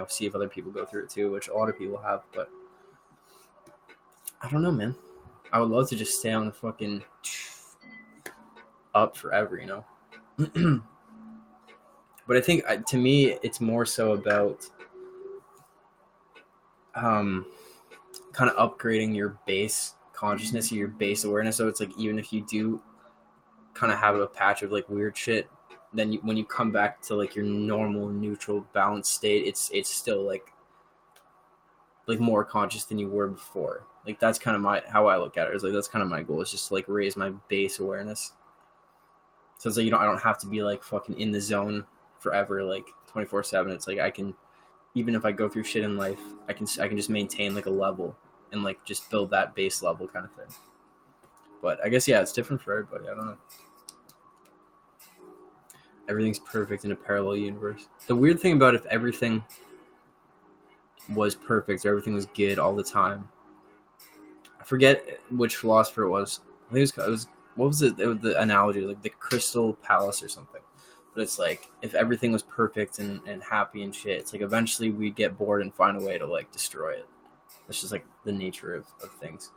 see if other people go through it too, which a lot of people have. But I don't know, man. I would love to just stay on the fucking up forever, But I think to me, it's more so about kind of upgrading your base consciousness or your base awareness. So it's like, even if you do kind of have a patch of like weird shit, then when you come back to like your normal, neutral, balanced state, it's still like more conscious than you were before. Like that's kind of how I look at it. Is like that's kind of my goal, is just to like raise my base awareness. So it's like I don't have to be like fucking in the zone forever, like 24/7. It's like I can, even if I go through shit in life, I can just maintain like a level and like just build that base level kind of thing. But I guess it's different for everybody. I don't know. Everything's perfect in a parallel universe. The weird thing about if everything was perfect or everything was good all the time, I forget which philosopher it was. I think it was what was it? It was the analogy, like the Crystal Palace or something. But it's like if everything was perfect and happy and shit, it's like eventually we'd get bored and find a way to like destroy it. That's just like the nature of things.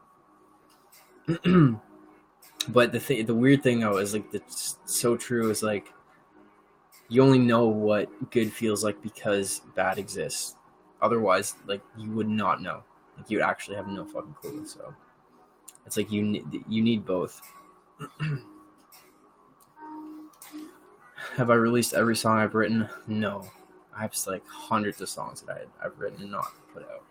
But the weird thing though is like that's so true is like you only know what good feels like because bad exists. Otherwise, like you would not know. Like you actually have no fucking clue. So it's like you need both. Have I released every song I've written? No. I have like hundreds of songs that I've written and not put out.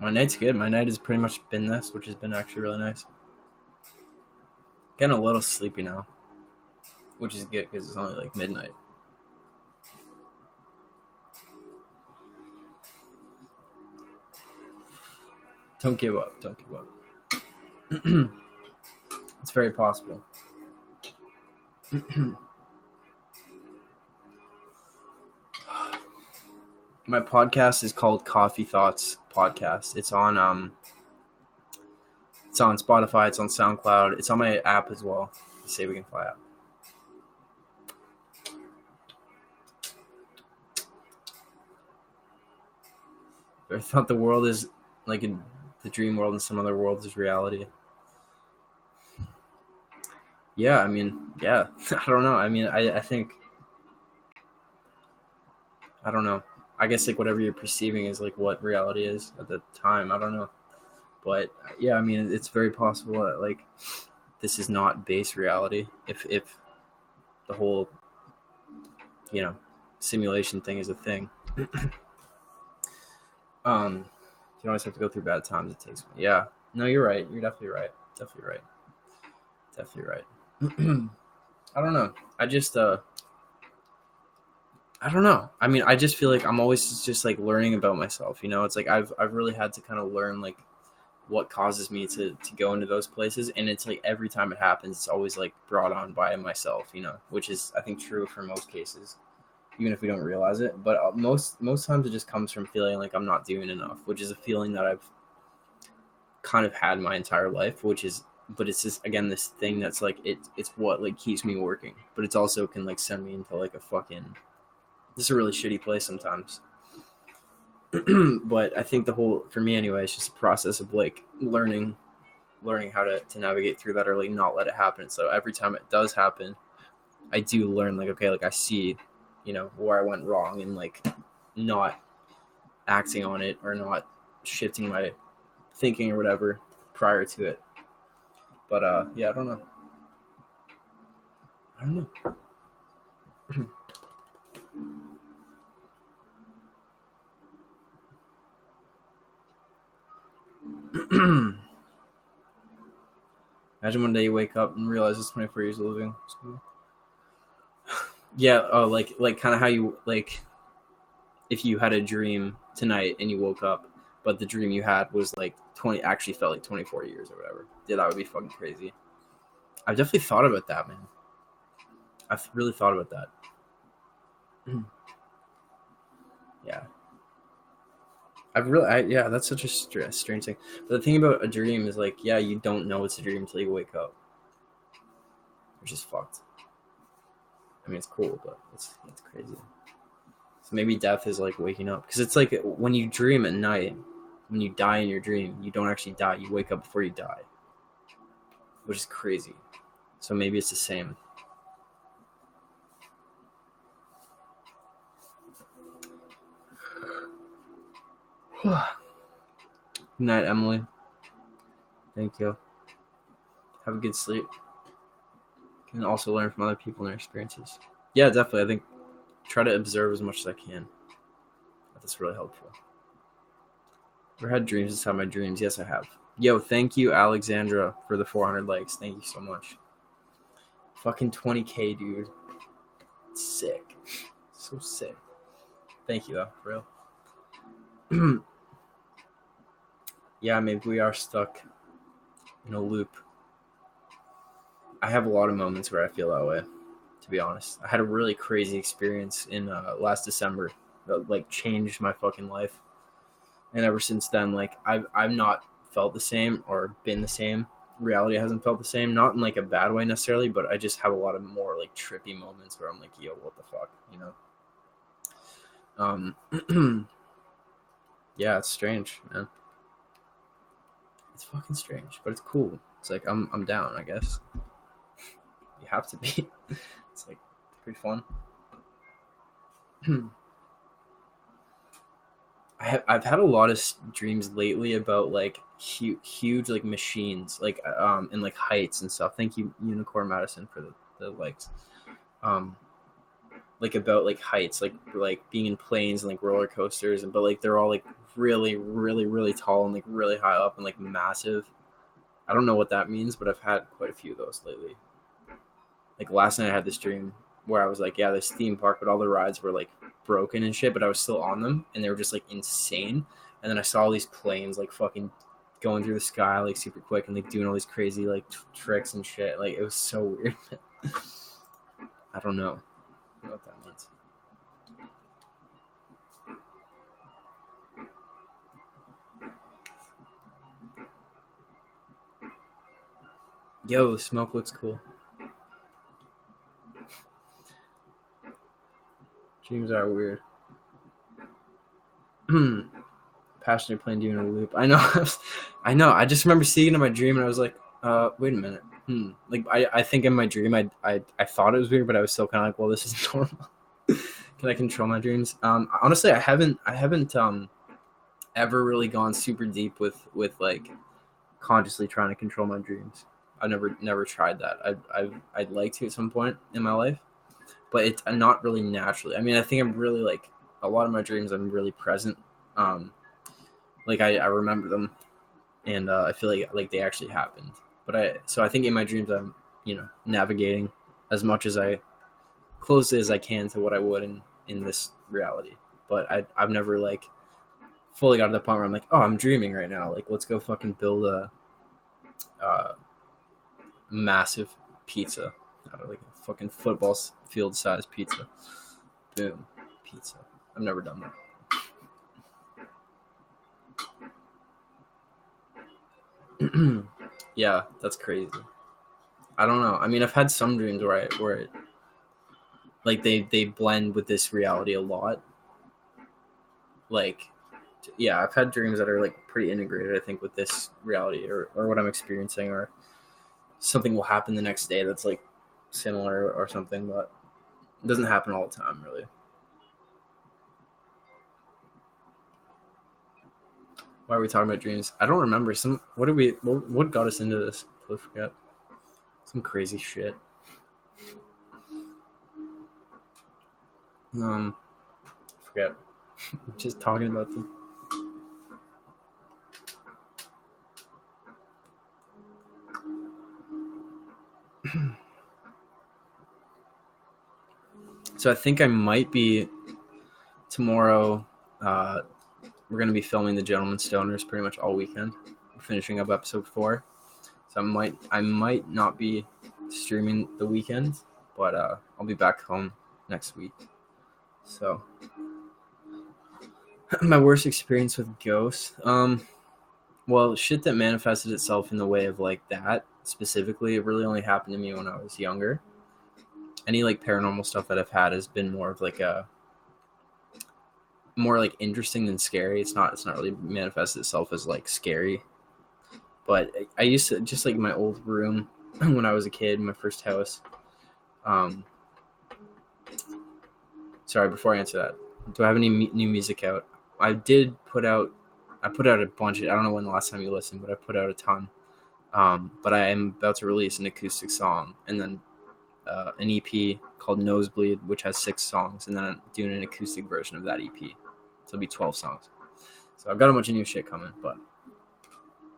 My night's good. My night has pretty much been this, which has been actually really nice. Getting a little sleepy now, which is good because it's only like midnight. Don't give up. Don't give up. It's very possible. My podcast is called Coffee Thoughts Podcast. It's on Spotify, it's on SoundCloud, it's on my app as well. The Say We Can Fly app. I thought the world is like in the dream world and some other world is reality. Yeah, I mean, yeah. I don't know. I mean, I think, I don't know. I guess like whatever you're perceiving is like what reality is at the time. I don't know. But yeah, I mean, it's very possible that like this is not base reality. If the whole, simulation thing is a thing. You always have to go through bad times. It takes. Yeah. No, you're right. You're definitely right. Definitely right. Definitely right. I don't know. I don't know. I mean, I just feel like I'm always just like learning about myself. It's like I've really had to kind of learn like what causes me to go into those places, and it's like every time it happens, it's always like brought on by myself. Which is I think true for most cases, even if we don't realize it. But most times it just comes from feeling like I'm not doing enough, which is a feeling that I've kind of had my entire life. But it's just again this thing that's like it's what like keeps me working, but it's also can like send me into like a fucking just a really shitty place sometimes. But I think the whole, for me anyway, it's just a process of like learning how to navigate through that or like not let it happen. So every time it does happen, I do learn like, okay, like I see, where I went wrong and like not acting on it or not shifting my thinking or whatever prior to it. But yeah, I don't know. Imagine one day you wake up and realize it's 24 years of living. Yeah, like kind of how you like if you had a dream tonight and you woke up, but the dream you had was like 20, actually felt like 24 years or whatever. Yeah, that would be fucking crazy. I've definitely thought about that, man. I've really thought about that. Yeah. Yeah, that's such a strange thing. But the thing about a dream is like, yeah, you don't know it's a dream until you wake up, which is fucked. I mean, it's cool, but it's crazy. So maybe death is like waking up, because it's like when you dream at night, when you die in your dream, you don't actually die. You wake up before you die, which is crazy. So maybe it's the same. Good night, Emily. Thank you. Have a good sleep. You can also learn from other people and their experiences. Yeah, definitely. I think try to observe as much as I can. That's really helpful. Ever had dreams inside my dreams? Yes, I have. Yo, thank you, Alexandra, for the 400 likes. Thank you so much. Fucking 20K, dude. Sick. So sick. Thank you, though, for real. Yeah, maybe we are stuck in a loop. I have a lot of moments where I feel that way, to be honest. I had a really crazy experience in last December that like changed my fucking life. And ever since then, like I've not felt the same or been the same. Reality hasn't felt the same, not in like a bad way necessarily, but I just have a lot of more like trippy moments where I'm like, yo, what the fuck, Yeah, it's strange, man. It's fucking strange, but it's cool. It's like I'm down, I guess. You have to be. It's like pretty fun. I've had a lot of dreams lately about like huge like machines, like and like heights and stuff. Thank you, Unicorn Madison, for the likes. Like about like heights, like being in planes and like roller coasters, but like they're all like really, really, really tall and like really high up and like massive. I don't know what that means, but I've had quite a few of those lately. Like last night I had this dream where I was like, yeah, this theme park, but all the rides were like broken and shit, but I was still on them and they were just like insane. And then I saw all these planes like fucking going through the sky like super quick and like doing all these crazy like tricks and shit. Like it was so weird. I don't know. I don't know what that means. Yo, the smoke looks cool. Dreams are weird. Passionate playing you in a loop. I know. I know. I just remember seeing it in my dream and I was like, wait a minute. Like I think in my dream I thought it was weird, but I was still kind of like, well, this is normal. Can I control my dreams? Honestly, I haven't ever really gone super deep with like consciously trying to control my dreams. I've never tried that. I'd like to at some point in my life, but it's not really naturally. I mean, I think I'm really like a lot of my dreams. I'm really present. Like I remember them, and I feel like they actually happened. But I think in my dreams I'm navigating as much as I closely as I can to what I would in this reality. But I've never like fully got to the point where I'm like, oh, I'm dreaming right now. Like let's go fucking build a massive pizza out of like a fucking football field size pizza. Boom, pizza. I've never done that. Yeah, that's crazy. I don't know. I mean, I've had some dreams where it like they blend with this reality a lot. Like, yeah, I've had dreams that are like pretty integrated, I think, with this reality or what I'm experiencing, or something will happen the next day that's like similar or something, but it doesn't happen all the time, really. Why are we talking about dreams? I don't remember. What got us into this? I forget. Some crazy shit. Forget. Just talking about them. So I think I might be tomorrow. We're going to be filming The Gentleman Stoners pretty much all weekend. We're finishing up episode 4. So I might not be streaming the weekend, but I'll be back home next week. So my worst experience with ghosts. Well, shit that manifested itself in the way of like that specifically, it really only happened to me when I was younger. Any like paranormal stuff that I've had has been more of like a more like interesting than scary. It's not really manifested itself as like scary. But I used to just like my old room when I was a kid, my first house. Sorry, before I answer that, do I have any new music out? I put out a bunch. I don't know when the last time you listened, but I put out a ton. But I am about to release an acoustic song and then an EP called Nosebleed, which has 6 songs, and then I'm doing an acoustic version of that EP. So it'll be 12 songs. So I've got a bunch of new shit coming, but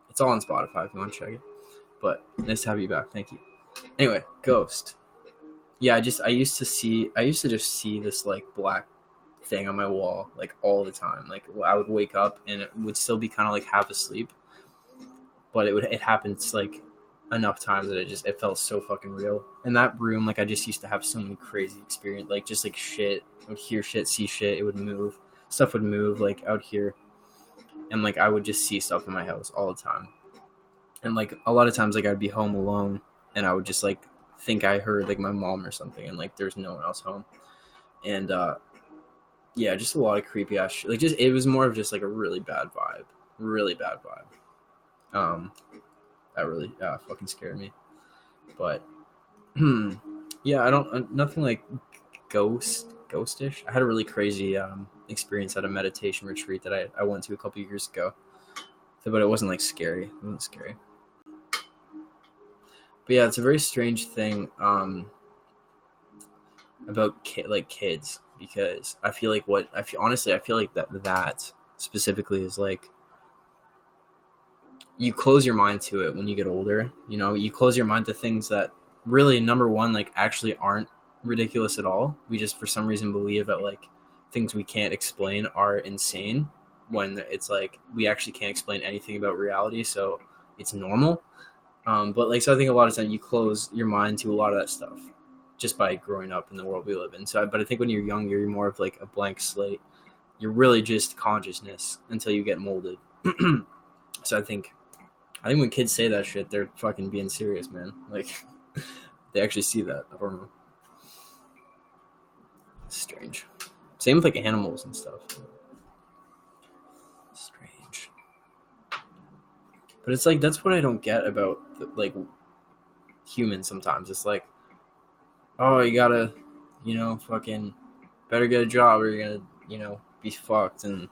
it's all on Spotify if you want to check it. But nice to have you back. Thank you. Anyway, Ghost. Yeah, I used to just see this like black thing on my wall like all the time. Like I would wake up and it would still be kind of like half asleep, but it happens like enough times that it felt so fucking real. In that room, like I just used to have so many crazy experience, like just like shit. I would hear shit, see shit. It would move. Stuff would move like out here, and like I would just see stuff in my house all the time. And like a lot of times, like I'd be home alone, and I would just like think I heard like my mom or something, and like there's no one else home. And yeah, just a lot of creepy ass shit. Like just it was more of just like a really bad vibe. That really fucking scared me. But yeah, I don't nothing like ghostish. I had a really crazy experience at a meditation retreat that I went to a couple years ago. But it wasn't like scary. It wasn't scary. But yeah, it's a very strange thing about kids, because I feel like honestly I feel like that specifically is like you close your mind to it when you get older. You know, you close your mind to things that really, number one, like actually aren't ridiculous at all. We just for some reason believe that like things we can't explain are insane when it's like we actually can't explain anything about reality, so it's normal. But like, so I think a lot of times you close your mind to a lot of that stuff just by growing up in the world we live in. So, but I think when you're younger, you're more of like a blank slate. You're really just consciousness until you get molded. So I think when kids say that shit, they're fucking being serious, man. Like, they actually see that. I don't know. It's strange. Same with like animals and stuff. Strange. But it's like, that's what I don't get about like humans sometimes. It's like, oh, you gotta, fucking better get a job or you're gonna, be fucked, and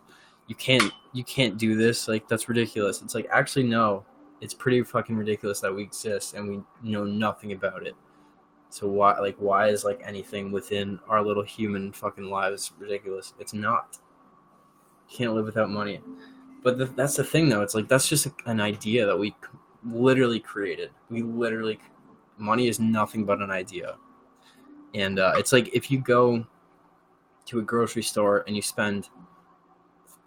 you can't do this. Like, that's ridiculous. It's like, actually, no. It's pretty fucking ridiculous that we exist and we know nothing about it. So why is like anything within our little human fucking lives ridiculous? It's not. You can't live without money. But that's the thing, though. It's like, that's just an idea that we literally created. Money is nothing but an idea. And it's like, if you go to a grocery store and you spend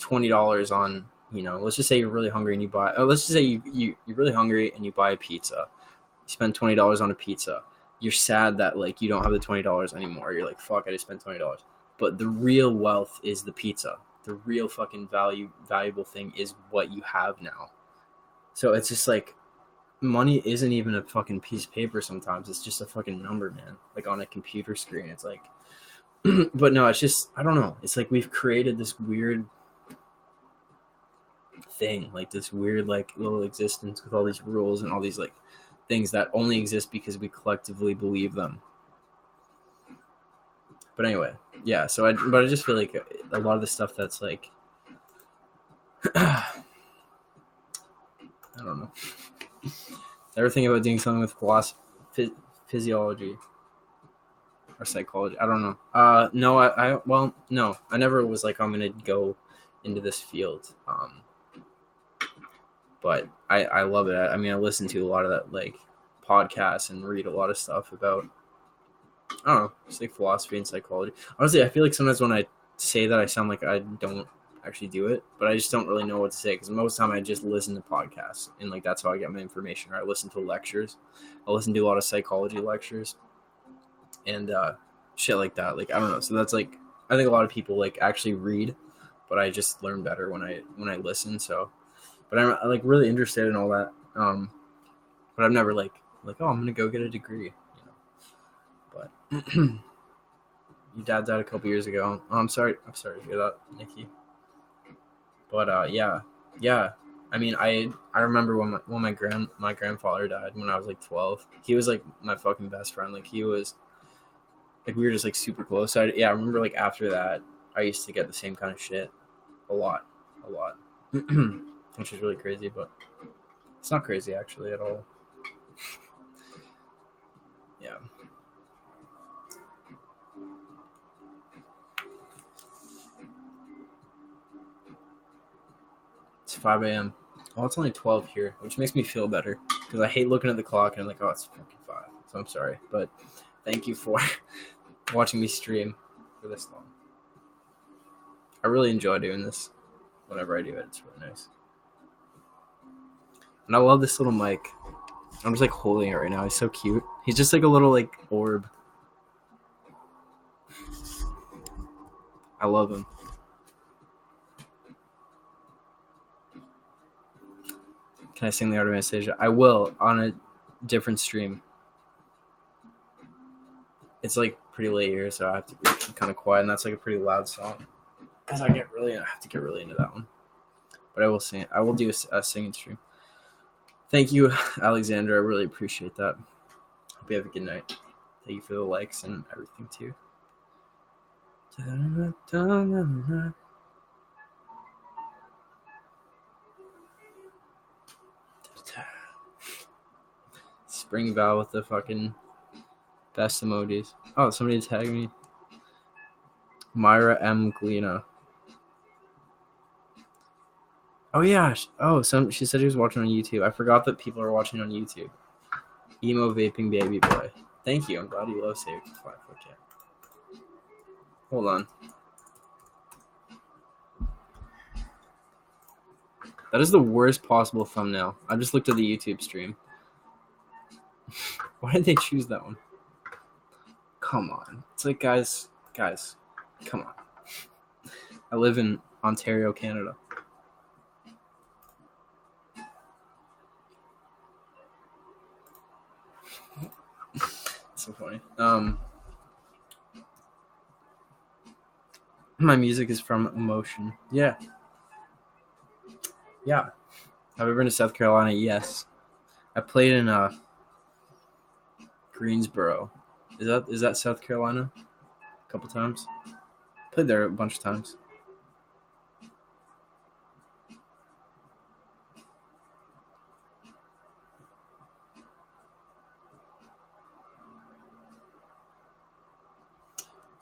$20 on, let's just say you're really hungry and you buy, let's just say you're really hungry and you buy a pizza. You spend $20 on a pizza. You're sad that like you don't have the $20 anymore. You're like, fuck, I just spent $20. But the real wealth is the pizza. The real fucking valuable thing is what you have now. So it's just like, money isn't even a fucking piece of paper sometimes. It's just a fucking number, man. Like on a computer screen. It's like, but no, it's just, I don't know. It's like we've created this weird thing, like this weird like little existence with all these rules and all these like things that only exist because we collectively believe them. But anyway, yeah, so I just feel like a lot of the stuff that's like I don't know. Ever think about doing something with philosophy, physiology or psychology? I don't know. No, no, I never was like, I'm gonna go into this field. But I love it. I mean, I listen to a lot of that like podcasts and read a lot of stuff about, I don't know, just like philosophy and psychology. Honestly, I feel like sometimes when I say that, I sound like I don't actually do it, but I just don't really know what to say because most of the time I just listen to podcasts and like that's how I get my information. Or I listen to lectures. I listen to a lot of psychology lectures and shit like that. Like, I don't know. So that's like, I think a lot of people like actually read, but I just learn better when I listen. So, but I'm like really interested in all that. But I've never like oh, I'm gonna go get a degree. But your dad died a couple years ago. Oh, I'm sorry to hear that, Nikki. But yeah. I mean, I remember when my grandfather died when I was like 12. He was like my fucking best friend. Like he was like, we were just like super close. So I remember like after that, I used to get the same kind of shit a lot, which is really crazy. But it's not crazy actually at all. Yeah. It's 5 a.m. Well, it's only 12 here, which makes me feel better because I hate looking at the clock and I'm like, oh, it's fucking 5. So I'm sorry, but thank you for watching me stream for this long. I really enjoy doing this. Whenever I do it, it's really nice. And I love this little mic. I'm just like holding it right now. He's so cute. He's just like a little like orb. I love him. Can I sing the Art of Anastasia? I will on a different stream. It's like pretty late here, so I have to be kind of quiet, and that's like a pretty loud song. Because I have to get really into that one. But I will sing it. I will do a singing stream. Thank you, Alexander. I really appreciate that. Hope you have a good night. Thank you for the likes and everything too. Spring Val with the fucking best emojis. Oh, somebody tagged me. Myra M. Glena. Oh yeah. Oh, she said she was watching on YouTube. I forgot that people are watching on YouTube. Emo vaping baby boy. Thank you. I'm glad you love Save 5 4. Hold on. That is the worst possible thumbnail. I just looked at the YouTube stream. Why did they choose that one? Come on. It's like, guys, come on. I live in Ontario, Canada. So funny. My music is from Emotion. Yeah. Yeah. Have you ever been to South Carolina? Yes. I played in Greensboro. Is that South Carolina? A couple times. Played there a bunch of times.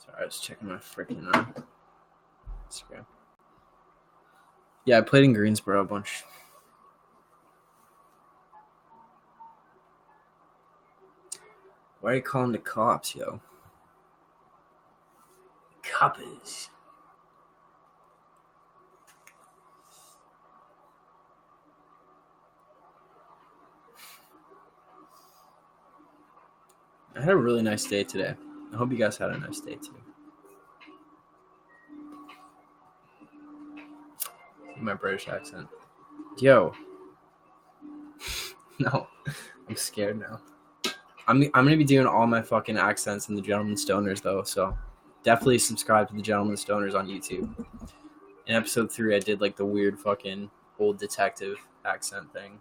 Sorry, I was checking my freaking Instagram. Yeah, I played in Greensboro a bunch. Why are you calling the cops, yo? Coppers. I had a really nice day today. I hope you guys had a nice day too. My British accent. Yo. No. I'm scared now. I'm gonna be doing all my fucking accents in the Gentleman Stoners though, so definitely subscribe to the Gentleman Stoners on YouTube. In episode 3 I did like the weird fucking old detective accent thing.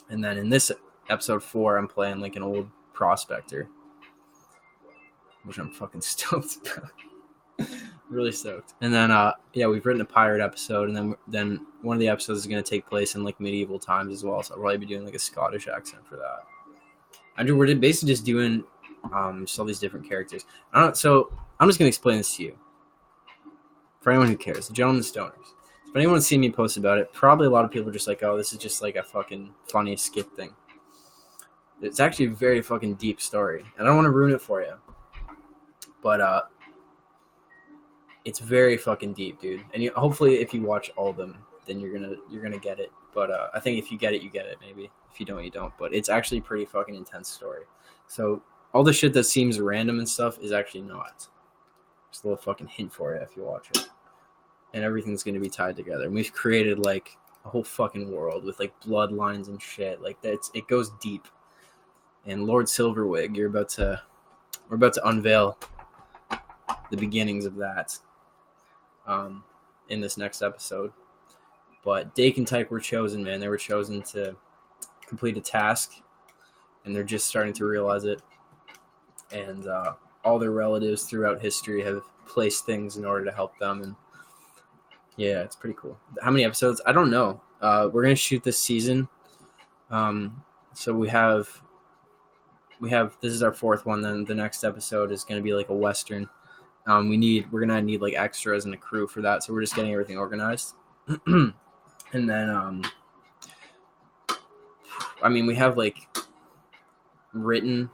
And then in this episode 4 I'm playing like an old prospector. Which I'm fucking stoked about. Really stoked. And then yeah, we've written a pirate episode, and then one of the episodes is gonna take place in like medieval times as well. So I'll probably be doing like a Scottish accent for that. We're basically just doing just all these different characters. So I'm just gonna explain this to you. For anyone who cares, the Gentleman Stoners. If anyone's seen me post about it, probably a lot of people are just like, oh, this is just like a fucking funny skit thing. It's actually a very fucking deep story. And I don't want to ruin it for you. But it's very fucking deep, dude. And hopefully if you watch all of them, then you're gonna get it. But I think if you get it, you get it, maybe. If you don't, you don't. But it's actually a pretty fucking intense story. So all the shit that seems random and stuff is actually not. Just a little fucking hint for you if you watch it. And everything's gonna be tied together. And we've created like a whole fucking world with like bloodlines and shit. Like that, it goes deep. And Lord Silverwig, we're about to unveil the beginnings of that in this next episode. But Dake and Tyke were chosen, man. They were chosen to complete a task, and they're just starting to realize it. And all their relatives throughout history have placed things in order to help them. And yeah, it's pretty cool. How many episodes? I don't know. We're gonna shoot this season. So we have this is our 4th one. Then the next episode is gonna be like a Western. We're gonna need like extras and a crew for that, so we're just getting everything organized. And then I mean, we have like written,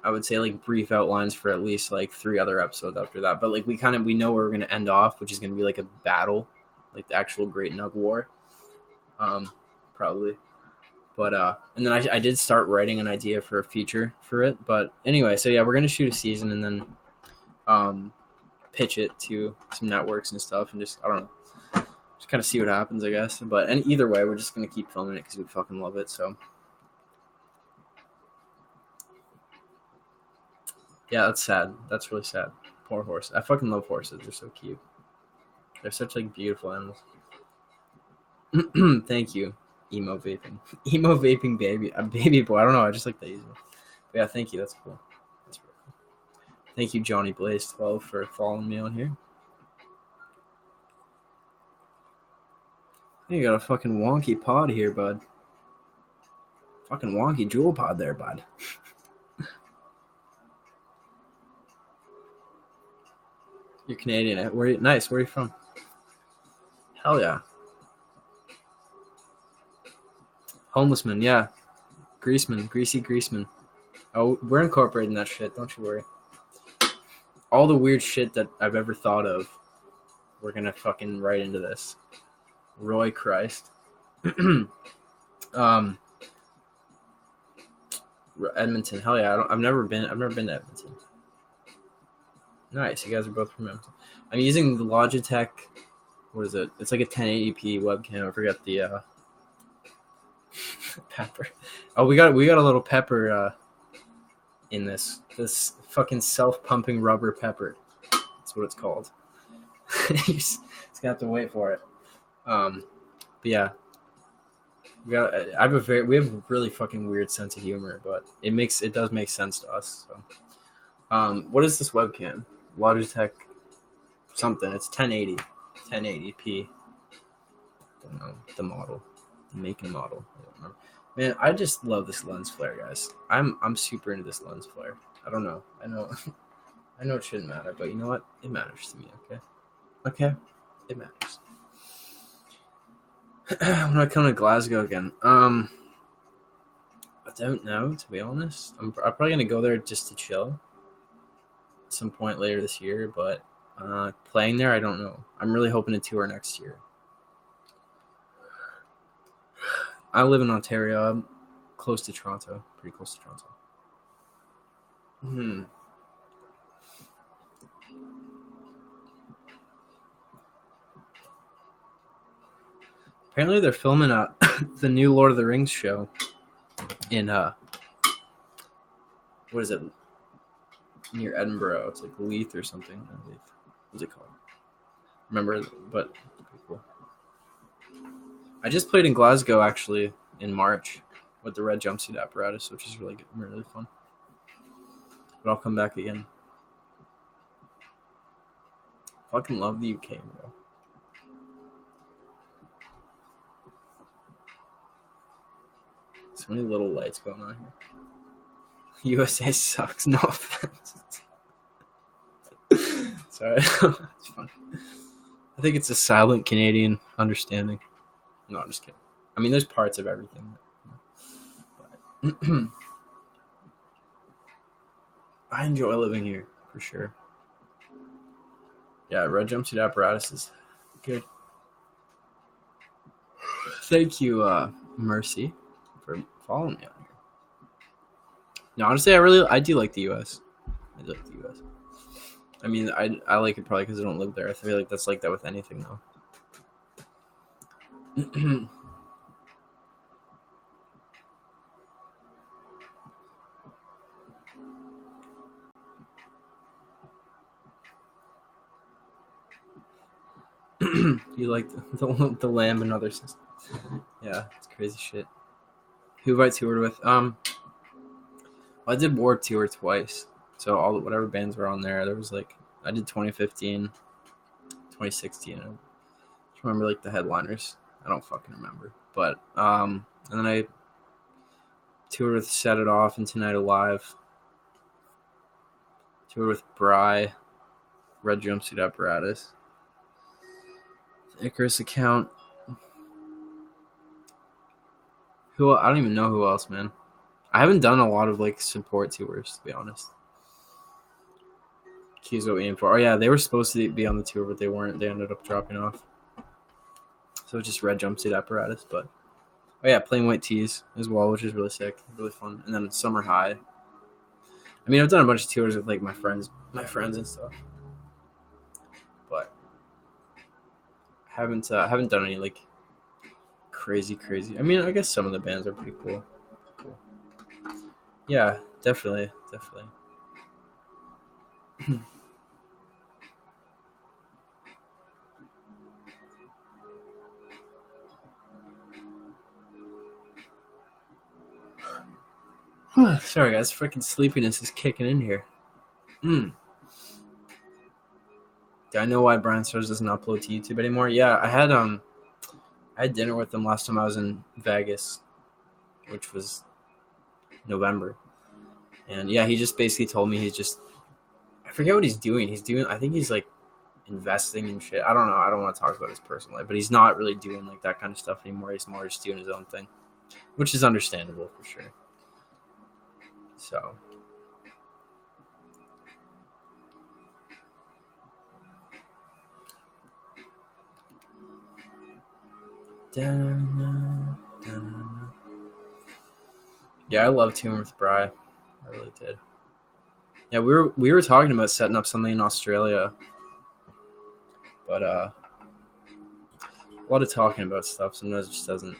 I would say, like brief outlines for at least like 3 other episodes after that. But like we know where we're gonna end off, which is gonna be like a battle, like the actual Great Nug War, probably. But and then I did start writing an idea for a feature for it. But anyway, so yeah, we're gonna shoot a season and then pitch it to some networks and stuff, and just I don't know, just kind of see what happens, I guess. But and either way, we're just gonna keep filming it because we fucking love it. So yeah, that's sad. That's really sad. Poor horse. I fucking love horses. They're so cute. They're such like beautiful animals. Thank you, emo vaping. Emo vaping baby, a baby boy. I don't know. I just like that easy. But yeah, thank you. That's cool. That's really cool. Thank you, Johnny Blaze 12, for following me on here. You got a fucking wonky pod here, bud. Fucking wonky jewel pod there, bud. You're Canadian. Nice. Where are you from? Hell yeah. Homeless man, yeah. Greaseman, greasy greaseman. Oh, we're incorporating that shit. Don't you worry. All the weird shit that I've ever thought of, we're gonna fucking write into this. Roy Christ. um, Edmonton. Hell yeah! I've never been to Edmonton. Nice. You guys are both from Edmonton. I'm using the Logitech. What is it? It's like a 1080p webcam. I forgot the pepper. Oh, we got a little pepper in this fucking self-pumping rubber pepper. That's what it's called. You just gonna have to wait for it. But yeah, we have a really fucking weird sense of humor, but it does make sense to us. So, what is this webcam? Logitech something. It's 1080p. Don't know the model, the make and model. I don't remember. Man, I just love this lens flare, guys. I'm super into this lens flare. I don't know. I know it shouldn't matter, but you know what? It matters to me. Okay, it matters. When I come to Glasgow again, I don't know, to be honest. I'm probably gonna go there just to chill at some point later this year, but playing there, I don't know. I'm really hoping to tour next year. I live in Ontario. I'm close to Toronto, pretty close to Toronto. Apparently, they're filming the new Lord of the Rings show in what is it? Near Edinburgh. It's like Leith or something. I believe. What's it called? Remember, but pretty cool. I just played in Glasgow actually in March with the red jumpsuit apparatus, which is really good, really fun. But I'll come back again. Fucking love the UK, bro. So many little lights going on here. USA sucks. No offense. Sorry. It's fun. I think it's a silent Canadian understanding. No, I'm just kidding. I mean, there's parts of everything. But I enjoy living here, for sure. Yeah, red jumpsuit apparatus is good. Thank you, Mercy, for following me on here. No, honestly, I do like the US. I do like the US. I mean, I like it probably because I don't live there. I feel like that's like that with anything, though. You like the lamb and other systems. Yeah, it's crazy shit. Who have I toured with? I did Warped Tour twice. So whatever bands were on there, there was like I did 2015, 2016. I just remember like the headliners. I don't fucking remember. But and then I toured with Set It Off and Tonight Alive. Toured with Bry, Red Jumpsuit Apparatus, Icarus Account. I don't even know who else, man. I haven't done a lot of like support tours, to be honest. Keys what we aim for. Oh yeah, they were supposed to be on the tour, but they weren't. They ended up dropping off. So it's just Red Jumpsuit Apparatus, but oh yeah, Plain White Tees as well, which is really sick, really fun. And then Summer High. I mean, I've done a bunch of tours with like my friends and stuff, but haven't done any like crazy. I mean, I guess some of the bands are pretty cool. Yeah, definitely. Sorry guys, freaking sleepiness is kicking in here. Do I know why Brian Stars doesn't upload to YouTube anymore? Yeah, I had dinner with him last time I was in Vegas, which was November. And yeah, he just basically told me I forget what he's doing. I think he's like investing in shit. I don't know. I don't want to talk about his personal life, but he's not really doing like that kind of stuff anymore. He's more just doing his own thing. which is understandable for sure. So. Yeah, I love touring with Bri. I really did. Yeah, we were talking about setting up something in Australia, but a lot of talking about stuff sometimes just doesn't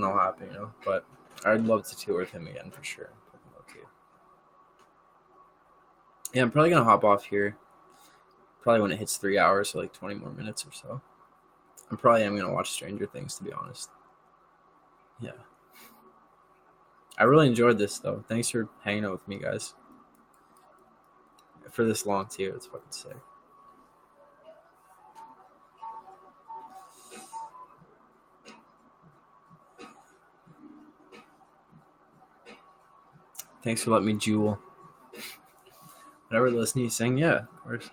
all happen, you know. But I'd love to tour with him again for sure. Yeah, I'm probably gonna hop off here. Probably when it hits 3 hours, so like 20 more minutes or so. I'm probably am gonna watch Stranger Things, to be honest. Yeah. I really enjoyed this though. Thanks for hanging out with me, guys. For this long too. It's fucking sick. Thanks for letting me jewel. Whatever listening saying, yeah, of course.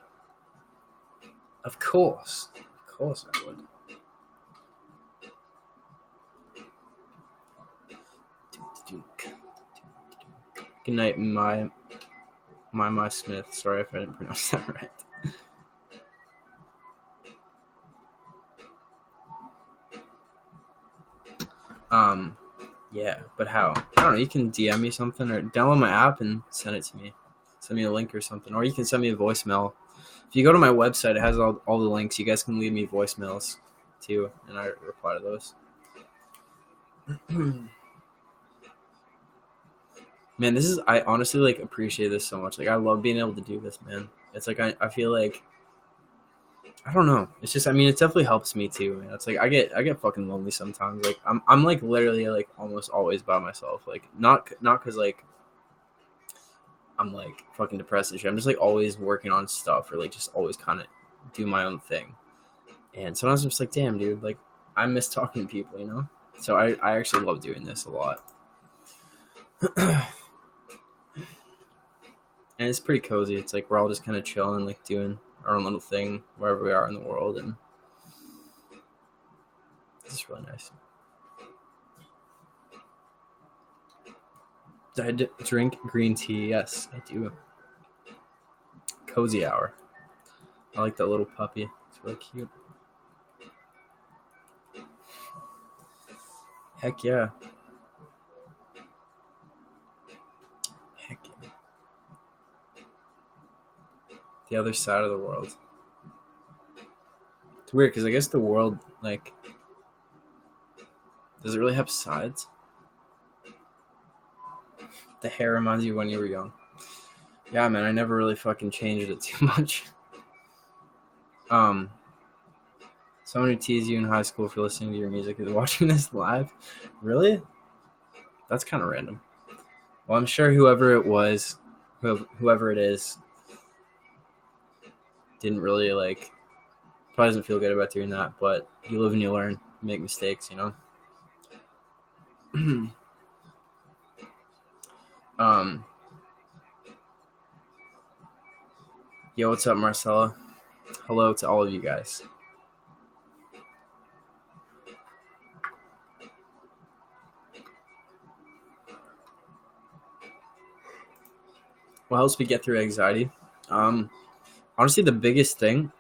Of course. Of course I would. Good night, my Smith. Sorry if I didn't pronounce that right. Yeah, but how? I don't know. You can DM me something or download my app and send it to me. Send me a link or something, or you can send me a voicemail. If you go to my website, it has all the links. You guys can leave me voicemails too, and I reply to those. Man, I honestly like appreciate this so much. Like I love being able to do this, man. It's like I feel like I don't know. It's just I mean it definitely helps me too, man. It's like I get fucking lonely sometimes. Like I'm like literally like almost always by myself. Like not cuz like I'm like fucking depressed and shit. I'm just like always working on stuff or like just always kind of do my own thing. And sometimes I'm just like, damn, dude, like I miss talking to people, you know? So I actually love doing this a lot. And it's pretty cozy. It's like we're all just kind of chilling, like doing our own little thing wherever we are in the world, and it's really nice. I drink green tea. Yes, I do. Cozy hour. I like that little puppy. It's really cute. Heck yeah. Heck yeah. The other side of the world. It's weird because I guess the world, like, does it really have sides? The hair reminds you when you were young. Yeah, man, I never really fucking changed it too much. Someone who teased you in high school for listening to your music is watching this live. Really? That's kind of random. Well, I'm sure whoever it was, whoever it is, didn't really like. Probably doesn't feel good about doing that, but you live and you learn. You make mistakes, you know. Yo, what's up, Marcella? Hello to all of you guys. What helps me get through anxiety? Honestly, the biggest thing,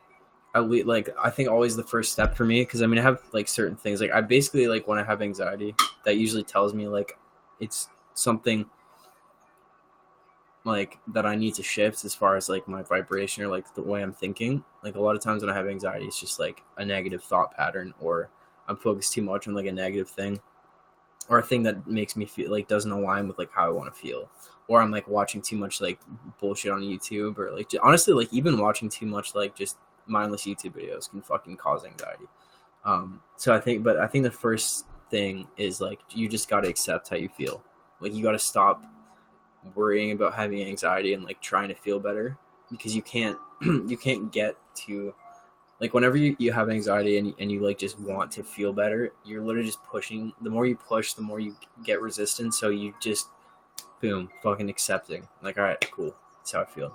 I think always the first step for me, because I mean, I have like certain things. Like I basically like when I have anxiety, that usually tells me like it's something like that I need to shift as far as like my vibration or like the way I'm thinking. Like a lot of times when I have anxiety, it's just like a negative thought pattern, or I'm focused too much on like a negative thing, or a thing that makes me feel like doesn't align with like how I want to feel, or I'm like watching too much like bullshit on YouTube, or like honestly like even watching too much like just mindless YouTube videos can fucking cause anxiety. So I think the first thing is like you just got to accept how you feel. Like you got to stop worrying about having anxiety and like trying to feel better, because you can't you can't get to like whenever you have anxiety and you like just want to feel better, you're literally just pushing. The more you push, the more you get resistance. So you just boom, fucking accepting. Like, all right, cool. That's how I feel.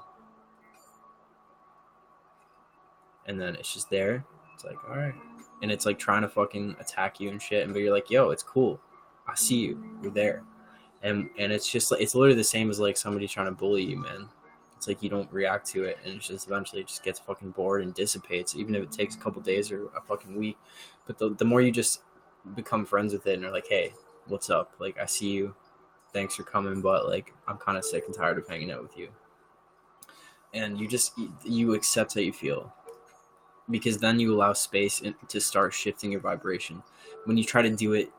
And then it's just there. It's like, all right. And it's like trying to fucking attack you and shit. But you're like, yo, it's cool. I see you. You're there. And it's just like, it's literally the same as like somebody trying to bully you, man. It's like you don't react to it, and it's just eventually it just gets fucking bored and dissipates, even if it takes a couple days or a fucking week. But the more you just become friends with it and are like, hey, what's up? Like, I see you. Thanks for coming, but like I'm kind of sick and tired of hanging out with you. And you accept how you feel, because then you allow space to start shifting your vibration. When you try to do it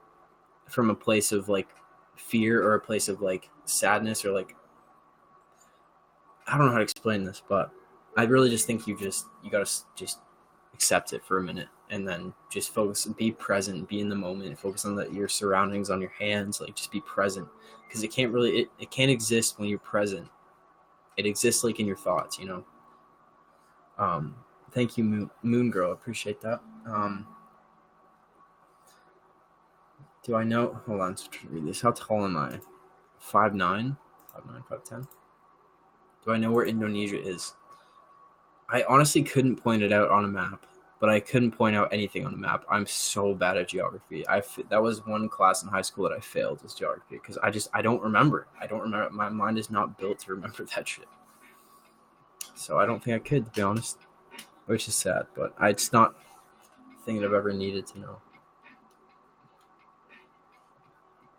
from a place of like fear or a place of like sadness or like, I don't know how to explain this, but I really just think you gotta just accept it for a minute, and then just focus, be present, be in the moment, focus on your surroundings, on your hands, like just be present, because it can't exist when you're present. It exists like in your thoughts, you know. Thank you, Moon Girl, appreciate that. Do I know? Hold on, to read this. How tall am I? 5'9", 5'9", 5'10". Do I know where Indonesia is? I honestly couldn't point it out on a map, but I couldn't point out anything on a map. I'm so bad at geography. That was one class in high school that I failed, was geography, because I don't remember. My mind is not built to remember that shit. So I don't think I could, to be honest, which is sad. But it's not a thing that I've ever needed to know.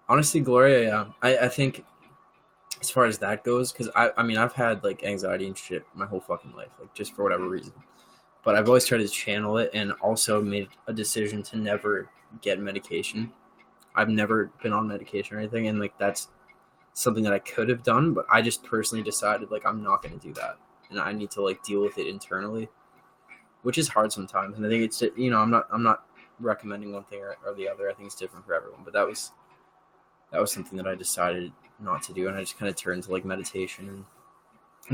Honestly, Gloria, yeah. I think as far as that goes, because I mean, I've had like anxiety and shit my whole fucking life, like just for whatever reason. But I've always tried to channel it, and also made a decision to never get medication. I've never been on medication or anything, and like that's something that I could have done, but I just personally decided like I'm not going to do that, and I need to like deal with it internally, which is hard sometimes. And I think it's, you know, I'm not recommending one thing or the other. I think it's different for everyone, but that was something that I decided not to do, and I just kind of turned to like meditation and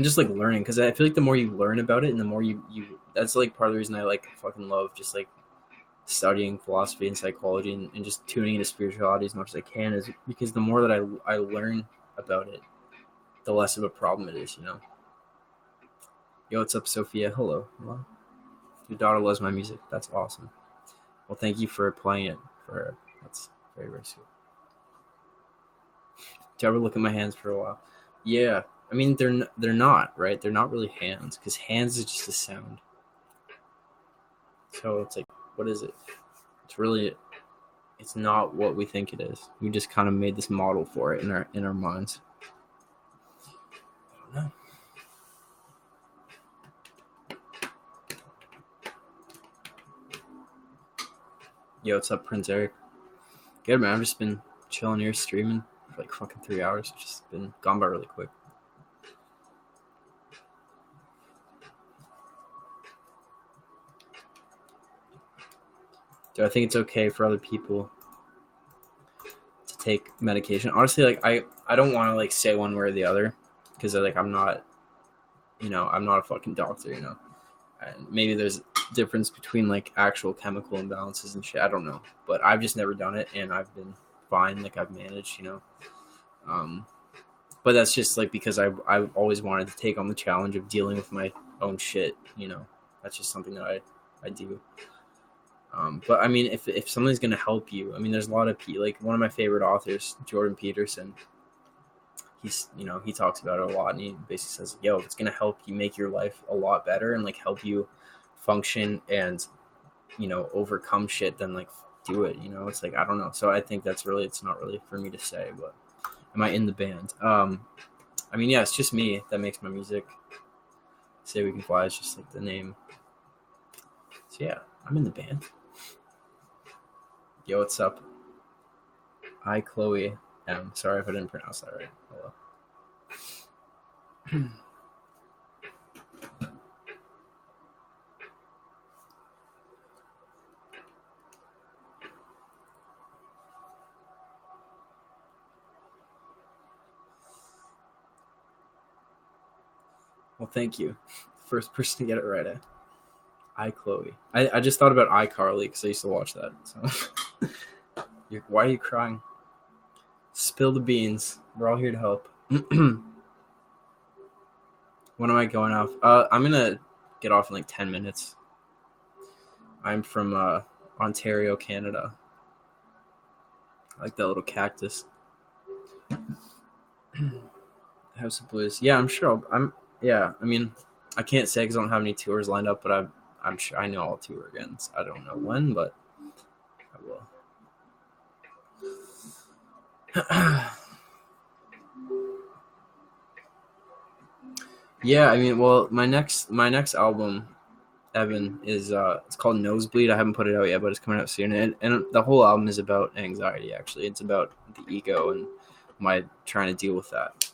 just like learning, because I feel like the more you learn about it and the more you that's like part of the reason I like fucking love just like studying philosophy and psychology, and just tuning into spirituality as much as I can, is because the more that I learn about it, the less of a problem it is, you know. Yo, what's up, Sophia? Hello. Your daughter loves my music. That's awesome. Well, thank you for playing it for her. That's very, very sweet. Do you ever look at my hands for a while? Yeah. I mean, they're not, right? They're not really hands, because hands is just a sound. So it's like, what is it? It's not what we think it is. We just kind of made this model for it in our minds. I don't know. Yo, what's up, Prince Eric? Good, man. I've just been chilling here streaming for like fucking 3 hours. It's just been gone by really quick. Do I think it's okay for other people to take medication? Honestly, like I don't want to like say one way or the other, because like I'm not a fucking doctor, you know. And maybe there's a difference between like actual chemical imbalances and shit. I don't know, but I've just never done it, and I've been fine. Like I've managed, you know. But that's just like because I've always wanted to take on the challenge of dealing with my own shit, you know. That's just something that I do. But I mean, if something's gonna help you, I mean, there's a lot of like one of my favorite authors, Jordan Peterson. He talks about it a lot, and he basically says, yo, if it's gonna help you make your life a lot better and like help you function and, you know, overcome shit, then like do it, you know. It's like, I don't know. So I think it's not really for me to say, but am I in the band? I mean, yeah, it's just me that makes my music. Say We Can Fly is just like the name. So yeah, I'm in the band. Yo, what's up? Hi, Chloe. Sorry if I didn't pronounce that right. Hello. Well, thank you. First person to get it right, eh? Chloe. I just thought about iCarly because I used to watch that. So, why are you crying? Spill the beans. We're all here to help. When am I going off? I'm gonna get off in like 10 minutes. I'm from Ontario, Canada. I like that little cactus. House of Blues. Yeah, I'm sure. Yeah, I mean, I can't say because I don't have any tours lined up, but I'm sure I know I'll tour again. So I don't know when, but I will. Yeah, I mean, well, my next album, Evan, is it's called Nosebleed. I haven't put it out yet, but it's coming out soon. And the whole album is about anxiety. Actually, it's about the ego and my trying to deal with that.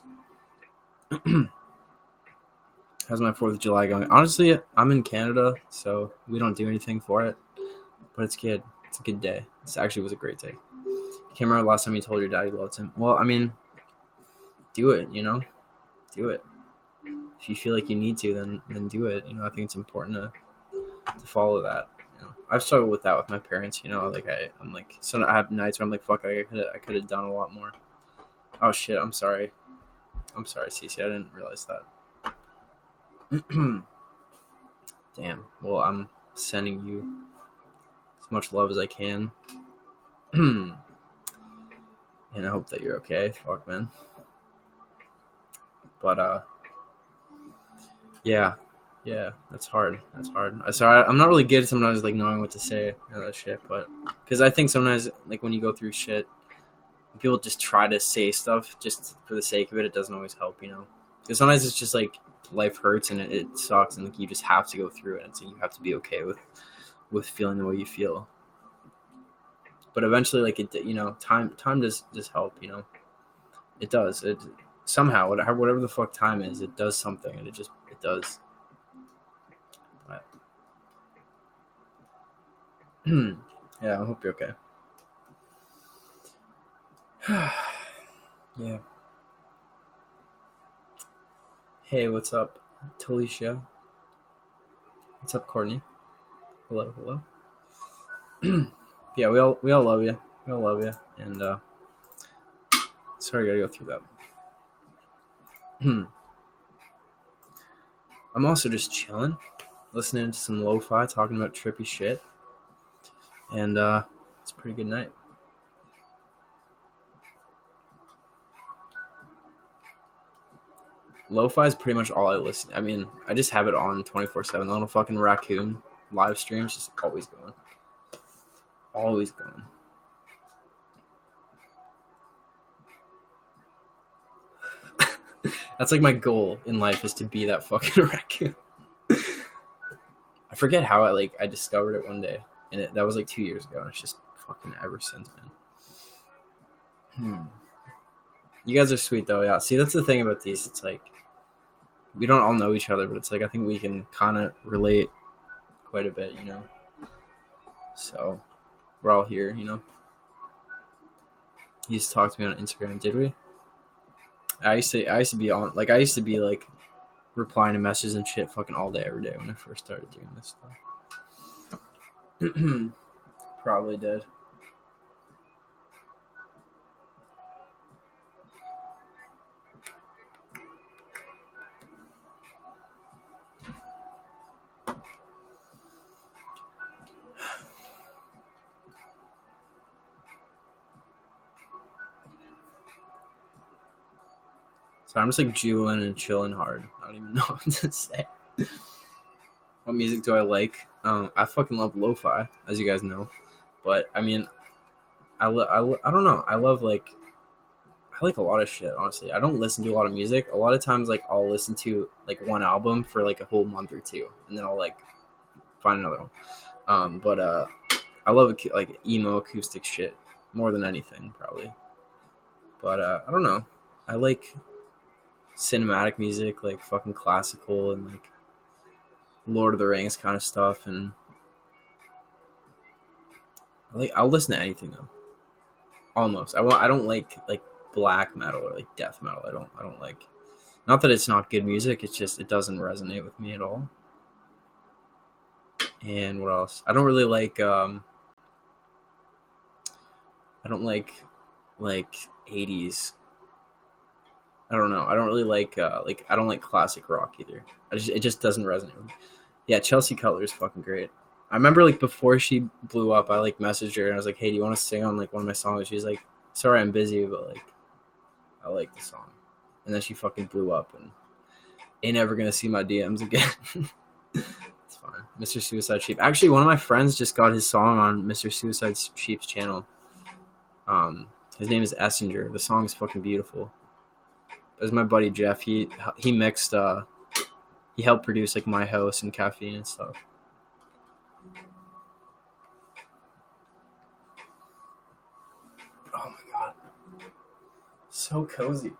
How's my 4th of July going? Honestly, I'm in Canada, so we don't do anything for it, but it's good. It's a good day. It actually was a great day. I can't remember the last time you told your dad you loved him. Well, I mean, do it. Do it. If you feel like you need to, then do it. I think it's important to follow that. I've struggled with that with my parents. Like I'm like, so I have nights where I'm like, fuck, I could have done a lot more. Oh shit, I'm sorry, Cece, I didn't realize that. Damn. Well, I'm sending you as much love as I can. And I hope that you're okay. Fuck, man. But, yeah, that's hard. Sorry, I'm not really good sometimes, like, knowing what to say, that shit, but, because I think sometimes, like, when you go through shit, people just try to say stuff just for the sake of it. It doesn't always help, because sometimes it's just, like, life hurts and it sucks, and, like, you just have to go through it, and so you have to be okay with feeling the way you feel. But eventually, like, time does help, it does. It somehow, whatever the fuck time is, it does something, and it does. But, yeah, I hope you're okay. Yeah. Hey, what's up, Talisha? What's up, Courtney? Hello. Yeah, we all love you. We all love you, and sorry, I gotta go through that. I'm also just chilling, listening to some lo-fi, talking about trippy shit, and it's a pretty good night. Lo-fi is pretty much all I listen. I mean, I just have it on 24/7. The little fucking raccoon live streams just always going. Always going. That's like my goal in life, is to be that fucking raccoon. I forget how I discovered it one day, and that was like 2 years ago, and it's just fucking ever since, man. You guys are sweet though, yeah. See, that's the thing about these. It's like we don't all know each other, but it's like I think we can kind of relate quite a bit, So we're all here, You used to talk to me on Instagram, did we? I used to be on, like, replying to messages and shit fucking all day, every day when I first started doing this stuff. Probably did. So I'm just like juuling and chilling hard. I don't even know what to say. What music do I like? I fucking love lo-fi, as you guys know. But I mean, I don't know. I like a lot of shit, honestly. I don't listen to a lot of music. A lot of times, like, I'll listen to like one album for like a whole month or two, and then I'll like find another one. But I love like emo acoustic shit more than anything, probably. But I don't know. I like cinematic music, like fucking classical and like Lord of the Rings kind of stuff, and I'll listen to anything though. Almost. I don't like black metal or like death metal. I don't like. Not that it's not good music. It's just it doesn't resonate with me at all. And what else? I don't really like. I don't like 80s. I don't know. I don't really like I don't like classic rock either. It just doesn't resonate with me. Yeah, Chelsea Cutler is fucking great. I remember like before she blew up, I like messaged her and I was like, "Hey, do you want to sing on like one of my songs?" She's like, Sorry, I'm busy, but like, I like the song. And then she fucking blew up, and ain't ever gonna see my DMs again. It's fine. Mr. Suicide Sheep. Actually, one of my friends just got his song on Mr. Suicide Sheep's channel. His name is Essinger. The song is fucking beautiful. It was my buddy Jeff. He mixed. He helped produce like My House and Caffeine and stuff. Oh my god, so cozy.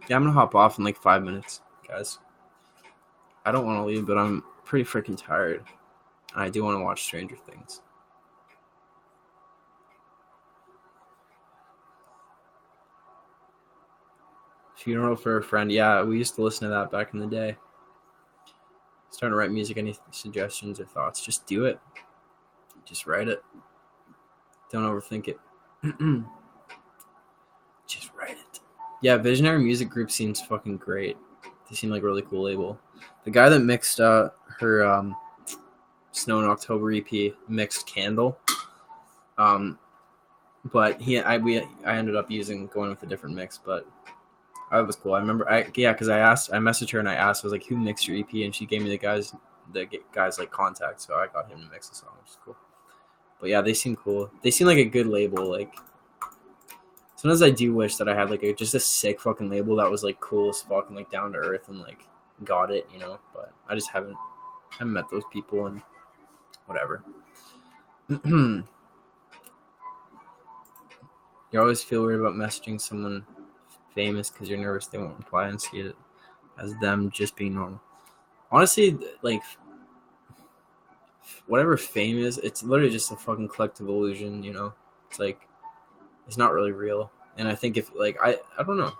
Yeah, I'm gonna hop off in like 5 minutes, guys. I don't want to leave, but I'm pretty freaking tired. And I do want to watch Stranger Things. Funeral for a Friend. Yeah, we used to listen to that back in the day. Starting to write music. Any suggestions or thoughts? Just do it. Just write it. Don't overthink it. Just write it. Yeah, Visionary Music Group seems fucking great. They seem like a really cool label. The guy that mixed her Snow in October EP mixed Candle. But I ended up going with a different mix, but that was cool. I remember because I messaged her and I asked, I was like, who mixed your EP? And she gave me the guy's like contact, so I got him to mix the song, which is cool. But yeah, they seem cool. They seem like a good label. Like sometimes I do wish that I had like just a sick fucking label that was like cool as fuck and like down to earth and like got it, you know. But I just haven't met those people and whatever. You always feel weird about messaging someone famous because you're nervous they won't reply and see it as them just being normal. Honestly, like whatever fame is, it's literally just a fucking collective illusion, you know. It's like it's not really real. And I think if like I don't know.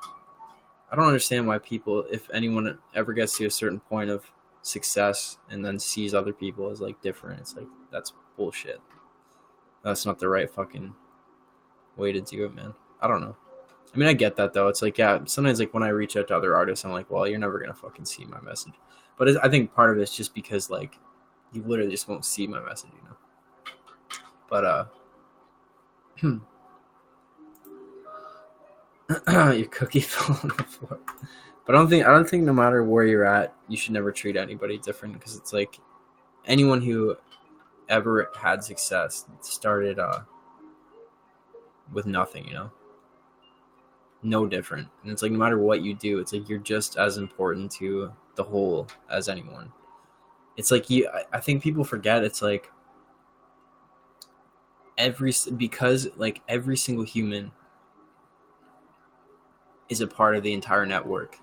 I don't understand why people, if anyone ever gets to a certain point of success and then sees other people as like different, it's like that's bullshit. That's not the right fucking way to do it, man. I don't know. I mean, I get that though. It's like, yeah, sometimes like when I reach out to other artists, I'm like, well, you're never gonna fucking see my message. But I think part of it's just because like you literally just won't see my message, you know. But your cookie fell on the floor. But I don't think no matter where you're at, you should never treat anybody different because it's like anyone who ever had success started with nothing, you know. No different. And it's like no matter what you do, it's like you're just as important to the whole as anyone. It's like I think people forget it's like because like every single human is a part of the entire network.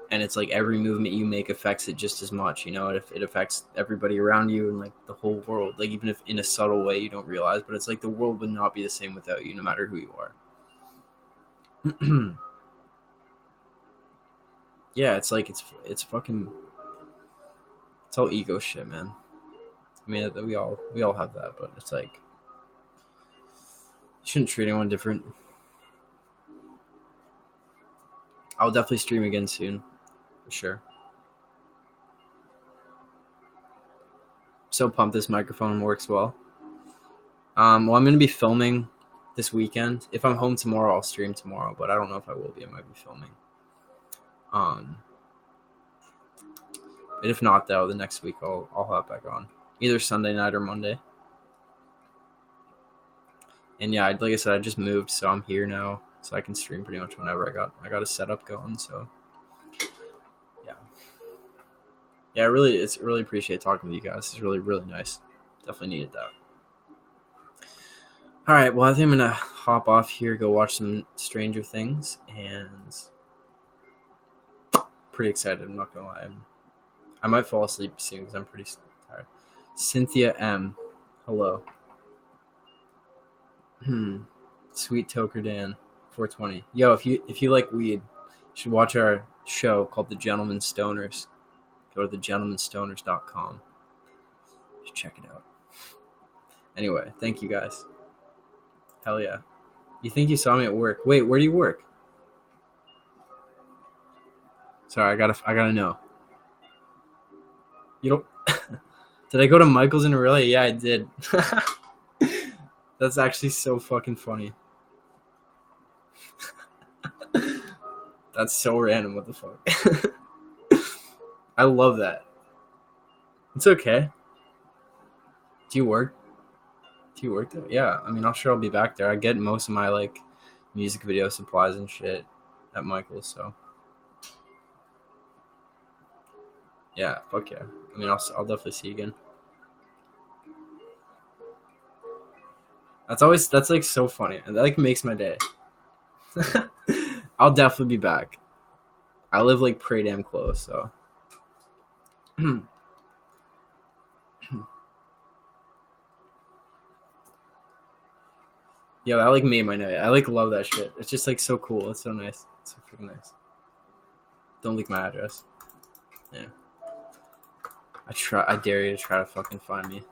And it's like every movement you make affects it just as much, you know. It affects everybody around you and like the whole world. Like even if in a subtle way you don't realize, but it's like the world would not be the same without you, no matter who you are. Yeah, it's like it's fucking it's all ego shit, man. I mean, we all have that, but it's like you shouldn't treat anyone different. I'll definitely stream again soon, for sure. So pumped this microphone works well. Well, I'm gonna be filming this weekend. If I'm home tomorrow, I'll stream tomorrow, but I don't know if I will be. I might be filming. But if not, though, the next week I'll hop back on either Sunday night or Monday. And yeah, like I said, I just moved, so I'm here now, so I can stream pretty much whenever. I got a setup going, so yeah. I really appreciate talking with you guys. It's really nice. Definitely needed that. All right, well, I think I'm gonna hop off here, go watch some Stranger Things, and pretty excited. I'm not gonna lie. I might fall asleep soon because I'm pretty tired. Cynthia M, hello. Sweet Toker Dan, 420. Yo, if you like weed, you should watch our show called The Gentleman Stoners. Go to thegentlemanstoners.com. Just check it out. Anyway, thank you guys. Hell yeah. You think you saw me at work? Wait, where do you work? Sorry, I gotta know. You don't. Did I go to Michael's in Aurelia? Yeah, I did. That's actually so fucking funny. That's so random. What the fuck? I love that. It's okay. Do you work? Do you work there? Yeah. I mean, I'm sure I'll be back there. I get most of my like music video supplies and shit at Michael's. So yeah, fuck yeah. I mean, I'll definitely see you again. That's like so funny, and that like makes my day. I'll definitely be back. I live like pretty damn close, so. Yeah, that like made my night. I like love that shit. It's just like so cool. It's so nice. It's so freaking nice. Don't leak my address. Yeah. I dare you to try to fucking find me.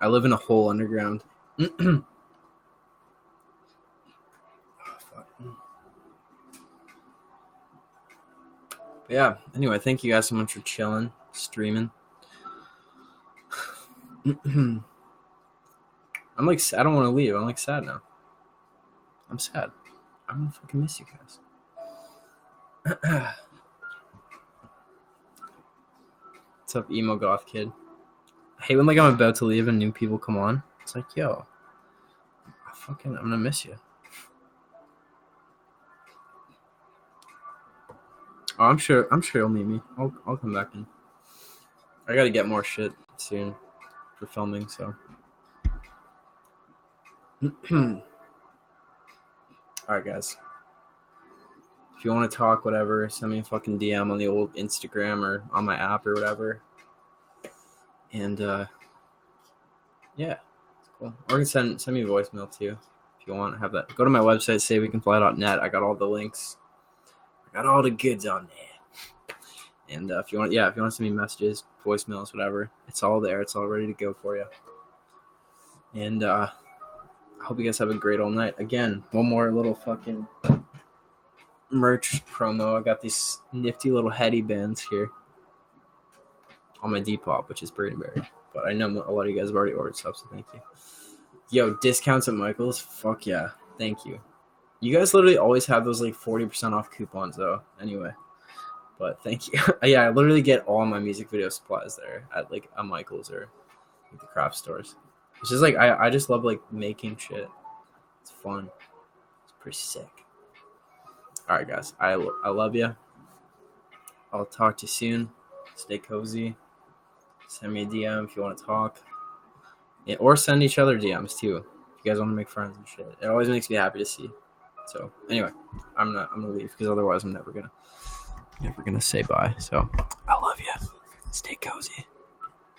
I live in a hole underground. Oh, fuck. But yeah. Anyway, thank you guys so much for chilling, streaming. I'm like, I don't want to leave. I'm like sad now. I'm sad. I'm gonna fucking miss you guys. What's up, emo goth kid? I hate when like I'm about to leave and new people come on. It's like, yo, I'm gonna miss you. Oh, I'm sure you'll meet me. I'll come back in. I gotta get more shit soon for filming, so. Alright, guys. If you want to talk, whatever, send me a fucking DM on the old Instagram or on my app or whatever. And, yeah. It's cool. Or you can send me a voicemail, too, if you want to have that. Go to my website, saywecanfly.net. I got all the links. I got all the goods on there. And if you want to send me messages, voicemails, whatever, it's all there. It's all ready to go for you. And I hope you guys have a great all night. Again, one more little fucking merch promo. I got these nifty little heady bands here on my Depop, which is pretty berry. But I know a lot of you guys have already ordered stuff, so thank you. Yo, discounts at Michael's? Fuck yeah. Thank you. You guys literally always have those like 40% off coupons though. Anyway. But thank you. Yeah, I literally get all my music video supplies there at like a Michael's or like the craft stores. It's just like I just love like making shit. It's fun. It's pretty sick. All right, guys. I love you. I'll talk to you soon. Stay cozy. Send me a DM if you want to talk. Yeah, or send each other DMs too if you guys want to make friends and shit. It always makes me happy to see. So anyway, I'm gonna leave because otherwise I'm never gonna say bye. So I love you. Stay cozy.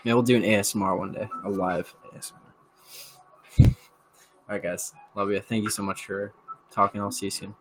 Maybe we'll do an ASMR one day, a live ASMR. All right, guys. Love you. Thank you so much for talking. I'll see you soon.